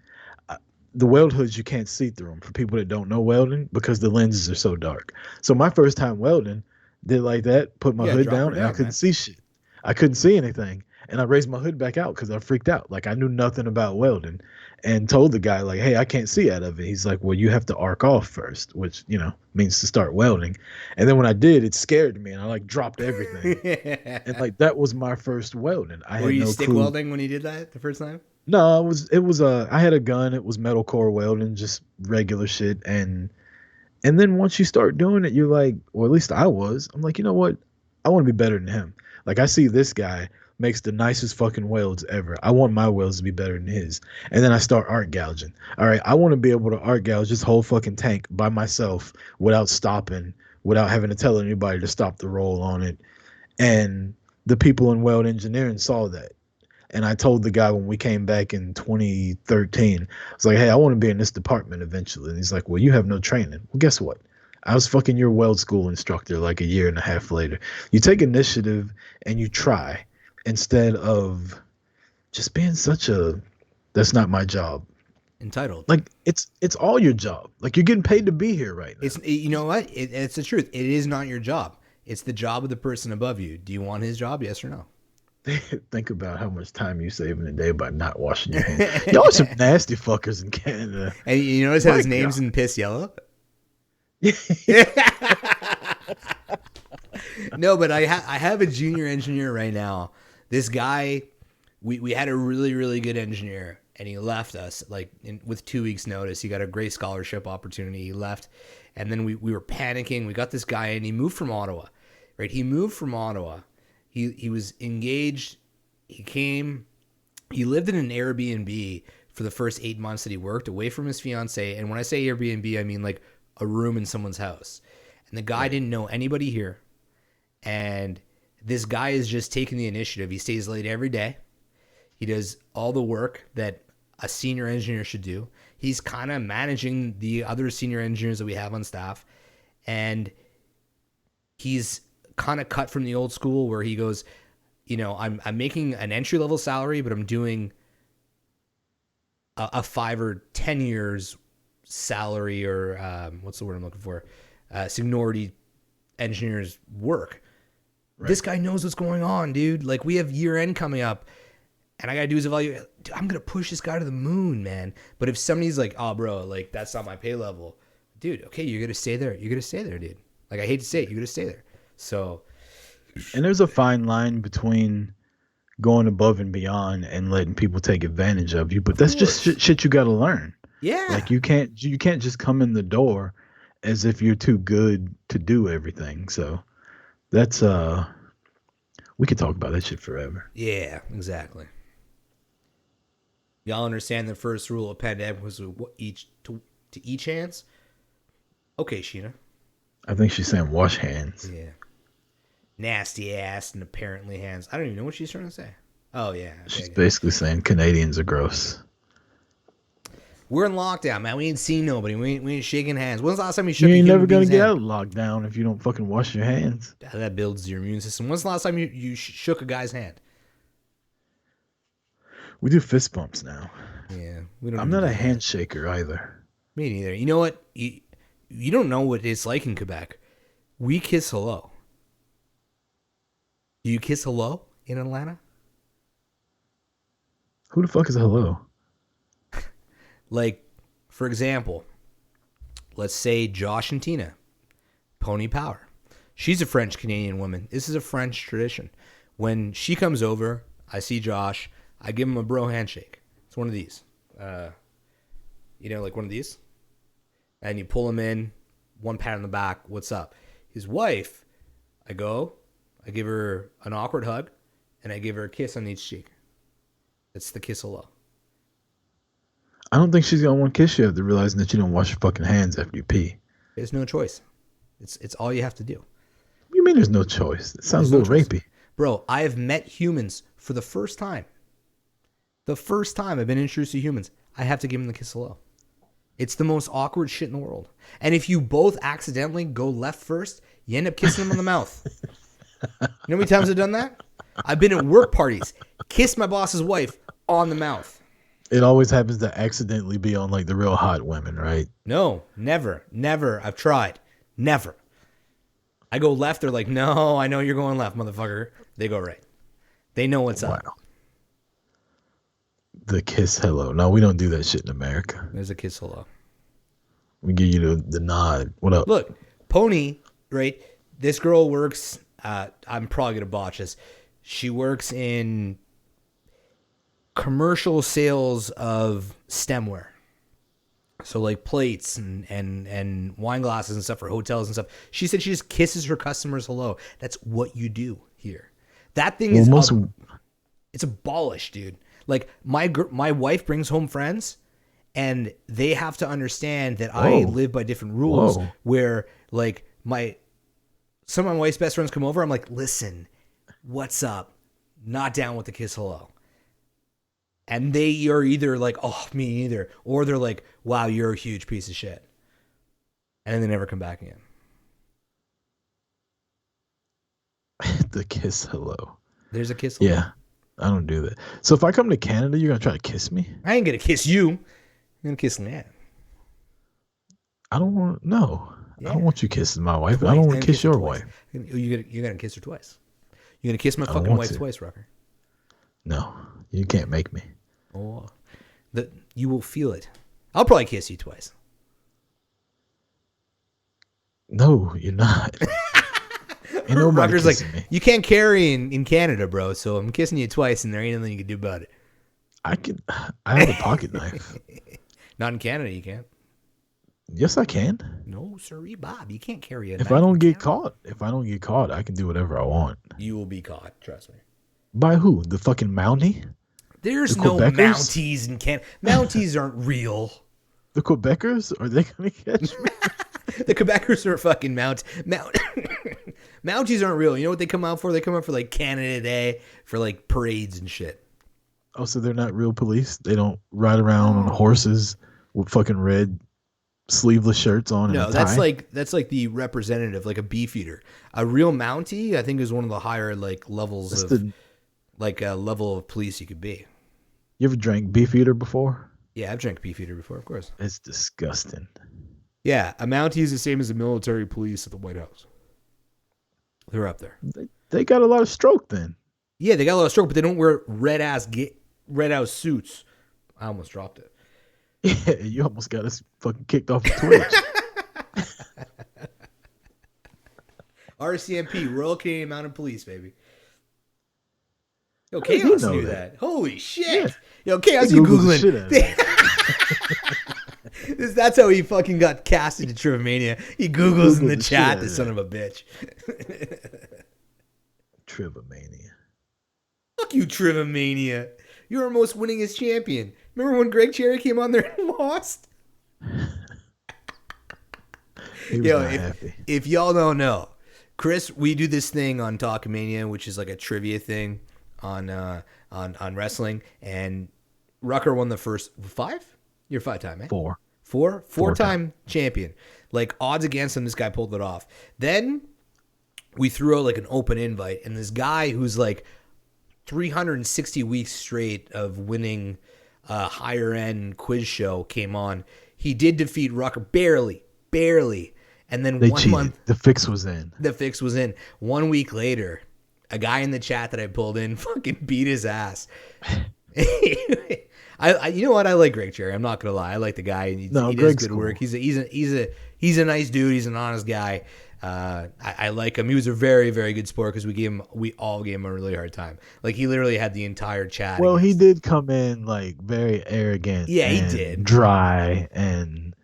the weld hoods, you can't see through them for people that don't know welding because the lenses are so dark. So my first time welding, did like that, put my hood down, and I couldn't see shit. I couldn't see anything. And I raised my hood back out because I freaked out. Like, I knew nothing about welding, and told the guy, like, hey, I can't see out of it. He's like, well, you have to arc off first, which, means to start welding. And then when I did, it scared me, and I dropped everything. And that was my first welding. Were you stick welding when you did that the first time? No, I had a gun. It was metal core welding, just regular shit. And then once you start doing it, you're like, or at least I'm like, you know what? I want to be better than him. Like, I see this guy makes the nicest fucking welds ever. I want my welds to be better than his. And then I start art gouging. All right, I want to be able to art gouge this whole fucking tank by myself without stopping, without having to tell anybody to stop the roll on it. And the people in weld engineering saw that. And I told the guy when we came back in 2013, I was like, hey, I want to be in this department eventually. And he's like, well, you have no training. Well, guess what? I was fucking your weld school instructor like a year and a half later. You take initiative and you try instead of just being that's not my job. Entitled. Like, it's all your job. Like, you're getting paid to be here right now. You know what? It's the truth. It is not your job. It's the job of the person above you. Do you want his job? Yes or no? Think about how much time you save in a day by not washing your hands. Y'all are some nasty fuckers in Canada. And you notice how My his name's God. in piss yellow? No, but I have a junior engineer right now. This guy, we had a really, really good engineer, and he left us with 2 weeks notice. He got a great scholarship opportunity. He left, and then we were panicking. We got this guy, and he moved from Ottawa, right? He moved from Ottawa. He was engaged. He came. He lived in an Airbnb for the first 8 months that he worked away from his fiance. And when I say Airbnb, I mean like a room in someone's house. And the guy didn't know anybody here. And this guy is just taking the initiative. He stays late every day. He does all the work that a senior engineer should do. He's kind of managing the other senior engineers that we have on staff. And he's kind of cut from the old school where he goes, I'm making an entry level salary, but I'm doing a 5 or 10 years salary, or what's the word I'm looking for? Seniority engineers work. Right. This guy knows what's going on, dude. Like, we have year end coming up, and I gotta do his evaluation. Dude, I'm gonna push this guy to the moon, man. But if somebody's like, "Oh, bro, like that's not my pay level," dude, okay, you're gonna stay there. You're gonna stay there, dude. Like, I hate to say it, you're gonna stay there. So, and there's a fine line between going above and beyond and letting people take advantage of you, but that's just shit you got to learn. Yeah. Like you can't just come in the door as if you're too good to do everything. So that's we could talk about that shit forever. Yeah, exactly. Y'all understand the first rule of pandemic was to each hands? Okay, Sheena. I think she's saying wash hands. Yeah. Nasty ass and apparently hands. I don't even know what she's trying to say. Oh, yeah. Okay, she's basically saying Canadians are gross. We're in lockdown, man. We ain't seen nobody. We ain't shaking hands. When's the last time you shook You ain't a human never gonna being's get hand? out of lockdown if you don't fucking wash your hands. That builds your immune system. When's the last time you shook a guy's hand? We do fist bumps now. Yeah. I'm not a handshaker either. Me neither. You know what? You don't know what it's like in Quebec. We kiss hello. Do you kiss hello in Atlanta? Who the fuck is hello? Like, for example, let's say Josh and Tina, Pony Power. She's a French Canadian woman. This is a French tradition. When she comes over, I see Josh, I give him a bro handshake. It's one of these. Like one of these. And you pull him in, one pat on the back, what's up? His wife, I give her an awkward hug, and I give her a kiss on each cheek. That's the kiss hello. I don't think she's gonna want to kiss you after realizing that you don't wash your fucking hands after you pee. There's no choice. It's all you have to do. What do you mean there's no choice? It sounds a little rapey. Bro, I have met humans for the first time. The first time I've been introduced to humans, I have to give them the kiss hello. It's the most awkward shit in the world. And if you both accidentally go left first, you end up kissing them on the mouth. You know how many times I've done that? I've been at work parties, kissed my boss's wife on the mouth. It always happens to accidentally be on like the real hot women, right? No, never. I've tried. Never. I go left, they're like, no, I know you're going left, motherfucker. They go right. They know what's up. The kiss hello. No, we don't do that shit in America. There's a kiss hello. We give you the nod. What up? Look, Pony, right? This girl works, I'm probably going to botch this. She works in commercial sales of stemware. So like plates and wine glasses and stuff for hotels and stuff. She said she just kisses her customers hello. That's what you do here. That thing is it's abolished, dude. Like my wife brings home friends, and they have to understand that I live by different rules. Where like some of my wife's best friends come over, I'm like, listen, what's up? Not down with the kiss hello. And they are either like, oh, me either, or they're like, wow, you're a huge piece of shit. And then they never come back again. The kiss hello. There's a kiss hello. Yeah, I don't do that. So if I come to Canada, you're going to try to kiss me? I ain't going to kiss you. I'm going to kiss Nan. I don't want, no. Yeah. I don't want you kissing my wife. I don't want to kiss your wife. You're going to kiss her twice. You're going to kiss my fucking wife twice, Rucker. No, you can't make me. Oh, you will feel it. I'll probably kiss you twice. No, you're not. Ain't nobody Rucker's kissing like, me. you can't carry in Canada, bro. So I'm kissing you twice, and there ain't nothing you can do about it. I have a pocket knife. Not in Canada, you can't. Yes, I can. No, sirree, Bob. You can't carry a If knife I don't in get Canada. caught, I can do whatever I want. You will be caught. Trust me. By who? The fucking Mountie? There's The no Quebecers? Mounties in Canada. Mounties aren't real. The Quebecers? Are they gonna catch me? The Quebecers are fucking Mounties aren't real. You know what they come out for? They come out for like Canada Day, for like parades and shit. Oh, so they're not real police? They don't ride around on horses with fucking red sleeveless shirts on and No, a tie? that's like the representative, like a beefeater. A real Mountie, I think, is one of the higher like levels That's of like a level of police you could be. You ever drank Beefeater before? Yeah, I've drank beefeater before, of course. It's disgusting. Yeah, a Mountie is the same as the military police at the White House. They're up there. They got a lot of stroke then. Yeah, they got a lot of stroke, but they don't wear red ass suits. I almost dropped it. Yeah, you almost got us fucking kicked off of Twitch. RCMP, Royal Canadian Mounted Police, baby. Yo, How did he Chaos know knew that? that. Holy shit. Yeah. Yo, Chaos, He you Googled the shit Googling. out of That's how he fucking got cast into Trivomania. He Googles in Googled the the shit chat, out the of son that. of a bitch. Trivomania. Fuck you, Trivomania. You're our most winningest champion. Remember when Greg Cherry came on there and lost? He was Yo, not happy. if y'all don't know, Chris, we do this thing on Talkamania, which is like a trivia thing on wrestling, and Rucker won the first 5? You're 5-time, man. 4. Four-time champion. Like, odds against him, this guy pulled it off. Then we threw out like an open invite, and this guy who's like 360 weeks straight of winning a higher end quiz show came on. He did defeat Rucker barely. And then They 1 cheated. month, The fix was in. the fix was in. 1 week later, a guy in the chat that I pulled in fucking beat his ass. I you know what? I like Greg Cherry. I'm not gonna lie. I like the guy. He does Greg's good cool. work. He's a nice dude. He's an honest guy. I like him. He was a very, very good sport because we all gave him a really hard time. Like, he literally had the entire chat. Well, he against- did come in like very arrogant. Yeah, he and did. Dry and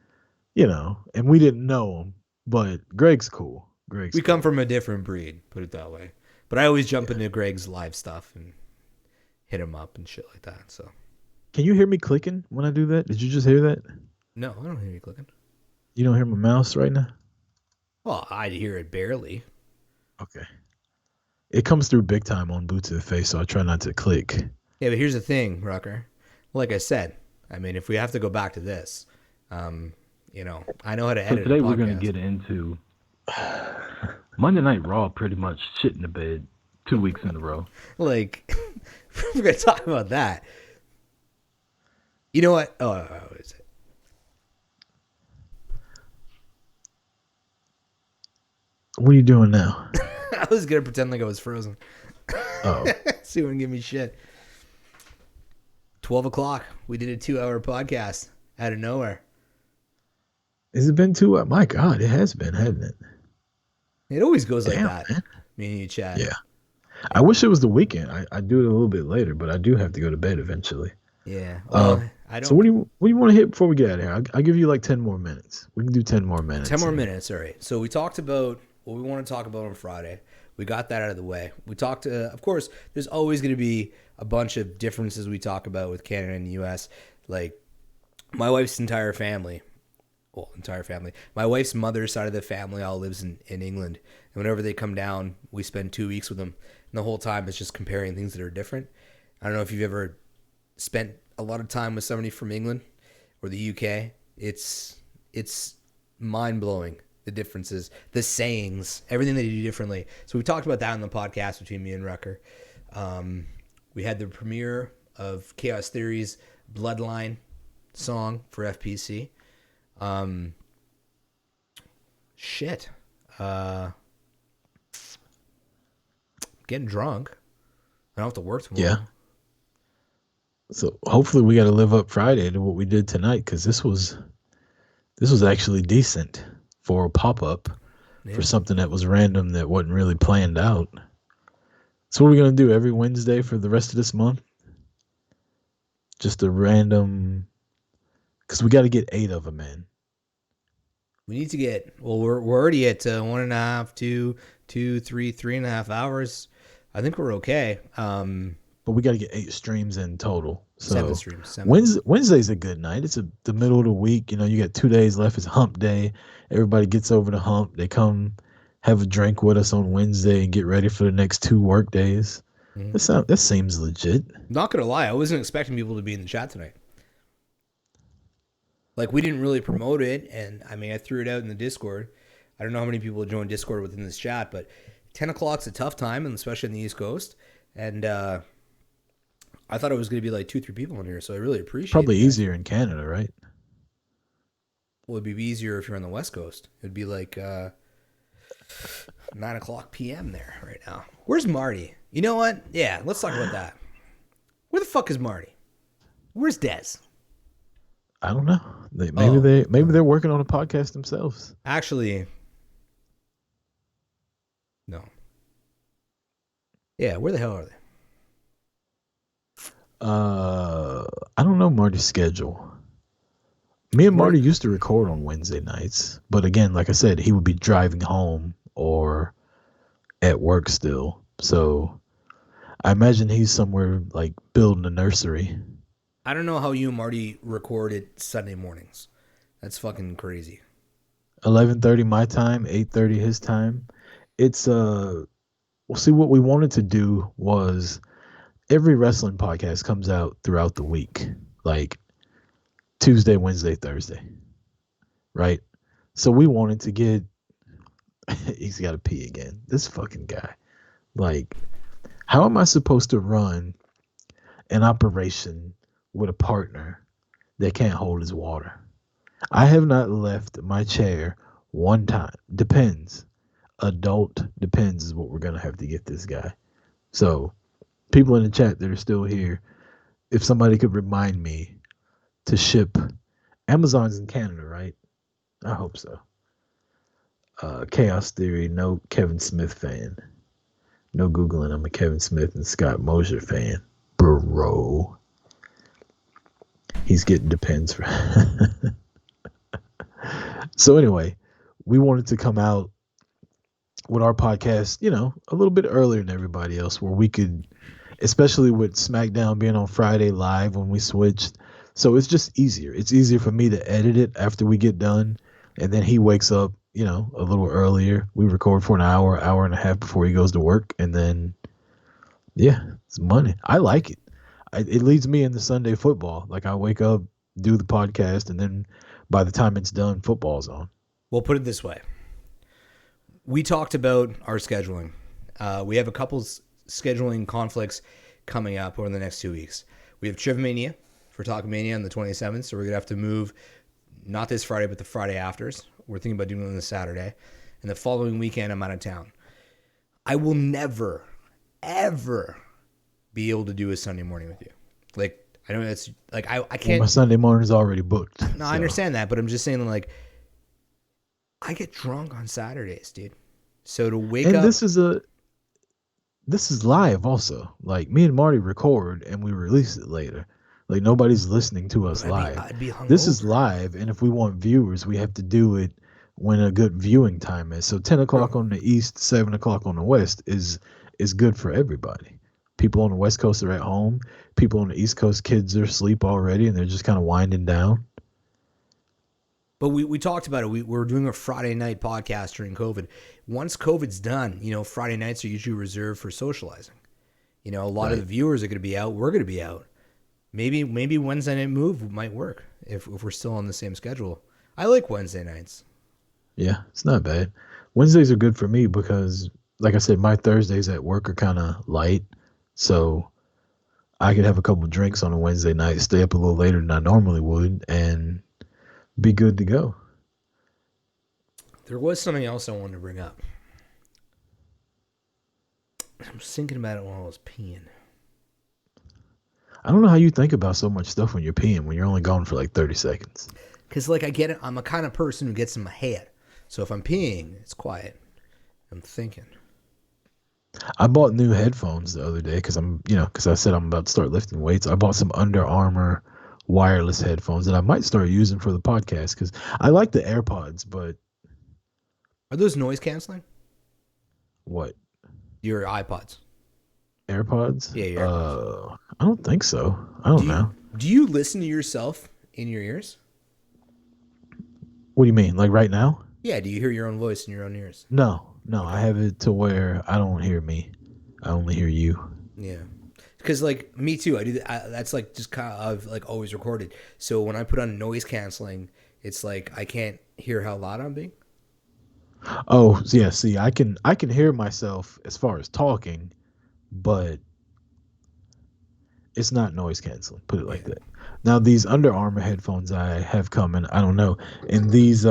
and we didn't know him, but Greg's cool. We come from a different breed, put it that way. But I always jump into Greg's live stuff and hit him up and shit like that. So Can you hear me clicking when I do that? Did you just hear that? no, I don't hear you clicking. You don't hear my mouse right now? Well, I hear it barely. Okay. It comes through big time on Boot to the Face, so I try not to click. Yeah, but here's the thing, Rucker. Like I said, I mean, if we have to go back to this, I know how to So edit. today a we're going podcast. to get into Monday Night Raw pretty much shit in the bed 2 weeks in a row. Like, we're gonna talk about that. You know what? Oh, what is it? What are you doing now? I was gonna pretend like I was frozen. Oh. See when give me shit. 12 o'clock. We did a 2-hour podcast out of nowhere. Has it been 2 hours? My God, it has been, hasn't it? It always goes like Damn, that. man. Me and you chat. Yeah. I wish it was the weekend. I do it a little bit later, but I do have to go to bed eventually. Yeah. Well, I don't. So what do you want to hit before we get out of here? I'll give you like 10 more minutes. We can do 10 more minutes. 10 more minutes. All right. So we talked about what we want to talk about on Friday. We got that out of the way. We talked, of course, there's always going to be a bunch of differences we talk about with Canada and the U.S. Like, my wife's entire family, my wife's mother's side of the family all lives in England. And whenever they come down, we spend 2 weeks with them. And the whole time it's just comparing things that are different. I don't know if you've ever spent a lot of time with somebody from England or the UK. It's mind-blowing, the differences, the sayings, everything they do differently. So we talked about that on the podcast between me and Rucker. We had the premiere of Chaos Theory's Bloodline song for FPC. Getting drunk. I don't have to work tomorrow. Yeah. So hopefully we got to live up Friday to what we did tonight, because this was actually decent for a pop up for something that was random that wasn't really planned out. So what are we gonna do every Wednesday for the rest of this month? Just a random, because we got to get 8 of them in. We need to get, well, we're already at 1.5, 2, 3.5 hours. I think we're okay. But we got to get 8 streams in total. So 7 streams. 7. Wednesday's a good night. It's the middle of the week. You know, you got 2 days left. It's hump day. Everybody gets over the hump. They come have a drink with us on Wednesday and get ready for the next 2 work days. That seems legit. Not gonna lie, I wasn't expecting people to be in the chat tonight. Like, we didn't really promote it, and I mean, I threw it out in the Discord. I don't know how many people joined Discord within this chat, but 10 o'clock's a tough time, and especially in the East Coast. And I thought it was going to be like 2-3 people in here, so I really appreciate it. Probably easier in Canada, right? Well, it'd be easier if you're on the West Coast. It'd be like 9 o'clock p.m. there right now. Where's Marty? You know what? Yeah, let's talk about that. Where the fuck is Marty? Where's Dez? I don't know. Maybe they're working on a podcast themselves. Actually, no. Yeah, where the hell are they? I don't know Marty's schedule. Me and Marty used to record on Wednesday nights, but again, like I said, he would be driving home or at work still. So I imagine he's somewhere like building a nursery. I don't know how you and Marty recorded Sunday mornings. That's fucking crazy. 11:30 my time, 8:30 his time. It's well, see, what we wanted to do was every wrestling podcast comes out throughout the week, like Tuesday, Wednesday, Thursday, right? So we wanted to get he's got to pee again. This fucking guy. Like, how am I supposed to run an operation with a partner that can't hold his water? I have not left my chair one time. Depends. Adult depends is what we're going to have to get this guy. So people in the chat that are still here, if somebody could remind me to ship, Amazon's in Canada, right? I hope so. Chaos Theory, no Kevin Smith fan. No Googling, I'm a Kevin Smith and Scott Mosier fan. Bro. He's getting depends for. So anyway, we wanted to come out with our podcast, you know, a little bit earlier than everybody else, where we could, especially with SmackDown being on Friday live when we switched. So it's just easier. It's easier for me to edit it after we get done. And then he wakes up, you know, a little earlier. We record for an hour and a half before he goes to work. And then, yeah, it's money. I like it. It leads me into Sunday football. Like, I wake up, do the podcast, and then by the time it's done, football's on. We'll put it this way. We talked about our scheduling. We have a couple scheduling conflicts coming up over the next 2 weeks. We have Trivmania for Talkmania on the 27th, so we're going to have to move not this Friday, but the Friday afters. We're thinking about doing it on the Saturday. And the following weekend, I'm out of town. I will never, ever be able to do a Sunday morning with you. Like, I know that's, like, I can't. Well, my Sunday morning's already booked. No, I understand that, but I'm just saying, like, I get drunk on Saturdays, dude. So to wake up. And this is live also. Like, me and Marty record and we release it later. Like, nobody's listening to us live. I'd be hungover. This is live, and if we want viewers, we have to do it when a good viewing time is. So 10 o'clock on the East, 7 o'clock on the West is good for everybody. People on the West Coast are at home. People on the East Coast, kids are asleep already, and they're just kind of winding down. But we talked about it. We're doing a Friday night podcast during COVID. Once COVID's done, you know, Friday nights are usually reserved for socializing. You know, a lot of the viewers are going to be out. We're going to be out. Maybe Wednesday Night Move might work if we're still on the same schedule. I like Wednesday nights. Yeah, it's not bad. Wednesdays are good for me because, like I said, my Thursdays at work are kind of light. So I could have a couple of drinks on a Wednesday night, stay up a little later than I normally would, and be good to go. There was something else I wanted to bring up. I was thinking about it while I was peeing. I don't know how you think about so much stuff when you're peeing when you're only gone for like 30 seconds. Because, like, I get it. I'm a kind of person who gets in my head. So if I'm peeing, it's quiet. I'm thinking. I bought new headphones the other day because because I said I'm about to start lifting weights. I bought some Under Armour wireless headphones that I might start using for the podcast because I like the AirPods, but. Are those noise canceling? What? Your iPods. AirPods? Yeah, your AirPods. I don't think so. I don't know. Do you listen to yourself in your ears? What do you mean? Like right now? Yeah, do you hear your own voice in your own ears? No. I have it to where I don't hear me. I only hear you. Yeah. Because, like, me too. I do that. That's, like, just kind of, I've, like, always recorded. So when I put on noise canceling, it's like I can't hear how loud I'm being. Oh, yeah. See, I can hear myself as far as talking, but it's not noise canceling. Put it like that. Now, these Under Armour headphones I have coming, I don't know. And these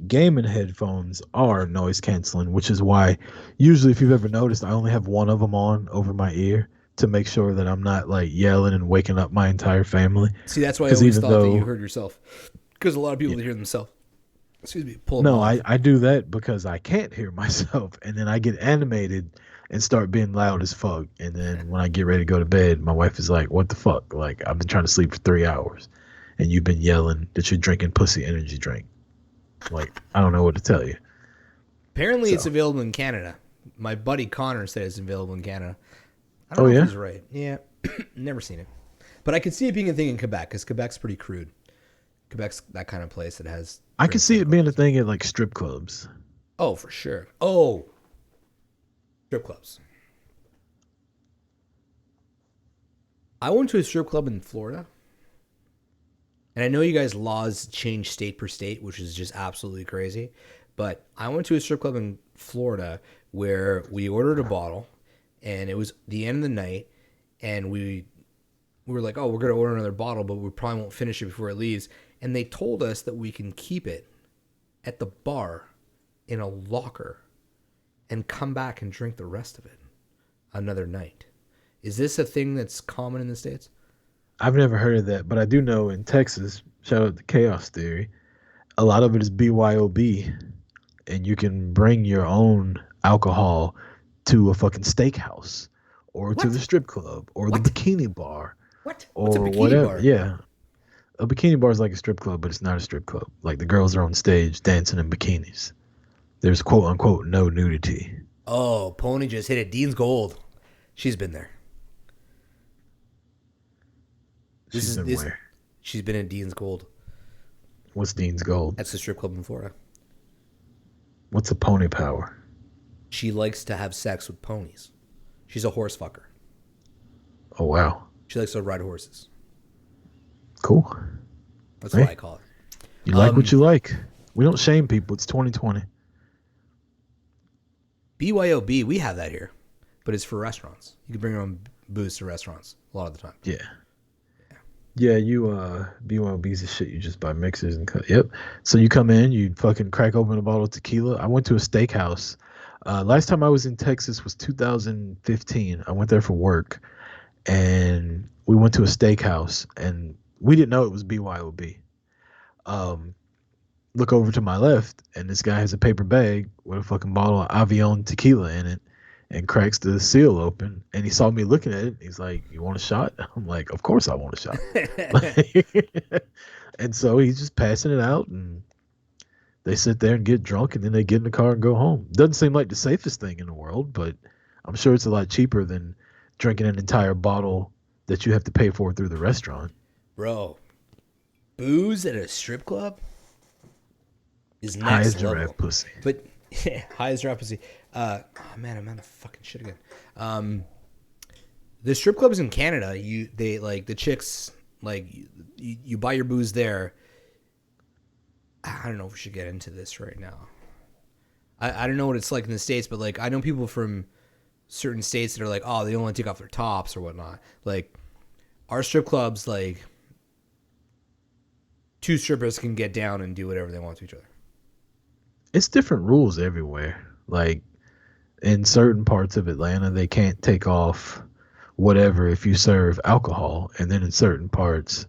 gaming headphones are noise canceling, which is why usually, if you've ever noticed, I only have one of them on over my ear to make sure that I'm not like yelling and waking up my entire family. See, that's why I always thought that you heard yourself. Because a lot of people hear themselves. Excuse me. I do that because I can't hear myself. And then I get animated and start being loud as fuck. And then when I get ready to go to bed, my wife is like, what the fuck? Like, I've been trying to sleep for 3 hours and you've been yelling that you're drinking pussy energy drink. Like, I don't know what to tell you. Apparently it's available in Canada. My buddy Connor said it's available in Canada. I don't know if he's right. Yeah. Never seen it. But I could see it being a thing in Quebec because Quebec's pretty crude. Quebec's that kind of place that has... I could see it being a thing at like strip clubs. Oh, for sure. Oh. Strip clubs. I went to a strip club in Florida. And I know you guys' laws change state per state, which is just absolutely crazy. But I went to a strip club in Florida where we ordered a bottle. And it was the end of the night. And we were like, oh, we're going to order another bottle, but we probably won't finish it before it leaves. And they told us that we can keep it at the bar in a locker and come back and drink the rest of it another night. Is this a thing that's common in the States? I've never heard of that, but I do know in Texas, shout out to Chaos Theory, a lot of it is BYOB, and you can bring your own alcohol to a fucking steakhouse or to the strip club or the bikini bar. What? What's a bikini whatever. bar? Yeah. A bikini bar is like a strip club, but it's not a strip club. Like the girls are on stage dancing in bikinis. There's quote unquote no nudity. Oh, Pony just hit it. Dean's Gold. She's been there. She's been where? She's been in Dean's Gold. What's Dean's Gold? That's the strip club in Florida. What's a pony power? She likes to have sex with ponies. She's a horse fucker. Oh, wow. She likes to ride horses. Cool. That's what I call it. You like what you like. We don't shame people. It's 2020. BYOB, we have that here, but it's for restaurants. You can bring your own booze to restaurants a lot of the time. Yeah. Yeah, you BYOB's the shit. You just buy mixers and cut. Yep. So you come in, you fucking crack open a bottle of tequila. I went to a steakhouse. Last time I was in Texas was 2015. I went there for work, and we went to a steakhouse, and we didn't know it was BYOB. Look over to my left, and this guy has a paper bag with a fucking bottle of Avion tequila in it, and cracks the seal open. And he saw me looking at it. He's like, "You want a shot?" I'm like, "Of course I want a shot." And so he's just passing it out, and they sit there and get drunk, and then they get in the car and go home. Doesn't seem like the safest thing in the world, but I'm sure it's a lot cheaper than drinking an entire bottle that you have to pay for through the restaurant. Bro, booze at a strip club is next high as level. giraffe pussy. But yeah, high as giraffe pussy. Oh man, I'm out of fucking shit again. The strip clubs in Canada, they like the chicks like you buy your booze there. I don't know if we should get into this right now. I don't know what it's like in the States, but like I know people from certain states that are like, oh, they don't want to take off their tops or whatnot. Like our strip clubs, like two strippers can get down and do whatever they want to each other. It's different rules everywhere. Like in certain parts of Atlanta, they can't take off. whatever if you serve alcohol, and then in certain parts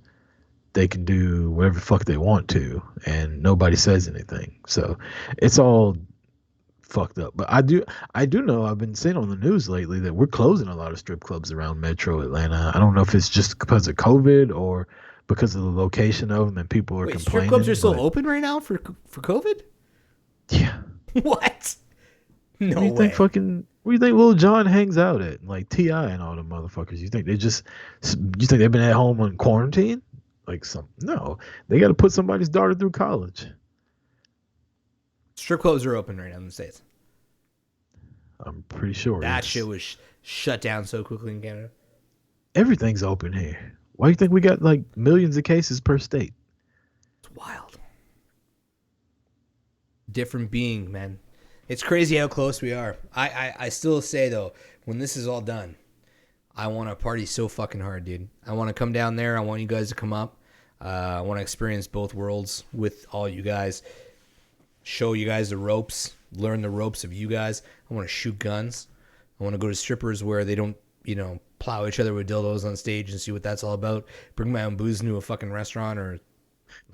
they can do whatever the fuck they want to, and nobody says anything. So it's all fucked up. But I do know, I've been seeing on the news lately that we're closing a lot of strip clubs around Metro Atlanta. I don't know if it's just because of COVID or because of the location of them, and people are complaining. Strip clubs are still open right now for COVID? Yeah. What? No Where do you way. think Lil Jon hangs out at? Like T.I. and all them motherfuckers. You think they've been at home on quarantine? No. They got to put somebody's daughter through college. Strip clubs are open right now in the States. I'm pretty sure. That shit was shut down so quickly in Canada. Everything's open here. Why do you think we got like millions of cases per state? It's wild. Different being, man. It's crazy how close we are. I still say, though, when this is all done, I want to party so fucking hard, dude. I want to come down there. I want you guys to come up. I want to experience both worlds with all you guys. Show you guys the ropes. Learn the ropes of you guys. I want to shoot guns. I want to go to strippers where they don't, plow each other with dildos on stage and see what that's all about. Bring my own booze into a fucking restaurant, or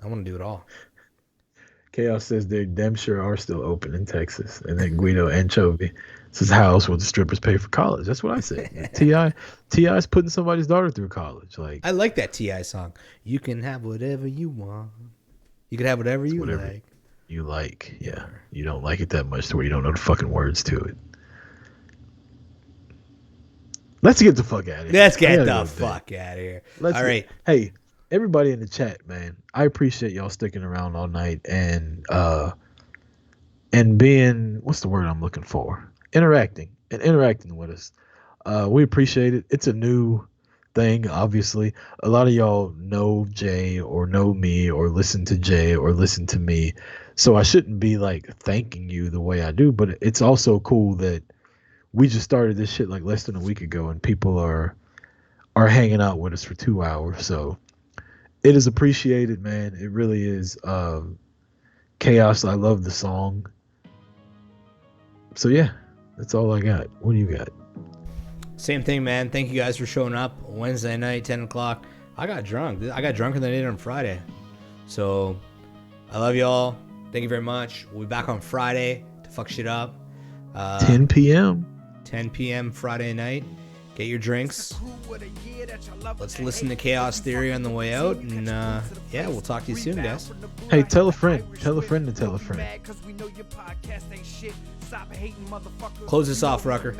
I want to do it all. Chaos says they damn sure are still open in Texas. And then Guido Anchovy says house where the strippers pay for college. That's what I said. T.I.'s putting somebody's daughter through college. I like that T.I. song. You can have whatever you want. You can have whatever you like. You like, yeah. You don't like it that much to where you don't know the fucking words to it. Let's get the fuck out of here. Let's get the fuck out of here. All right. Hey, everybody in the chat, man. I appreciate y'all sticking around all night and being, what's the word I'm looking for? Interacting with us. We appreciate it. It's a new thing, obviously. A lot of y'all know Jay or know me or listen to Jay or listen to me. So I shouldn't be like thanking you the way I do, but it's also cool that we just started this shit like less than a week ago and people are hanging out with us for 2 hours. So it is appreciated, man. It really is. Chaos, I love the song. So yeah, that's all I got. What do you got? Same thing, man. Thank you guys for showing up. Wednesday night, 10 o'clock. I got drunk. I got drunker than I did on Friday. So I love y'all. Thank you very much. We'll be back on Friday to fuck shit up. 10 p.m. 10 p.m. Friday night. Get your drinks. Let's listen to Chaos Theory on the way out. And yeah, we'll talk to you soon, guys. Hey, tell a friend. Tell a friend to tell a friend. Close this off, Rucker.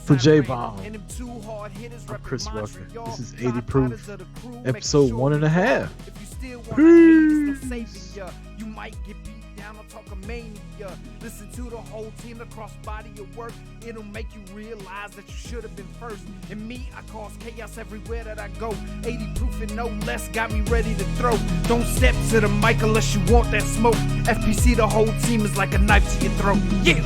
For J-Bomb, I'm Chris Rucker. This is 80 Proof, episode 1.5. Peace. You might get beat down on Talkomania. Listen to the whole team across body of work. It'll make you realize that you should have been first. And me, I cause chaos everywhere that I go. 80 proof and no less got me ready to throw. Don't step to the mic unless you want that smoke. FPC, the whole team is like a knife to your throat. Yeah.